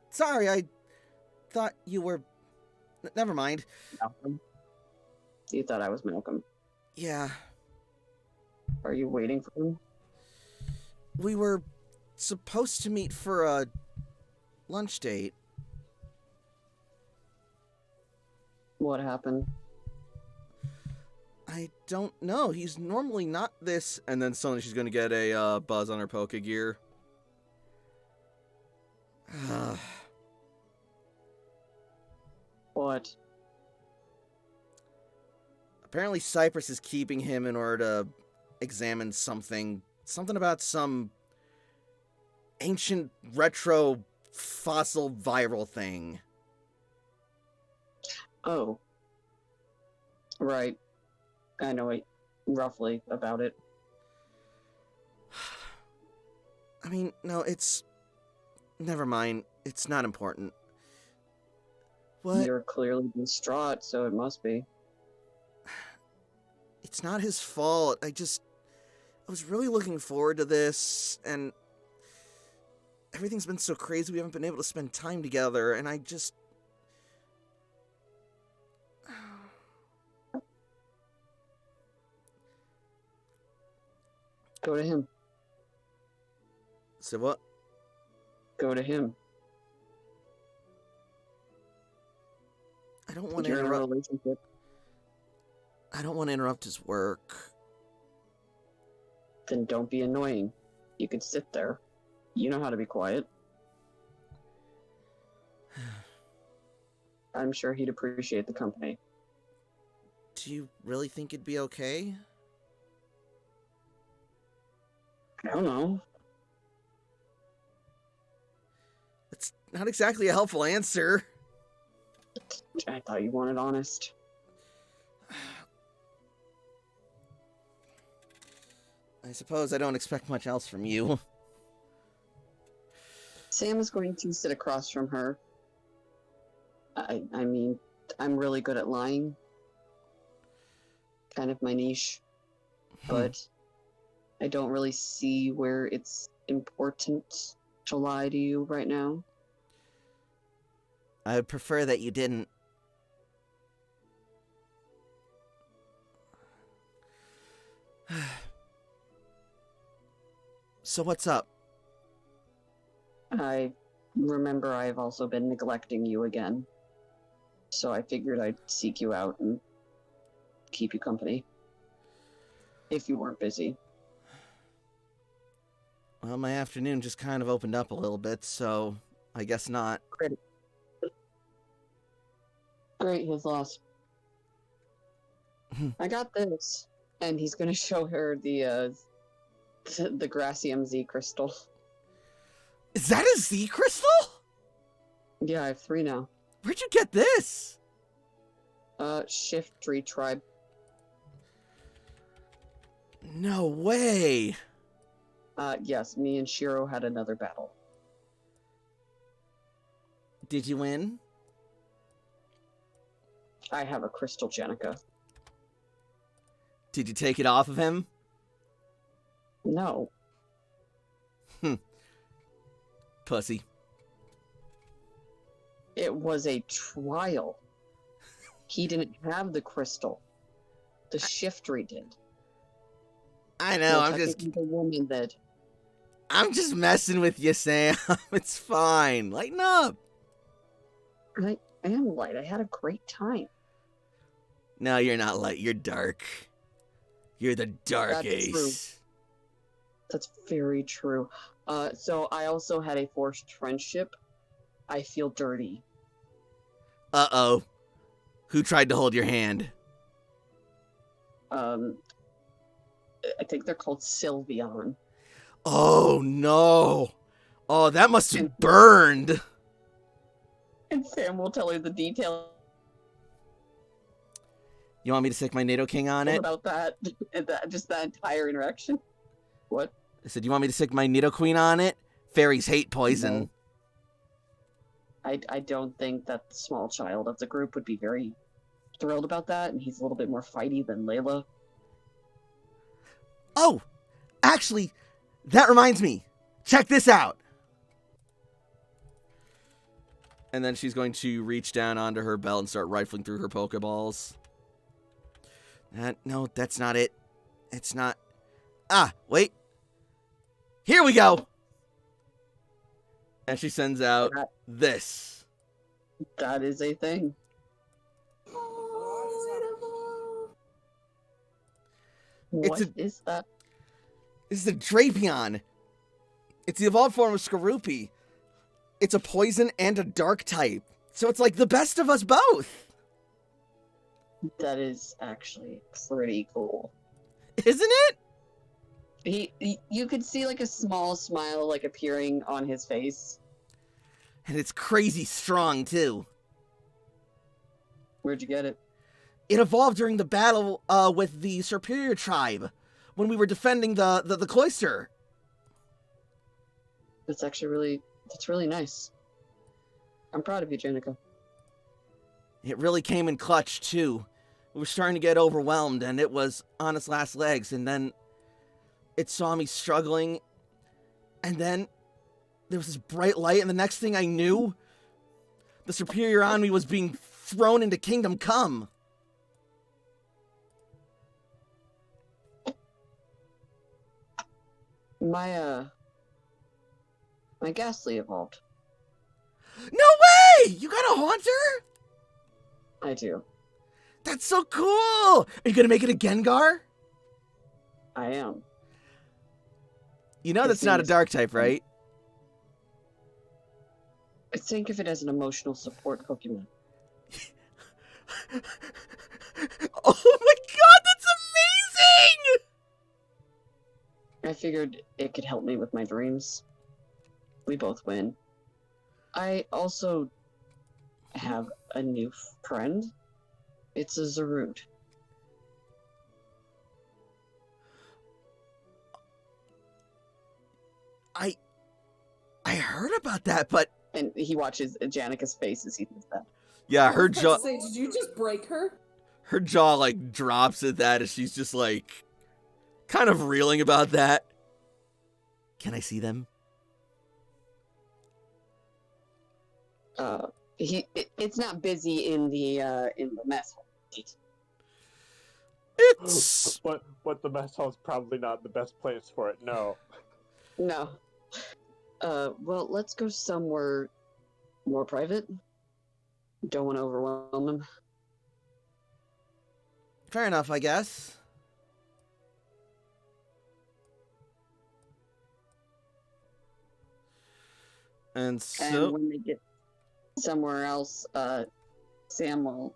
Sorry, I thought you were... Never mind. Malcolm. You thought I was Malcolm. Yeah. Are you waiting for him? We were supposed to meet for a lunch date. What happened? I don't know. He's normally not this... And then suddenly she's going to get a buzz on her Pokegear. What? Apparently Cypress is keeping him in order to examine something. Something about some ancient retro fossil viral thing. Oh. Right. I know roughly about it. I mean, no, it's... Never mind. It's not important. What? You're clearly distraught, so it must be. It's not his fault. I was really looking forward to this, and everything's been so crazy we haven't been able to spend time together, and I just... Go to him. Say what? Go to him. I don't want to You're in a interrupt... relationship. I don't want to interrupt his work. Then don't be annoying. You could sit there. You know how to be quiet. I'm sure he'd appreciate the company. Do you really think it'd be okay? I don't know. It's not exactly a helpful answer. I thought you wanted honest. I suppose I don't expect much else from you. Sam is going to sit across from her. I mean, I'm really good at lying. Kind of my niche. But I don't really see where it's important to lie to you right now. I would prefer that you didn't. So what's up? I remember I've also been neglecting you again. So I figured I'd seek you out and keep you company. If you weren't busy. Well, my afternoon just kind of opened up a little bit, so I guess not. Great, his loss. I got this. And he's gonna show her the Gracium Z crystal. Is that a Z crystal? Yeah, I have 3 now. Where'd you get this? Shiftrybulations. No way. Yes, me and Shiro had another battle. Did you win? I have a crystal Jenica. Did you take it off of him? No. Pussy. It was a trial. He didn't have the crystal. The Shiftry did. I know, Well, I'm just technically the woman that. I'm just messing with you, Sam. It's fine. Lighten up. I am light. I had a great time. No, you're not light. You're dark. You're the dark That's ace. true. That's very true. So I also had a forced friendship. I feel dirty. Uh-oh. Who tried to hold your hand? I think they're called Sylveon. Oh, no. Oh, that must have burned. And Sam will tell you the details You want me to stick my NATO King on it? about that, and just that entire interaction. What? I said, you want me to stick my Nido Queen on it? Fairies hate poison. No. I don't think that the small child of the group would be very thrilled about that, and he's a little bit more fighty than Layla. Oh, actually, that reminds me. Check this out. And then she's going to reach down onto her belt and start rifling through her Pokeballs. No, that's not it. It's not. Ah, wait. Here we go. And she sends out this. That is a thing. What is that? This is a Drapion. It's the evolved form of Skorupi. It's a poison and a dark type. So it's like the best of us both. That is actually pretty cool. Isn't it? You could see like a small smile like appearing on his face. And it's crazy strong, too. Where'd you get it? It evolved during the battle with the Superior Tribe when we were defending the cloister. That's actually really nice. I'm proud of you, Jenica. It really came in clutch, too. We were starting to get overwhelmed, and it was on its last legs, and then it saw me struggling, and then there was this bright light, and the next thing I knew, the Superior on me was being thrown into Kingdom Come. My Ghastly evolved. No way! You got a Haunter? I do. That's so cool! Are you gonna make it a Gengar? I am. You know His that's not a name is- dark type, right? Think of it as an emotional support Pokemon. Oh my god, that's amazing! I figured it could help me with my dreams. We both win. I also have a new friend. It's a Zarud. I heard about that, but And he watches Janika's face as he does that. yeah, her I was about jaw to say, did you just break her? like drops at that as she's just like kind of reeling about that. Can I see them? It's not busy in the mess hall. It's But the mess hall is probably not the best place for it. No. No. Well, let's go somewhere more private. Don't want to overwhelm him. fair enough, I guess. And so And when they get somewhere else, Sam will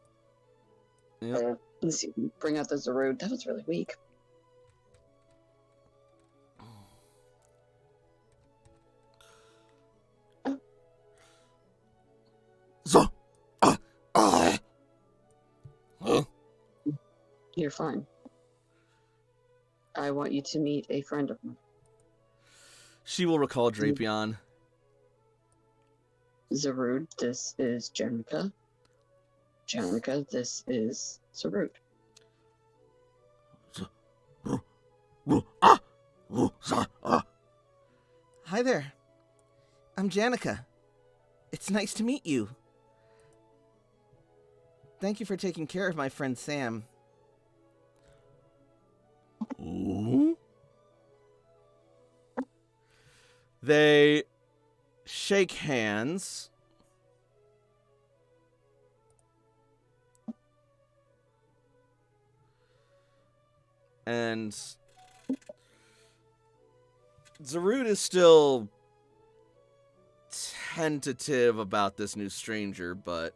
Yep. let's see, bring out the Zarud. That was really weak. So, You're fine. I want you to meet a friend of mine. she will recall Drapion. Zarud, this is Janica. Janica, this is Zarud. Hi there. I'm Janica. It's nice to meet you. Thank you for taking care of my friend Sam. Ooh. They shake hands. And Zarud is still tentative about this new stranger, but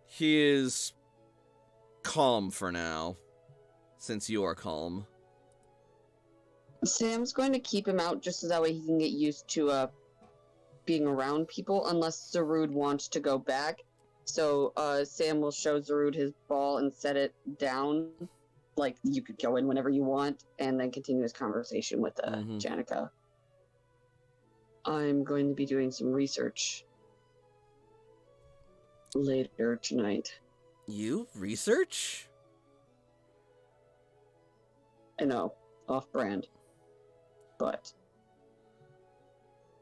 he is calm for now, since you are calm. Sam's going to keep him out just so that way he can get used to being around people, unless Zarud wants to go back. So Sam will show Zarud his ball and set it down. Like, you could go in whenever you want, and then continue his conversation with Janica. I'm going to be doing some research later tonight. You? Research? I know, off-brand. But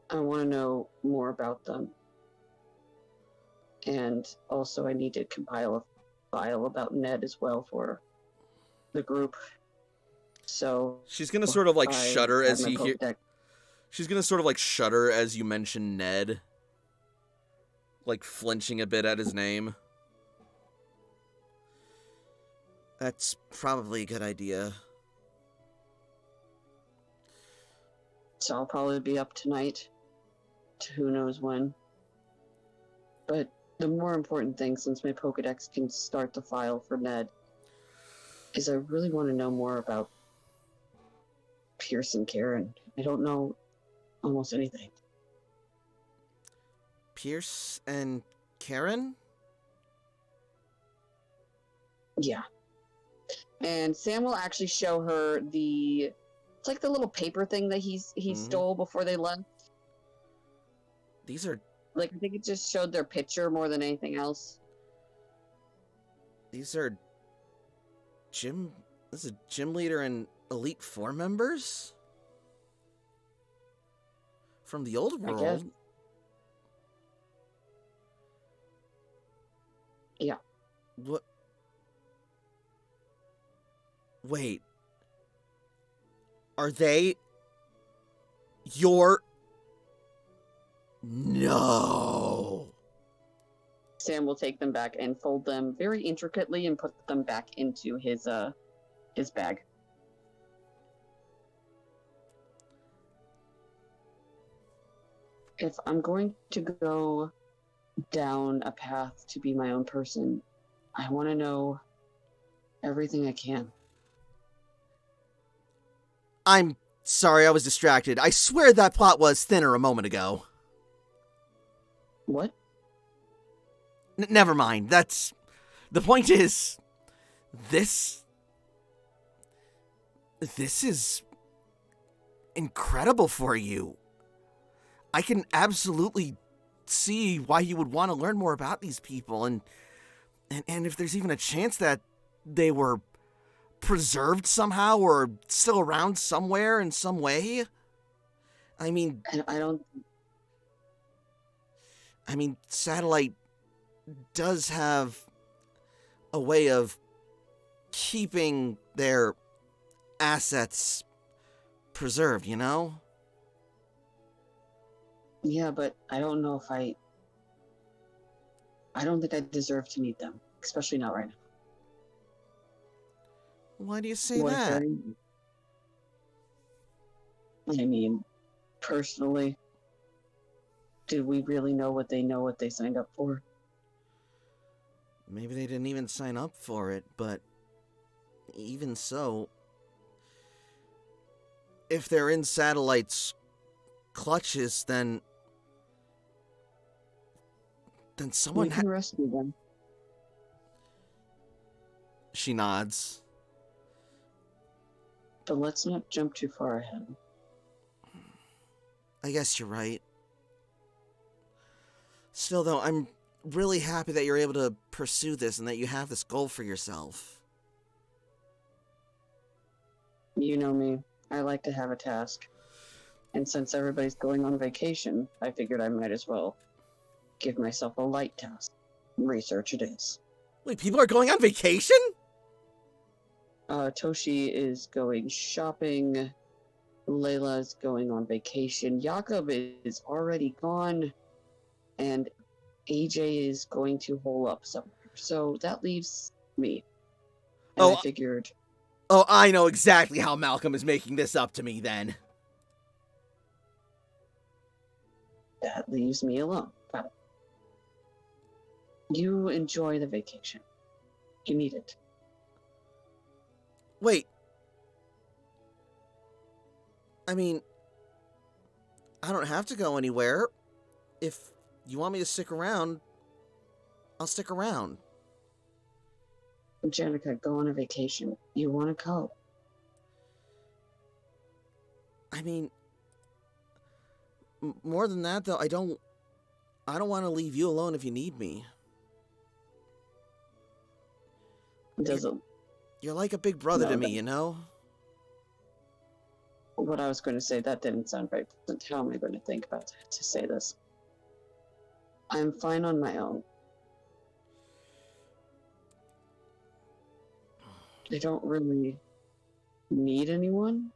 I want to know more about them. And also I need to compile a file about Ned as well for the group. So She's gonna sort of like shudder have as my he hear. Pokédex. She's gonna sort of like shudder as you mention Ned, like flinching a bit at his name. That's probably a good idea. So I'll probably be up tonight to who knows when. But the more important thing, since my Pokedex can start the file for Ned, is I really want to know more about Pierce and Karen. I don't know almost anything. Pierce and Karen? Yeah. And Sam will actually show her it's like the little paper thing that he stole before they left. These are Like, I think it just showed their picture more than anything else. This is gym leader and Elite Four members? From the old I guess. world? Yeah. What? Wait. Are they your... No. Sam will take them back and fold them very intricately and put them back into his bag. If I'm going to go down a path to be my own person, I want to know everything I can. I'm sorry, I was distracted. I swear that plot was thinner a moment ago. What? Never mind. That's... The point is... This is... incredible for you. I can absolutely see why you would want to learn more about these people, and if there's even a chance that they were preserved somehow or still around somewhere in some way. I mean, Satellite does have a way of keeping their assets preserved, you know? Yeah, but I don't know if I don't think I deserve to meet them, especially not right now. Why do you say What if that? I mean, personally, did we really know what they signed up for? Maybe they didn't even sign up for it, but even so, if they're in Satellite's clutches, then someone We can rescue them. She nods. But let's not jump too far ahead. I guess you're right. Still, though, I'm really happy that you're able to pursue this and that you have this goal for yourself. You know me, I like to have a task. And since everybody's going on vacation, I figured I might as well give myself a light task. Research it is. Wait, people are going on vacation? Toshi is going shopping. Layla's going on vacation. Jakob is already gone. And AJ is going to hole up somewhere. So that leaves me. And I figured... Oh, I know exactly how Malcolm is making this up to me, then. That leaves me alone. Got it. You enjoy the vacation. You need it. Wait. I mean, I don't have to go anywhere. If you want me to stick around, I'll stick around. Jenica, go on a vacation. You want to go? I mean, more than that, though, I don't want to leave you alone if you need me. You're like a big brother to me, you know? What I was going to say, that didn't sound very pleasant. How am I going to think about to say this? I'm fine on my own. I don't really need anyone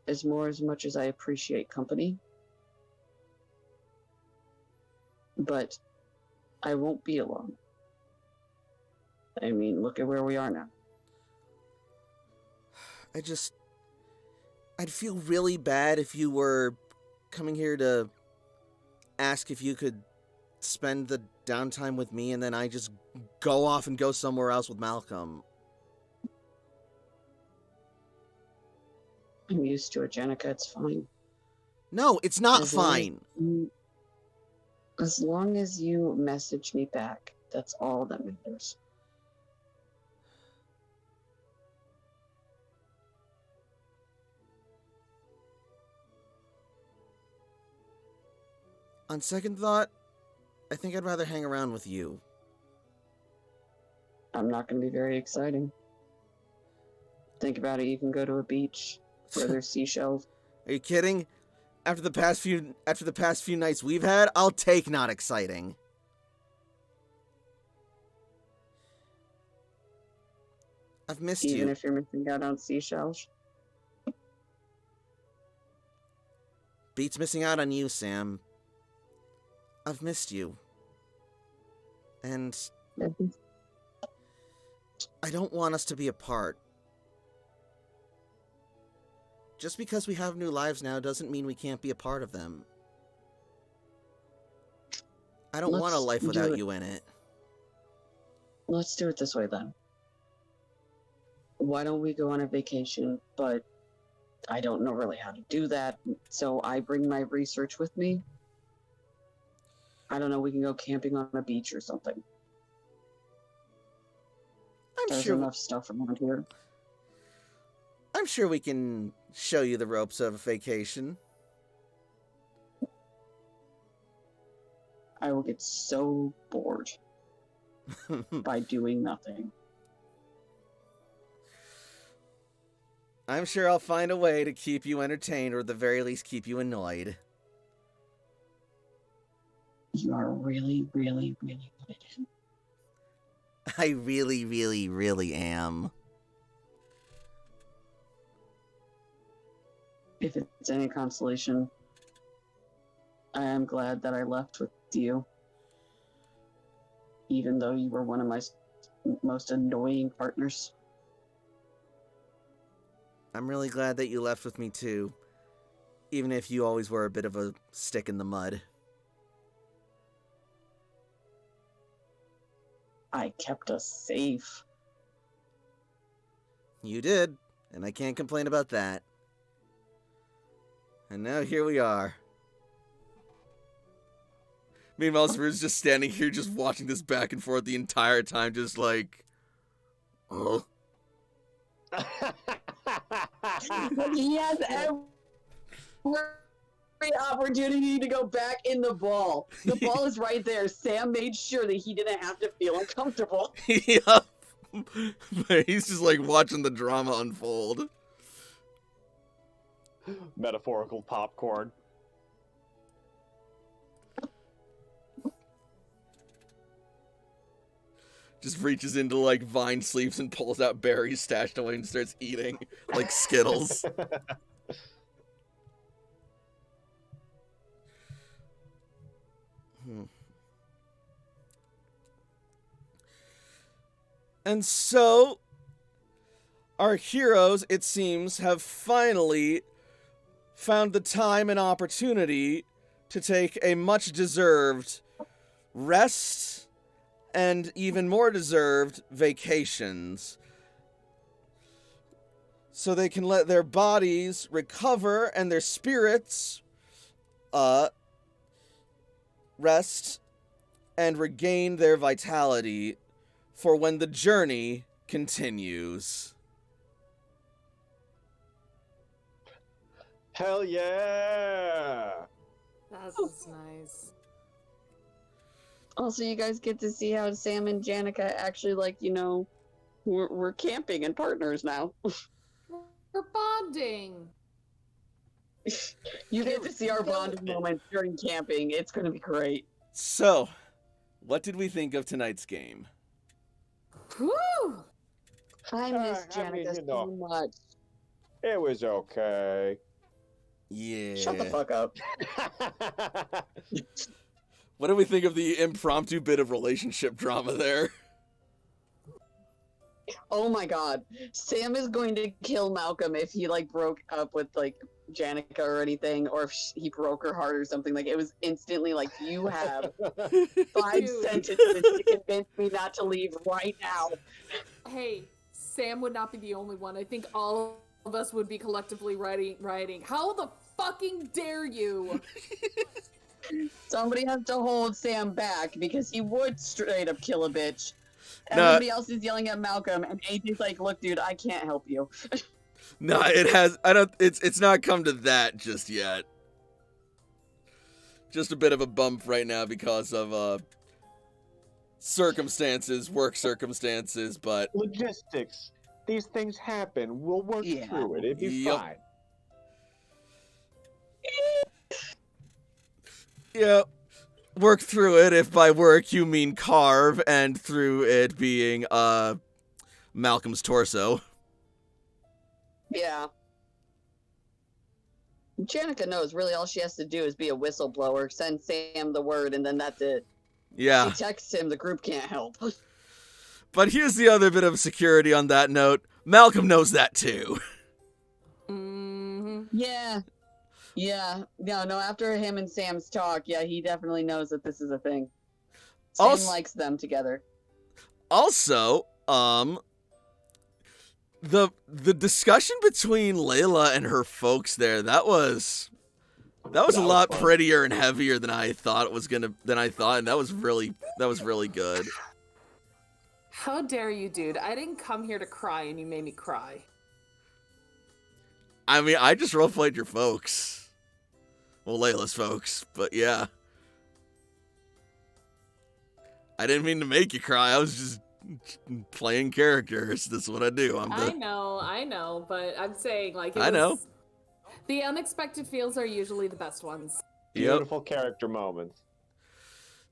as much as I appreciate company. But I won't be alone. I mean, look at where we are now. I'd feel really bad if you were coming here to ask if you could spend the downtime with me and then I just go off and go somewhere else with Malcolm. I'm used to it, Jenica. It's fine. No, it's not fine. As long as you message me back, that's all that matters. On second thought, I think I'd rather hang around with you. I'm not going to be very exciting. Think about it, you can go to a beach where there's seashells. Are you kidding? After the past few nights we've had, I'll take not exciting. I've missed you. Even if you're missing out on seashells? Beats missing out on you, Sam. I've missed you. And I don't want us to be apart. Just because we have new lives now doesn't mean we can't be a part of them. I don't want a Let's life do without it. you in it. Let's do it this way then. Why don't we go on a vacation? But I don't know really how to do that, so I bring my research with me. I don't know, we can go camping on a beach or something. There's enough stuff around here. I'm sure we can show you the ropes of a vacation. I will get so bored by doing nothing. I'm sure I'll find a way to keep you entertained, or at the very least keep you annoyed. You are really, really, really good at it. I really, really, really am. If it's any consolation, I am glad that I left with you. Even though you were one of my most annoying partners. I'm really glad that you left with me too. Even if you always were a bit of a stick in the mud. I kept us safe. You did, and I can't complain about that. And now here we are. Meanwhile, Saru's just standing here, just watching this back and forth the entire time, just like, oh. He has every opportunity to go back in the ball. The ball is right there. Sam made sure that he didn't have to feel uncomfortable. Yup. But he's just like watching the drama unfold. Metaphorical popcorn. Just reaches into like vine sleeves and pulls out berries stashed away and starts eating like Skittles. And so, our heroes, it seems, have finally found the time and opportunity to take a much-deserved rest and even more deserved vacations. So they can let their bodies recover and their spirits rest and regain their vitality for when the journey continues. Hell yeah! That's just nice. Also, you guys get to see how Sam and Janica actually, like, you know, we're camping and partners now. We're bonding. You get to see our bonding moment during camping. It's going to be great. So, what did we think of tonight's game? Whew! I miss I mean, Janica you know. so much. It was okay. Yeah. Shut the fuck up. What do we think of the impromptu bit of relationship drama there? Oh my god. Sam is going to kill Malcolm if he, like, broke up with, like, Janica or anything, or if he broke her heart or something. Like, it was instantly like, you have 5 Dude. sentences to convince me not to leave right now. Hey, Sam would not be the only one. I think all of us would be collectively writing. How the fucking dare you? Somebody has to hold Sam back because he would straight up kill a bitch. No. Everybody else is yelling at Malcolm, and AJ's like, look, dude, I can't help you. No, it's not come to that just yet. Just a bit of a bump right now because of circumstances, work circumstances, but Logistics. These things happen. We'll work through it. It'd be Yep. fine. yeah, work through it if by work you mean carve and through it being Malcolm's torso. Yeah. Janica knows really all she has to do is be a whistleblower, send Sam the word, and then that's it. Yeah. He texts him, the group can't help. But here's the other bit of security on that note. Malcolm knows that too. Mm-hmm. Yeah. No, after him and Sam's talk, yeah, he definitely knows that this is a thing. Sam likes them together. Also, the discussion between Layla and her folks there, that was a lot fun. prettier and heavier than I thought it was and that was really good. How dare you, dude? I didn't come here to cry and you made me cry. I mean, I just roleplayed your folks. Well, Layla's folks, but yeah. I didn't mean to make you cry. I was just playing characters. That's what I do. I know, but I'm saying, like, I know. The unexpected feels are usually the best ones. Beautiful character moments.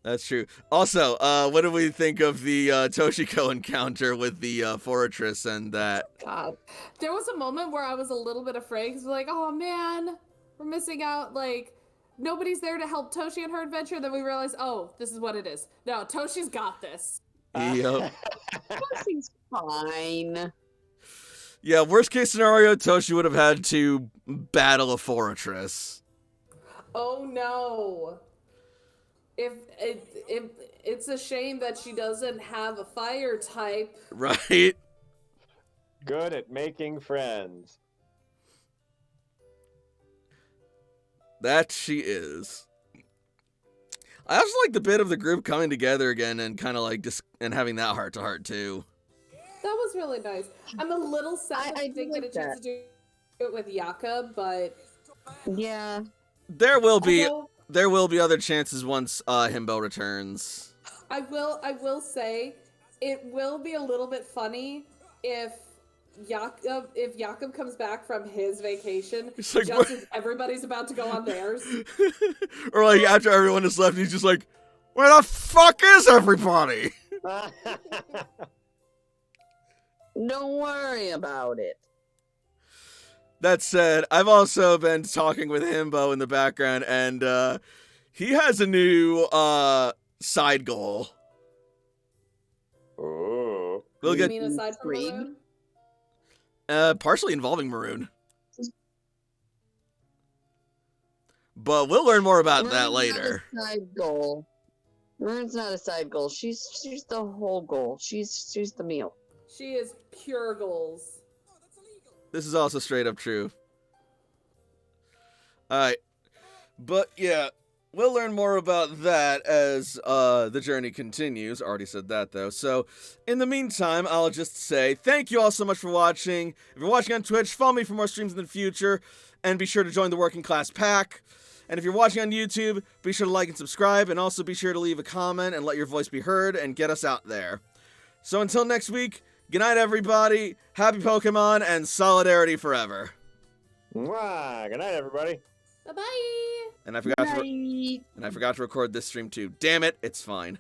That's true. Also, what do we think of the Toshiko encounter with the fortress and that? God. There was a moment where I was a little bit afraid because we're like, oh man, we're missing out. Like, nobody's there to help Toshi on her adventure. Then we realized, oh, this is what it is. No, Toshi's got this. Yep. Toshi's fine. Yeah, worst case scenario, Toshi would have had to battle a fortress. Oh no. If it's a shame that she doesn't have a fire type. Right? Good at making friends. That she is. I also like the bit of the group coming together again and kind of like and having that heart to heart too. That was really nice. I'm a little sad I didn't get a chance to do it with Yaka, but yeah, there will be other chances once Himbo returns. I will say it will be a little bit funny if Jakob comes back from his vacation like, just as everybody's about to go on theirs. Or like after everyone has left, he's just like, where the fuck is everybody? Don't worry about it. That said, I've also been talking with Himbo in the background, and he has a new side goal. Oh. We'll You get mean aside from Maroon? partially involving Maroon. But we'll learn more about that later. Not a side goal. Maroon's not a side goal. She's the whole goal. She's the meal. She is pure goals. This is also straight up true. Alright. But yeah, we'll learn more about that as the journey continues. Already said that though. So in the meantime, I'll just say thank you all so much for watching. If you're watching on Twitch, follow me for more streams in the future. And be sure to join the Working Class Pack. And if you're watching on YouTube, be sure to like and subscribe. And also be sure to leave a comment and let your voice be heard and get us out there. So until next week, good night, everybody. Happy Pokemon and solidarity forever. Mwah. Good night, everybody. Bye-bye. And I forgot to record this stream too. Damn it, it's fine.